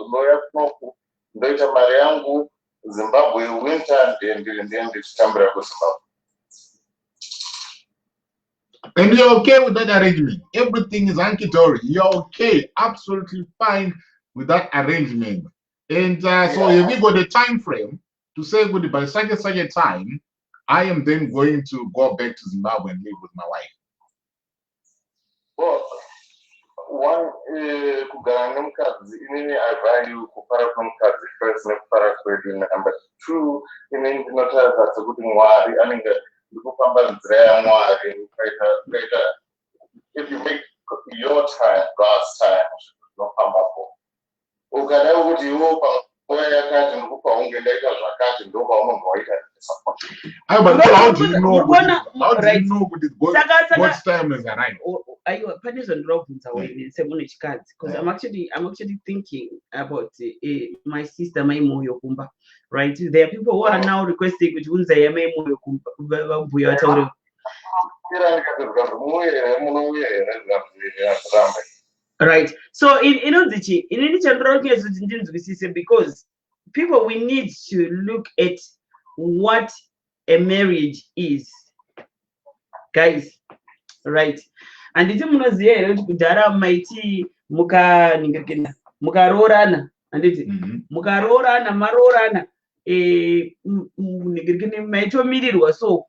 ndoya kunoku ndoita mari yangu Zimbabwe winter ndichitambira kuZimbabwe. And you're okay with that arrangement? Everything is hunky-dory. You're okay, absolutely fine with that arrangement. And so have you got a time frame to say, good, by such a time, I am then going to go back to Zimbabwe and live with my wife? Well, one, I value kupara kumkazi first, nekupara kwedu. Number two, not that's a good mwari. I mean, if you make your time, God's time, no come up. But how do you know? How do you know what time is arrived? Because I'm actually thinking about my sister Maimo Yokumba. Right? There are people who are now requesting which ones I am right. So in Ozichi, in any channel, because people, we need to look at what a marriage is, guys, right? And it's kudara maiti mukarorana and it mukarorana marorana so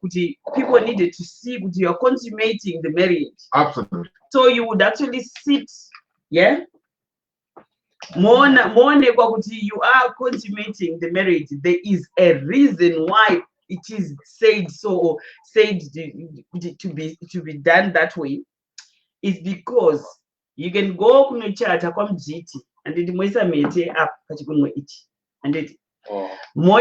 people needed to see that you are consummating the marriage. Absolutely. So you would actually sit, yeah. More you are consummating the marriage. There is a reason why it is said so, said to be done that way. It's because you can go to church and it moisa mete up and it so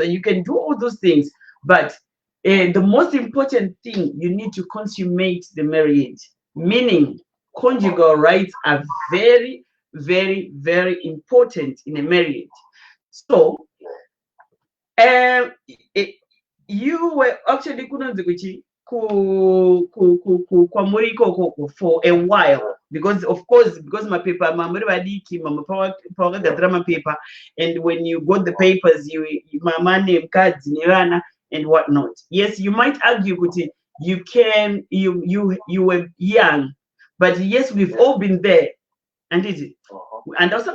you can do all those things, but the most important thing, you need to consummate the marriage, meaning conjugal rights are very, very, very important in a marriage. So you were actually for a while, because of course, because my paper, paper, and when you got the papers, my name cards and whatnot. Yes, you might argue you were young, but yes, we've all been there. And is it? And also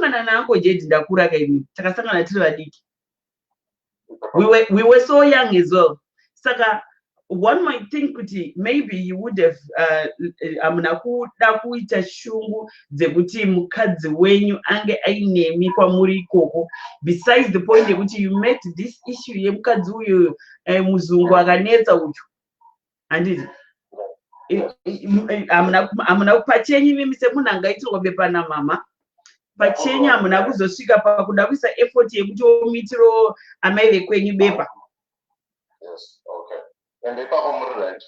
we were so young as well. Saka, one might think maybe you would have besides the point that you met this issue and it mama pachenya amuna kuzosvika pakuda kuisa effort yekuti omitiro amaile kwenyu bepa. Yes, okay. And if I'm right,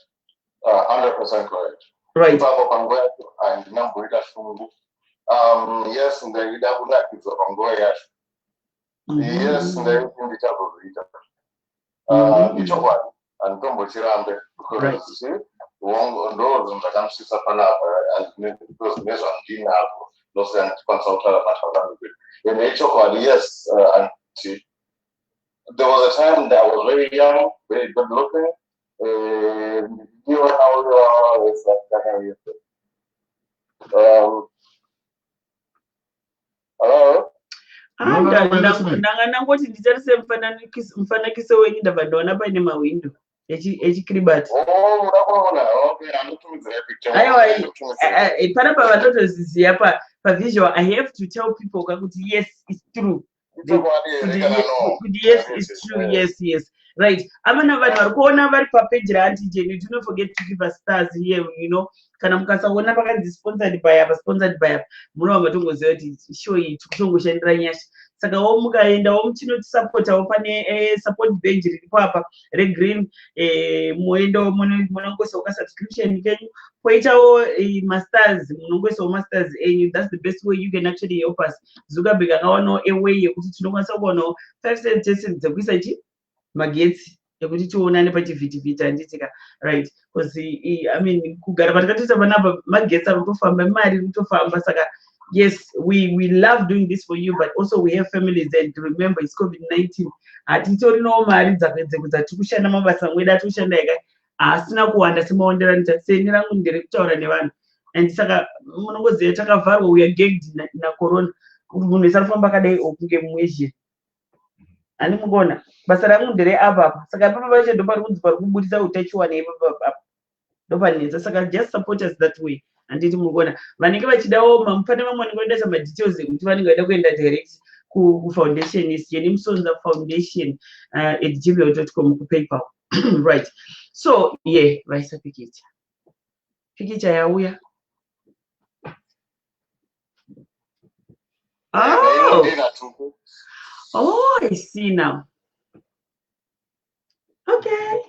100% correct. Right. Yes, and then you have to like it's a Yes, ndichazoita. Ichokwadi anditombochirambe because ndo zvakamusvitsa panapa because nezvandinavo ndose andikwanisa kutaura mazvakangu. And ichokwadi, yes, there was a time that I was very young, very good looking. You know how it's like hello? Ndanga nangoti nditarise mufanakiso wenyu ndabva ndaona paine mawindo echikiribati. Okay, anotumidzira picture. Aiwa, panapa vanotoziziva pavisual. I have to tell people kuti yes, it's true. Yes, it's true. Yes. Right. Amana vanhu vari kuona vari papage raAntigen. Do not forget to give us stars here, you know. Kana mukasaona pakanzi sponsored by apa, munova matongoziva kuti show iyi tikutongoshandira nyasha. Saka mukaendawo muchinotisupportawo pane support page riripo apa regreen, muendo munongoisawo subscription kenyu, poitawo masters, munongoisawo masters enyu. That's the best way you can actually help us. Zuckerberg akaonawo a way yekuti tinokwanisa kuonawo 5 cents dzekuisa magetsi ekuti tionane pachivhitivhiti handitika, right? Because I mean kugara patakatoita panapa magetsi ari kutofamba, mari iri kutofamba. Saka yes, we love doing this for you, but also we have families, and remember it's COVID-19. Hatitorinawo mari dzatiri kushanda mabasa mwedu atiri kushanda ega asina kuwanda semaonderani tatiseni rangu ndere kutaura nevanhu, and saka munongoziva takavharwa, we are gagged nacorona. Munhu wese arikufamba akadai okunge muAsia. Ani mukona basa rangu ndere apa. Saka papa pacho ndo pari kunzi pari kubudisa utachiwana ipapa ndo panetsa. Saka just support us that way. Anditi mukona vanenge vachidawo pane vamwe vanenge vaida samadetails ekuti vanenge vaida kuenda direct kufoundation yeni Musonza Foundation @gmail.com kupaypal. Right. So yeah, vaisa pikicha yauya. Oh, I see now. Okay.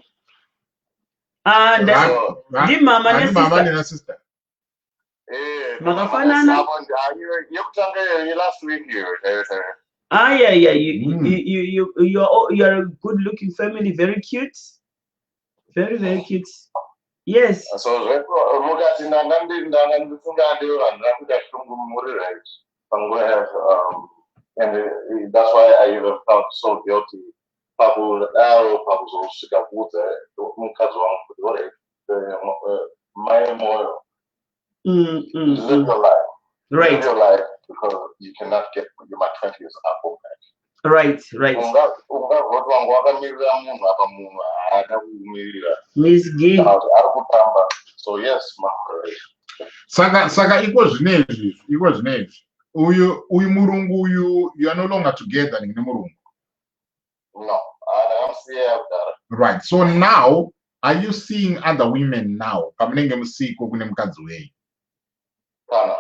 And di mama na sister. Makafanana. Last week here. Yeah. You are a good looking family, very cute. Very cute. Yes. So and that's why I even felt so guilty. Papu zosvika kudza mukadzi wangu my more live your life. Right. Live your life, because you cannot get my 20s apple back. Right. Miss Gay. So yes, Saka iko zvinezvi. Uyu murungu uyu, you are no longer together ne murungu. No, I'm still there. Right. So now, are you seeing other women now? Pamunenge musiko kune mukadzi wei. Kana.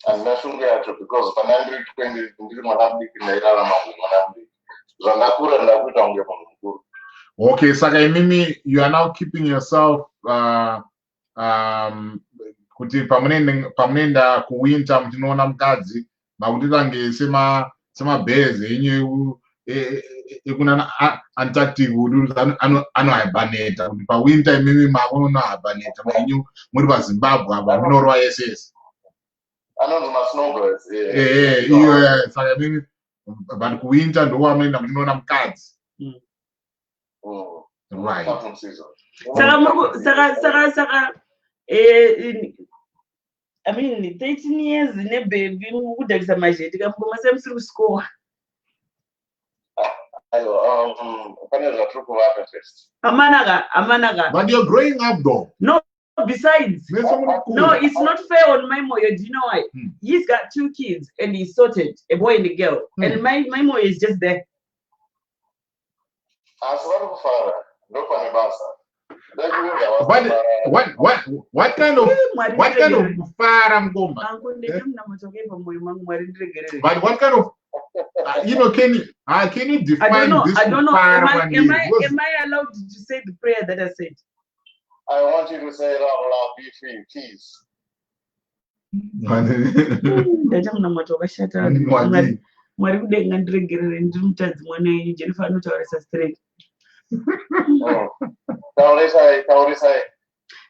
And nashunga yacho because panandiri 20 ndiri mwanamdiki ndairarama mwanamdiki. Zvandakura ndakuita unge munhu mukuru. Okay, saka imimi you are now keeping yourself kuti pamunenda kuwinter mutinoona mukadzi makuti semabhezi enyu ekuna Antarctic anohiberneta, kuti pawinter imimi makunohiberneta menyu muri paZimbabwe apa munorwa SS. Anonzi masnowbirds. Iyo saka imimi but kuwinter ndo wamunoenda mutinoona mukadzi. Right. Saka I mean 13 years in a baby kudakisa majeti kamukoma semusiri kusikowa. Amanaka. But you're growing up though. No, besides. No, it's not fair on my moyo. Do you know why? He's got 2 kids and he's sorted, a boy and a girl. And my moyo is just there. What kind of kufara mgomba? But what kind of can you define this? I don't know. Am I allowed to say the prayer that I said? I want you to say Allah be free, please. Mwari kudenga ndiregerere ndiri mutadzi mwana wenyu Jennifer anotaurisa straight. Taurisai.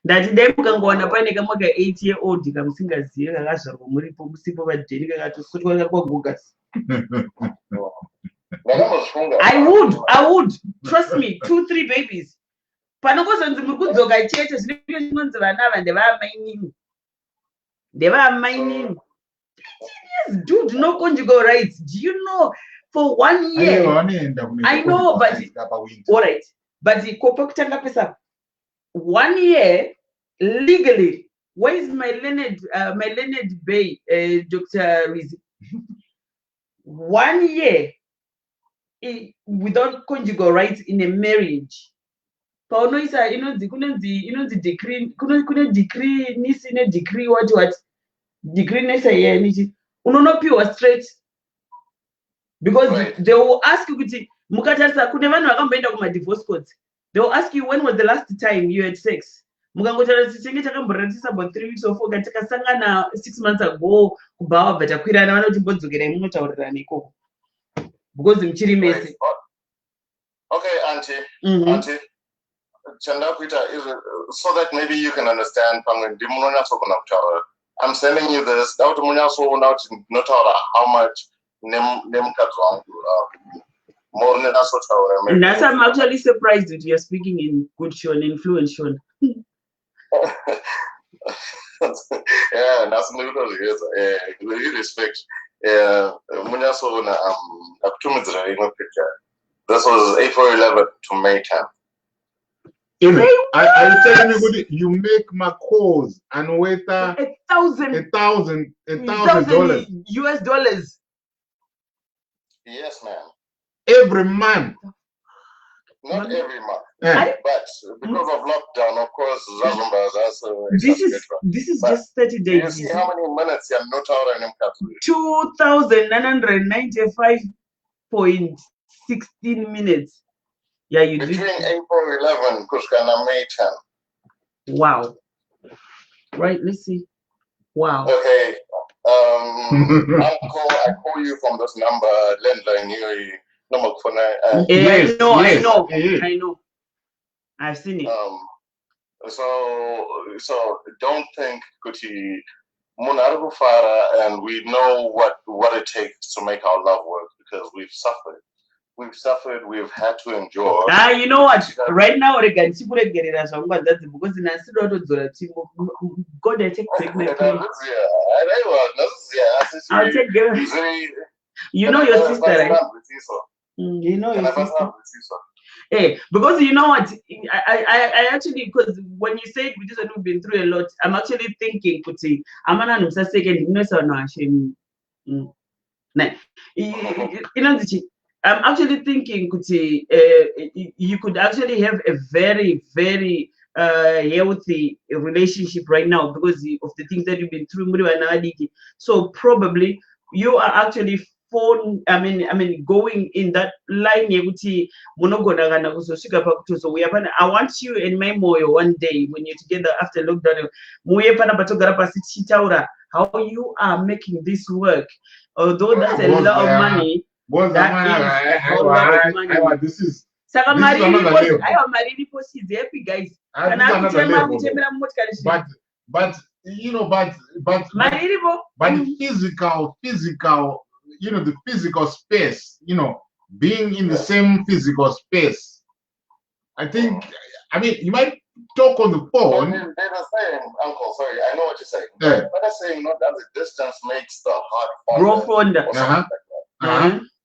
Ndati dai mukangowana pane kamwe ka 8-year-old kamusingazivi kakazvarwa muripo musipo vajeni kakatosutwa kakwagugas. I would. Trust me, 2-3 babies. Panokozonzi muri kudzoka chete zvinenge zvinonzi vana ava ndevamainini. Yes, dude, no conjugal rights. Do you know for 1 year? I know, but all right. But kopokutanga pesa 1 year legally. Where is my Leonard Bay, Dr. Rizzi? 1 year without conjugal rights in a marriage. Paunoisa inonzi decree kune decree nisine decree what decree nesa yenichi unonopiwa straight because right. They will ask you kuti mukatarisa kune vanhu vakamboenda kuma divorce courts. They will ask you when was the last time you had sex. Mukangotaura tinge takamboratisa about 3 weeks or 4 takasangana 6 months ago kubva wabva takwirana vanoti mbodzokerai munotaurirana ikoko because muchiri mese. Okay, auntie. Chandakuita is so that maybe you can understand. I'm sending you this. Now not how much more than that's I'm actually surprised that you're speaking in good Shon, influent Shon. Yeah, that's with respect. This was April 11th to May 10th. I tell you, make my calls and wait $1,000 US dollars. Yes, ma'am. Every month. Not every month, but because of lockdown, of course, this is just 30 days. You see how many minutes you are not out in 2,995.16 minutes. Yeah, you between April 11 and May 10. Wow. Right, let's see. Wow. Okay. I call you from this number, landline. Number for yes, I know. I've seen it. So don't think Kuti Munaru Fara, and we know what it takes to make our love work because we've suffered. We've had to endure. You know what? Right now, I can see get it as well, but that's because in a God, I take pregnant. I'll take them. You know your sister, right? You know your sister. Hey, because you know what? I actually, because when you said we just have been through a lot, I'm actually thinking, Kuti, I'm an second, I'm actually thinking, Kuti, you could actually have a very, very healthy relationship right now because of the things that you've been through. So probably you are actually going in that line. So I want you and my moyo one day when you're together after lockdown. How you are making this work, although that's a lot of money. This is happy, guys. But you know, but physical, you know, the physical space, you know, being in the same physical space. I think, I mean, you might talk on the phone. They're the same, Uncle. Sorry, I know what you're saying. Yeah. But they're saying not that the distance makes the heart grow fonder.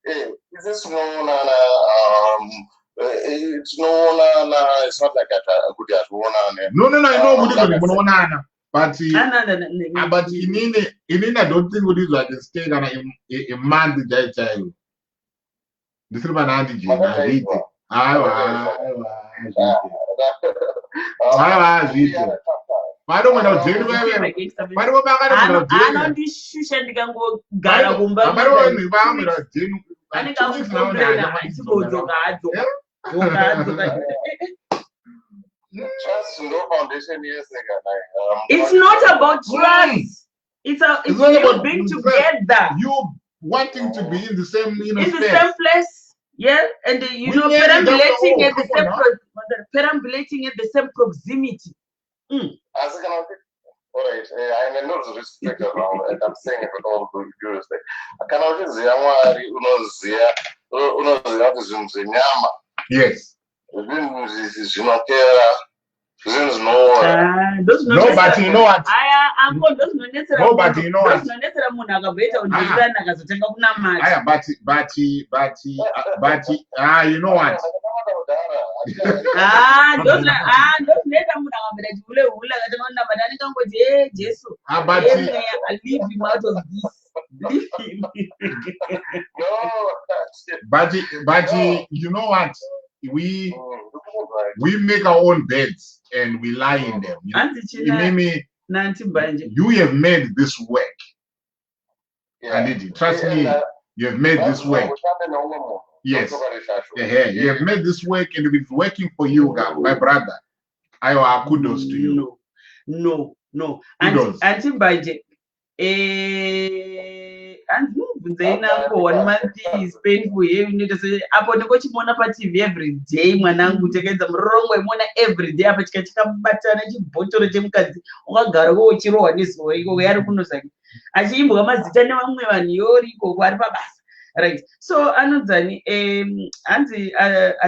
Is this it's not like a good as one. No, I know but in I don't think it is like a state and a man the child. This is an anti. I don't know. It's not about trust. It's about being together. wanting to be in the same, in the same place. Yeah, and you know, perambulating at the same perambulating at the same proximity. All right, I may not respect around, and I'm saying it with all due respect. I cannot use Yamari, Nyama. Yes. No, but you know what? No, but you know what? You know what? But leave him out of this. Leave him. But you know what? We make our own beds and we lie in them. You have made this work. And trust me, you have made this work. Yes. You have made this work and it's working for you, my brother. I owe kudos to you. No. Until by and then 1 month is painful. You need to say upon what you want about TV every day. Mwanangu tekeza mrongo imona every day apa chikachika batana chibhotoro chemukadzi wakagara kochirowa nezuva iko yari kunosaki achiimbwa mazita nevamwe vanhu yori ikoko ari pabasa. Right. So Anuzani, I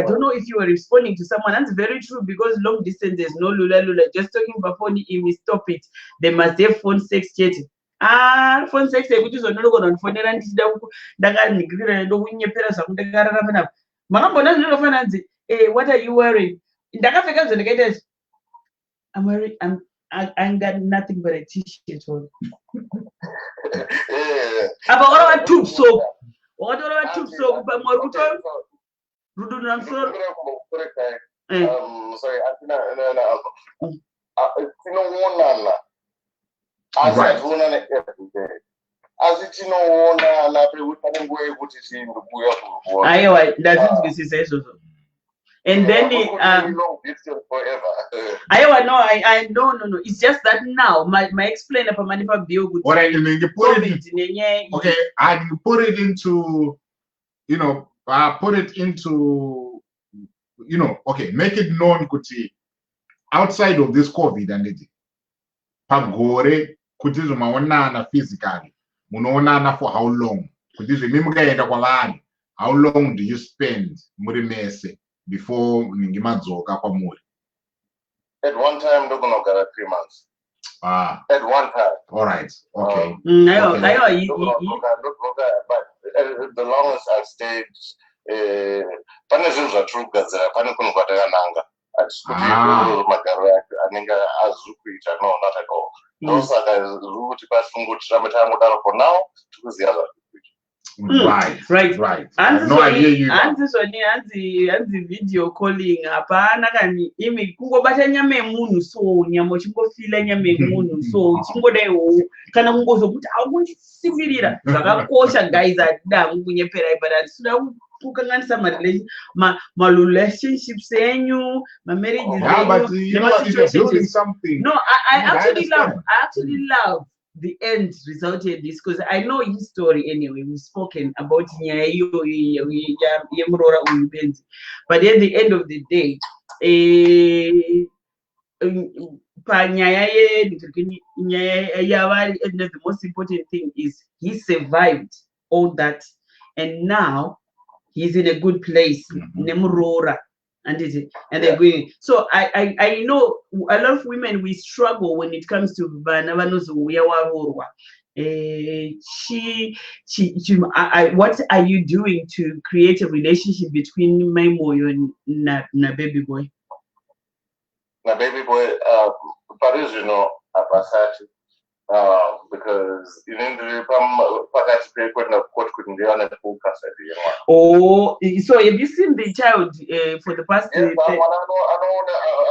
don't know if you were responding to someone. That's very true because long distance there's no lula. Just talking about phone, if we stop it, they must have phone sex chatting. Phone sex, which is another one on phone and what are you wearing? I'm wearing I got nothing but a t-shirt on. About tube soap. What about tube soap? And then no. It's just that now my explainer for Manipa Bio. What I mean, you put it okay, I put it into, okay, make it known kuti outside of this COVID and it pagore kuti maonana physically munoonana for how long kuti mimukaenda kwavani, how long do you spend muri mese before ningimadzoka kwamuri? At one time ndokunogara 3 months. At one time. All right. Okay. But the longest I stayed pane zvinhu zvatirikugadzira pane kunhu kwatakananga anenge azvi kuita no not at all. Ndosaka zvukuti patingoti tamudaro for now tikuziva Right. Anzi video calling hapana kani imi kungobata nyama yemunhu so nyama uchingofila nyama yemunhu so uchingodaiwo kana kungozokuti aukundisimvirira zvakakosha guys atida kunyeperai but atisuda kukanganisa relationships enyu marriages enyu. No, I actually love the end resulted in this because I know his story anyway. We've spoken about but at the end of the day, the most important thing is he survived all that and now he's in a good place. And they're going. So I know a lot of women, we struggle when it comes to what are you doing to create a relationship between Maimoyo and na baby boy? Na baby boy, Paris, Abasati. Because you need to participate when the court couldn't be on a full custody. Oh, so have you seen the child for the past? Yes, I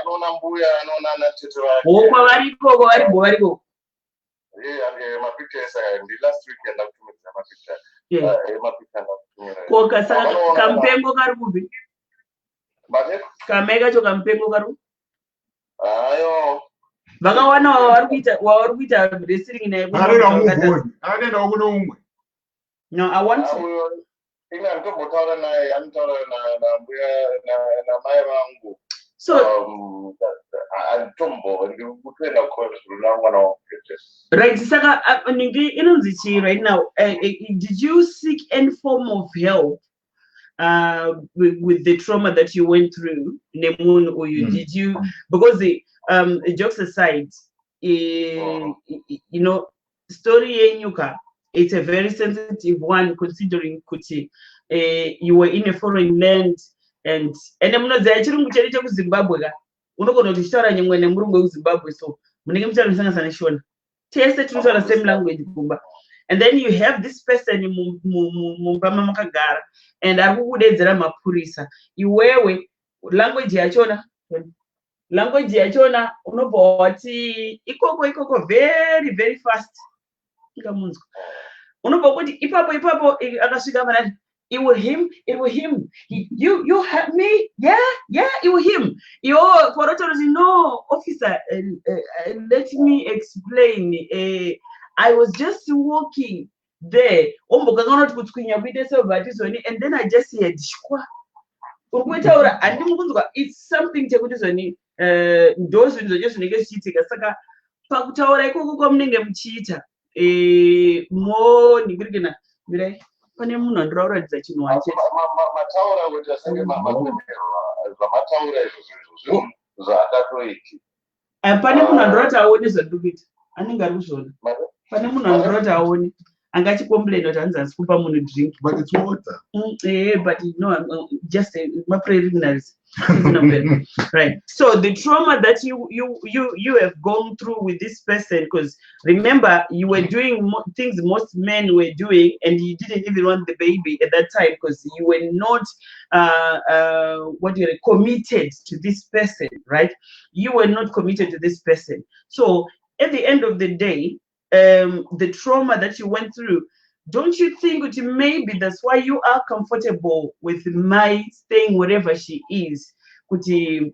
don't know. Yeah, my picture is the last weekend. My picture. Yeah. My picture. Kampengo karubi. But kamega cho kampengo karu. Ayo. Vakawana wawarikuita wrestling naye. No, I want to. So, right, Saka, right now, did you seek any form of help with the trauma that you went through, Nemun, or did you, because jokes aside, you know, story Nyuka, it's a very sensitive one considering Kuti, you were in a foreign land and I'm not there to Zimbabwe. Unogona kutaura nyimwe nemurungu weZimbabwe, so munenge mucharisanga sanishona tese tinotaura same language kumba, and then you have this person mumba mamakagara and ari kukudedzera mapurisa iwewe language yachona unobva wati ikoko very very fast ikamunzwa unobva kuti ipapo akasvika vanati it was him. You help me? Yeah, it was him. No, officer, let me explain. I was just walking there. And then I just said, it's something those just pane munhu andirakuratidza chinhu wache pane munhu andirati aone zvandikuita anenge ari kuzviona pane munhu andirati aone angachikomplaina kuti hanzi asi kupa munhu drink but it's water but no just my preliminaries right. So the trauma that you have gone through with this person, because remember you were doing things most men were doing and you didn't even want the baby at that time because you were not committed to this person, right? You were not committed to this person. So at the end of the day, the trauma that you went through, don't you think that maybe that's why you are comfortable with Mai staying wherever she is? Kuti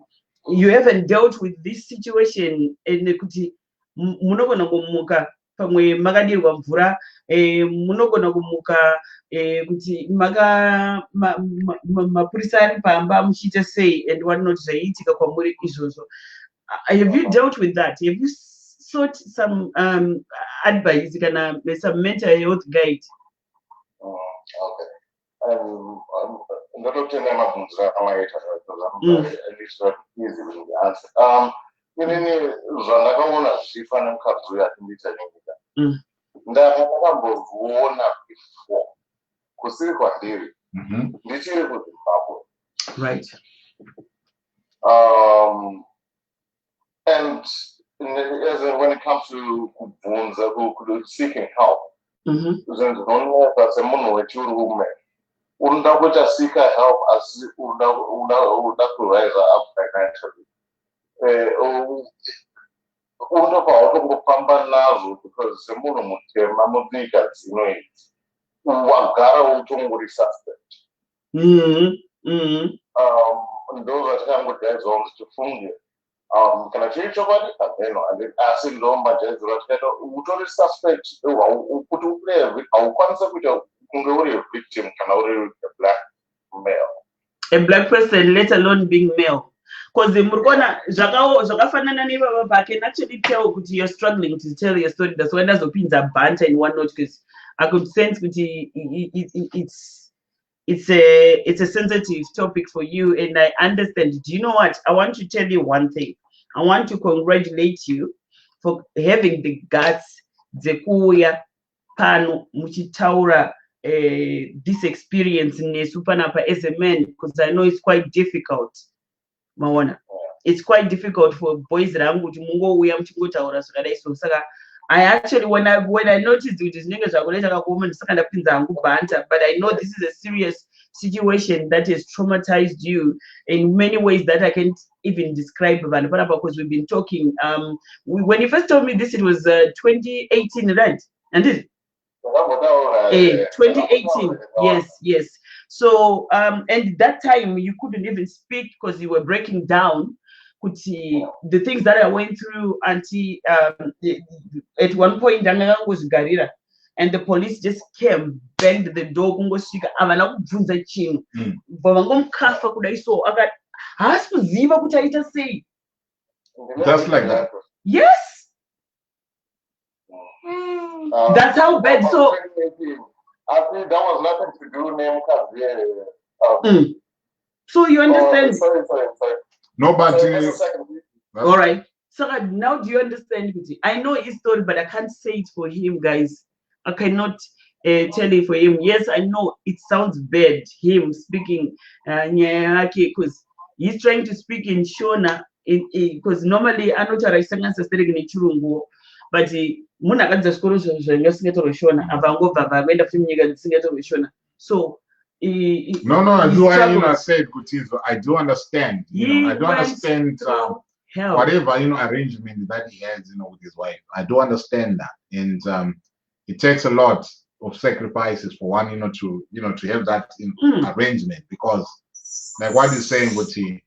you haven't dealt with this situation and kuti munogona kumuka pamwe makadirwa mvura munogona kumuka kuti mapurisa ari pamba muchiita sei and whatnot zvaiitika kwamuri izvozvo. Have you dealt with that? Have you sought some advice, some mental health guide? Okay. Not to name a bunch of at least not easily answer. Zanakaona zvifanira mukabvuya tinditaninga. Ndakambozviona before. Kusiri kwandiri. Ndichiri kuZimbabwe. Right. And when it comes to kubvunza, seeking help, that's a mono unda kuita seeker help asi unda kurise up financially. Unobva watongofamba nazvo because semunhu mutema munyika dzino idzi wagara utongori suspect. Ndo zvatingangodaidzwa kuti tifunge kana chiri chokwadi ameno asi ndo majaidziro tikaita utori suspect kuti uplay haukwanisa kuita kunge uri a victim kana uri a black male, a black person, let alone being male. Because murikona zvakafanana nevava I can actually tell that you're struggling to tell your story. That's why there's opinions banter in one note, because I could sense that it's a sensitive topic for you, and I understand. Do you know what? I want to tell you one thing. I want to congratulate you for having the guts, dzekuuya pano muchitaura this experience nesupanapa as a man, because I know it's quite difficult. Maona, it's quite difficult for boys rangu kuti mungouya muchingotaura zvakadai so. Saka I actually when I noticed kuti zvinenge zvakuita kakoma ndisaka ndapinza hangu banta, but I know this is a serious situation that has traumatized you in many ways that I can't even describe, because we've been talking. When you first told me this, it was 2018, right? And this 2018, yes. So and that time you couldn't even speak because you were breaking down. The things that I went through until at one point and the police just came, banged the door, kungosvika avana kubvunza chinhu vavangomukhafa kudai so haasi kuziva kuti aita sei. Just like that. Yes. That's how bad. So I think that was nothing to do name. So you understand? Sorry. No, but all right. So now do you understand? I know his story, but I can't say it for him, guys. I cannot tell it for him. Yes, I know it sounds bad, him speaking because he's trying to speak in Shona, because normally I know Chirungu, but so no, I said Kutizo, I do understand. I do understand whatever arrangement that he has, with his wife. I do understand that, and it takes a lot of sacrifices for one, to have that arrangement, because like what you're saying, Guti,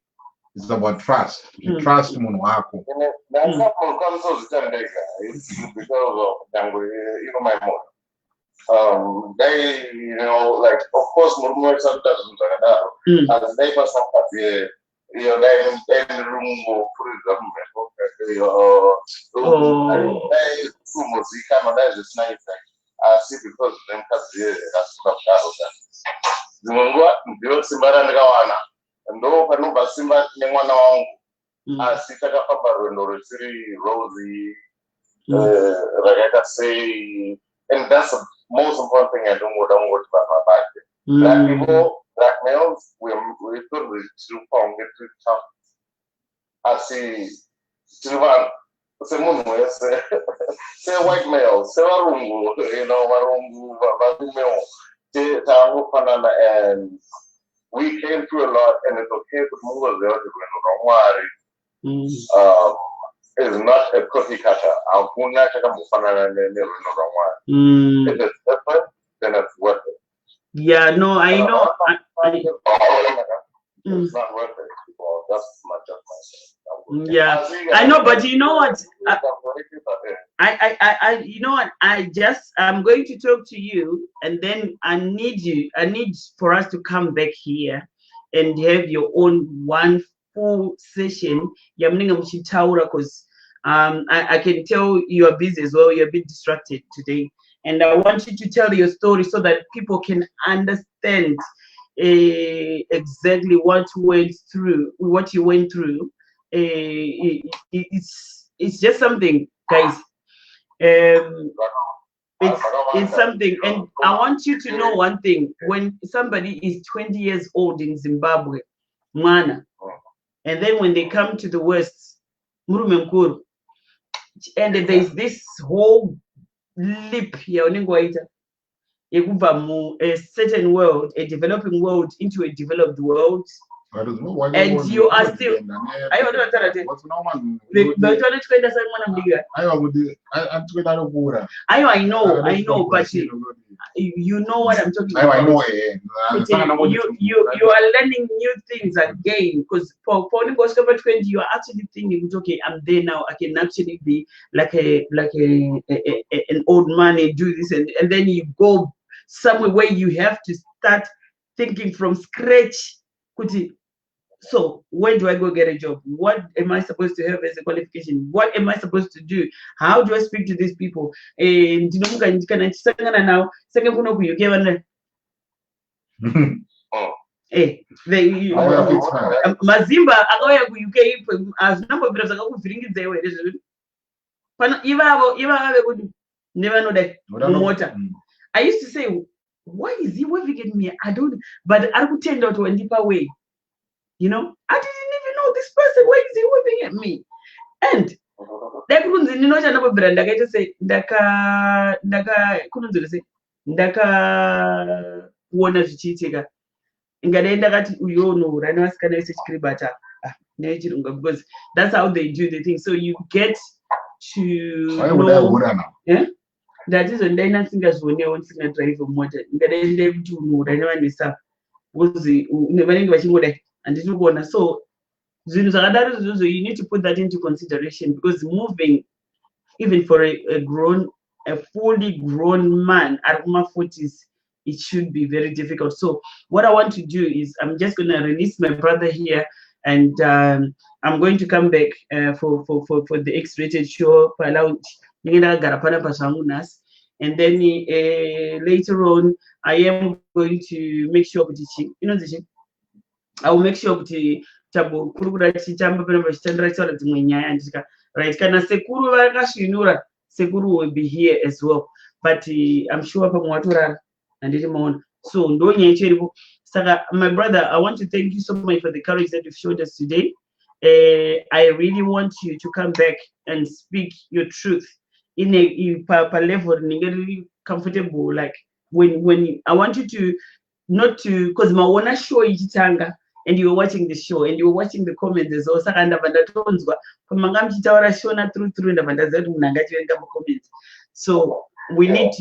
it's about trust. You trust Munwako. It's because of my mom. They, like, of course, sometimes as they pass up they in the room for I see because them that's and though Simba I see Rosie, like I say, and that's the most important thing I don't watch about my back. Black people, black males, we could still from get to tough. I see Silvan, say white male, say Warungu, and we came through a lot, and it's okay to move as well. It's not a cookie cutter. If it's different, then it's worth it. Yeah, no, I know. It's not worth it. That's my yeah, I know, but you know what? You know what? I'm going to talk to you, and then I need for us to come back here and have your own one full session. Because I can tell you are busy as well. You're a bit distracted today, and I want you to tell your story so that people can understand exactly what you went through. It's just something, guys. It's something, and I want you to know one thing. When somebody is 20 years old in Zimbabwe, and then when they come to the West, and there's this whole leap here, a certain world, a developing world into a developed world. And you are still. I know, but you know what I'm talking about. You are learning new things again, because for 20, you are actually thinking, okay, I'm there now. I can actually be like an old man and do this, and then you go somewhere where you have to start thinking from scratch. So where do I go get a job? What am I supposed to have as a qualification? What am I supposed to do? How do I speak to these people? Mazimba akauya ku-UK azvinambobvira zvakakuvhiringidza iwe ivavo kuti nevanoda mumota. I used to say, why is he waving at me? I don't, but I could tend out to a deeper way. I didn't even know this person. Why is he waving at me? And ndakaona zvichiitika ingadai ndakati uyono rani vasikana vese chikiribata nechirunga, because that's how they do the thing. So you get to know. Ndatizondai ndasingazvionewo ndisingadhiraivhe mota ingadai ndai kuti unhu rani vanesa because vanenge vachingodai handiti kuona. So zvinhu zvakadaro izvozvo, you need to put that into consideration, because moving even for a grown a fully grown man at my 40s, it should be very difficult. So what I want to do is I'm just going to release my brother here, and I'm going to come back for the X-rated show. And then later on, I am going to make sure that I will make sure that tabo kurukura chichamba pano pachitandira taura dzimwe nyaya andika right kana sekuru vakasvinura sekuru will be here as well, but I'm sure pamwe watorara handiti maona, so ndo nyaya icho iripo. Saka my brother, I want to thank you so much for the courage that you've showed us today. I really want you to come back and speak your truth in a level really comfortable, like when I want you to not to, because my wanna show ichitanga and you were watching the show and you were watching the comments as well. Saka ndavanda tonzwa pamanga mchitaura shona through ndavanda zati munhu angachivenga comments. So we need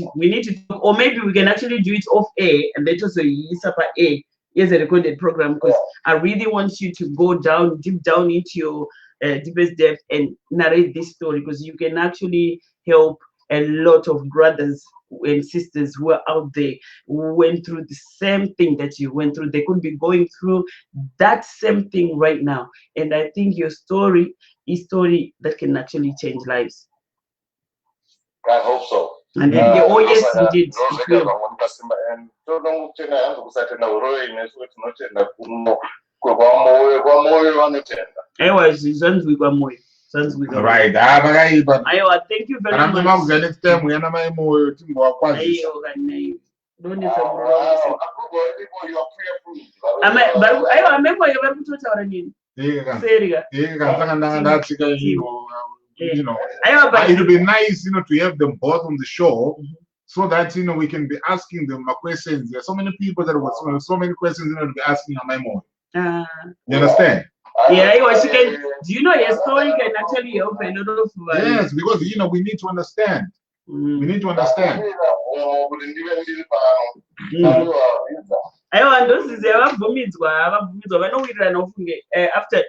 to talk, or maybe we can actually do it off air and then also use up air as a recorded program, because I really want you to go deep down into your deepest depth and narrate this story, because you can actually help a lot of brothers and sisters who are out there who went through the same thing that you went through. They could be going through that same thing right now, and I think your story is a story that can actually change lives. I hope so. And then yes, you did. Right. Thank you very much. Next time we it'll be nice, to have them both on the show, so that we can be asking them questions. There are so many people that have so many questions to be asking on my mom. You understand? Yeah, she can. Do you know your story can actually help a lot of yes, because we need to understand. We need to understand. After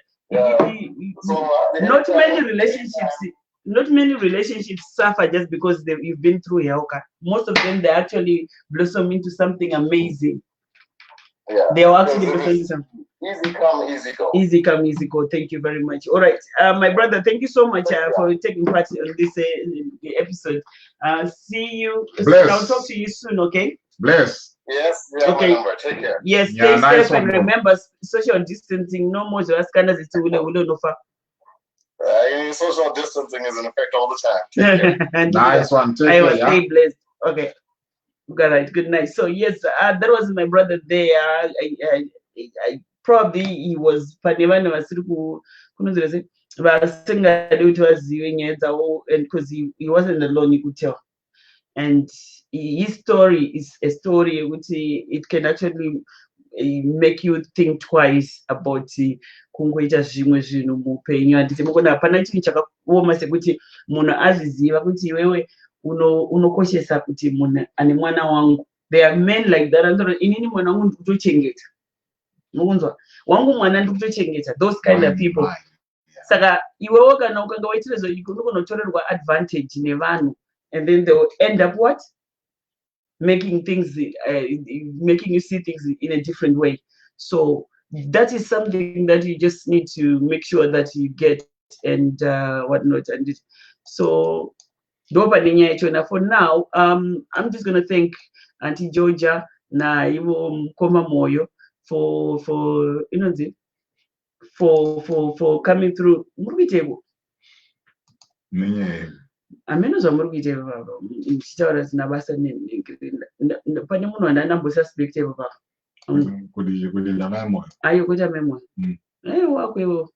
not many relationships suffer just because you've been through Yaoka. Most of them, they actually blossom into something amazing. Yeah. They will actually blossom into something. Easy come, easy go. Easy come, easy go. Thank you very much. All right, my brother, thank you so much for taking part on this episode. See you. Bless. I'll talk to you soon, okay? Bless. Yes, yeah, okay. Take care. Yes, stay safe and remember social distancing. No more scanners. It's social distancing is in effect all the time. Nice one. Take care. Stay blessed. Okay. Good night. So yes, that was my brother there. I probably he was and because he wasn't alone, you could tell. And his story is a story which it can actually make you think twice about kungoita zvimwe zvinhu muupenyu. Handiti mukona hapana chinhu chakaoma sekuti munhu azviziva kuti iwewe unokoshesa kuti munhu ane mwana wangu. There are men like that. Inini mwana wangu ndikutochengeta. Mukunzwa? Wangu mwana ndikutochengeta. Those kind of people. Saka iwewe kana ukanga waitira zvoiko unogona kutorerwa advantage nevanhu, and then they will end up what? Making things, making you see things in a different way. So that is something that you just need to make sure that you get and whatnot. And so for now, I'm just gonna thank Auntie Georgia na Ivo Mkoma Moyo for coming through. Amenozwa muri kuita baba muchitaura zina basa pane munhu wandandambosuspecte baba kuti ndamamo ayo kuita memo wakwewo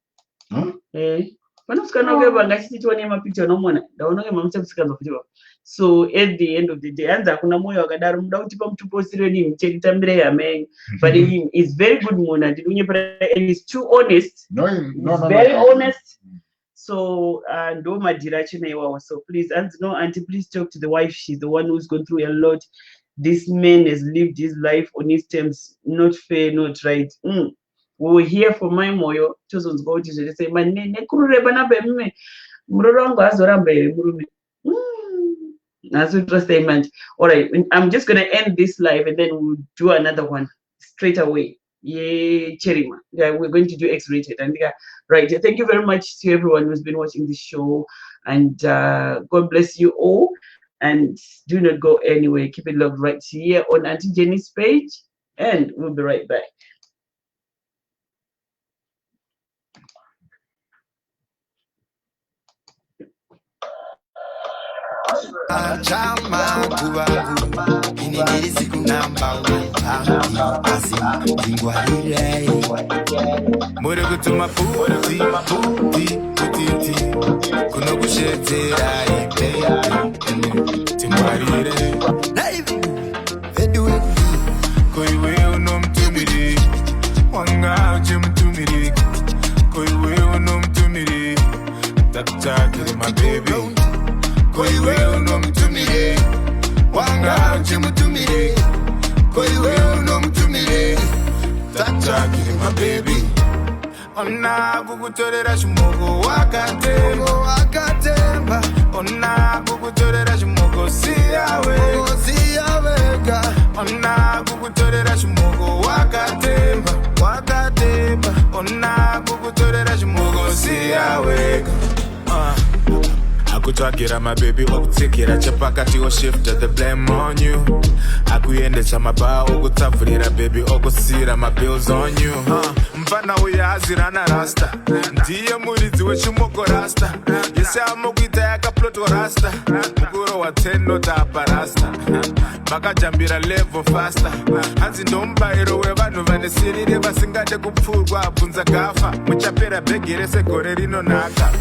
panosikana kwe vangachitiwa nemapicture nomona ndaona mamuchakusikanza kuti baba. So at the end of the day hanzi hakuna moyo wakadaro muda kutipa mutuposire ni mchekitambire yamenyu, but he is very good munhu and he's too honest. Very honest. So ndo madhira chena iwawa. So please, auntie, please talk to the wife. She's the one who's gone through a lot. This man has lived his life on his terms, not fair, not right. We were here for my moyo. Chozon's go to say, "Man, ne kurure bana be mme. Muroro wangu azoramba ere murume." That's entertainment. All right, I'm just gonna end this live and then we'll do another one straight away. Yay, Cherima. Yeah, we're going to do X-rated. And yeah, right. Thank you very much to everyone who's been watching this show, and God bless you all. And do not go anywhere. Keep it locked right here on Auntie Jenny's page, and we'll be right back. My baby, koi wewe unomtumire, wanga uchimutumire, koi wewe unomtumire, tataki my baby. Ona kukutorera shimogo wakatemba, ona kukutorera shimogo siyaweka, ona kukutorera shimogo wakatemba, ona kukutorera shimogo siyaweka. Akutwagira my baby okutsikira chapakati o shift the blame on you. Akuyendesa mabao okutavurira baby okusira my bills on you. Mfana uyazirana rasta, ndiye muridzi wechimoko rasta. Yese amokuita yakaploto rasta, mukuro wa 10 notapa rasta. Makajambira level faster, hanzi ndombairo wevanhu vanesirire vasingade kupfurwa abvunza gafa. Muchapera bhegi rese gore rinonaka.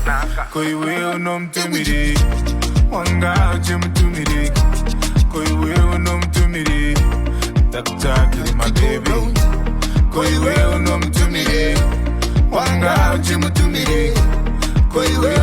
Koi wewe unomtumire, wanga uchimutumire, koi wewe unomtumire, takutakire my baby. Koi wewe unomtumire, wanga uchimutumire, koi wewe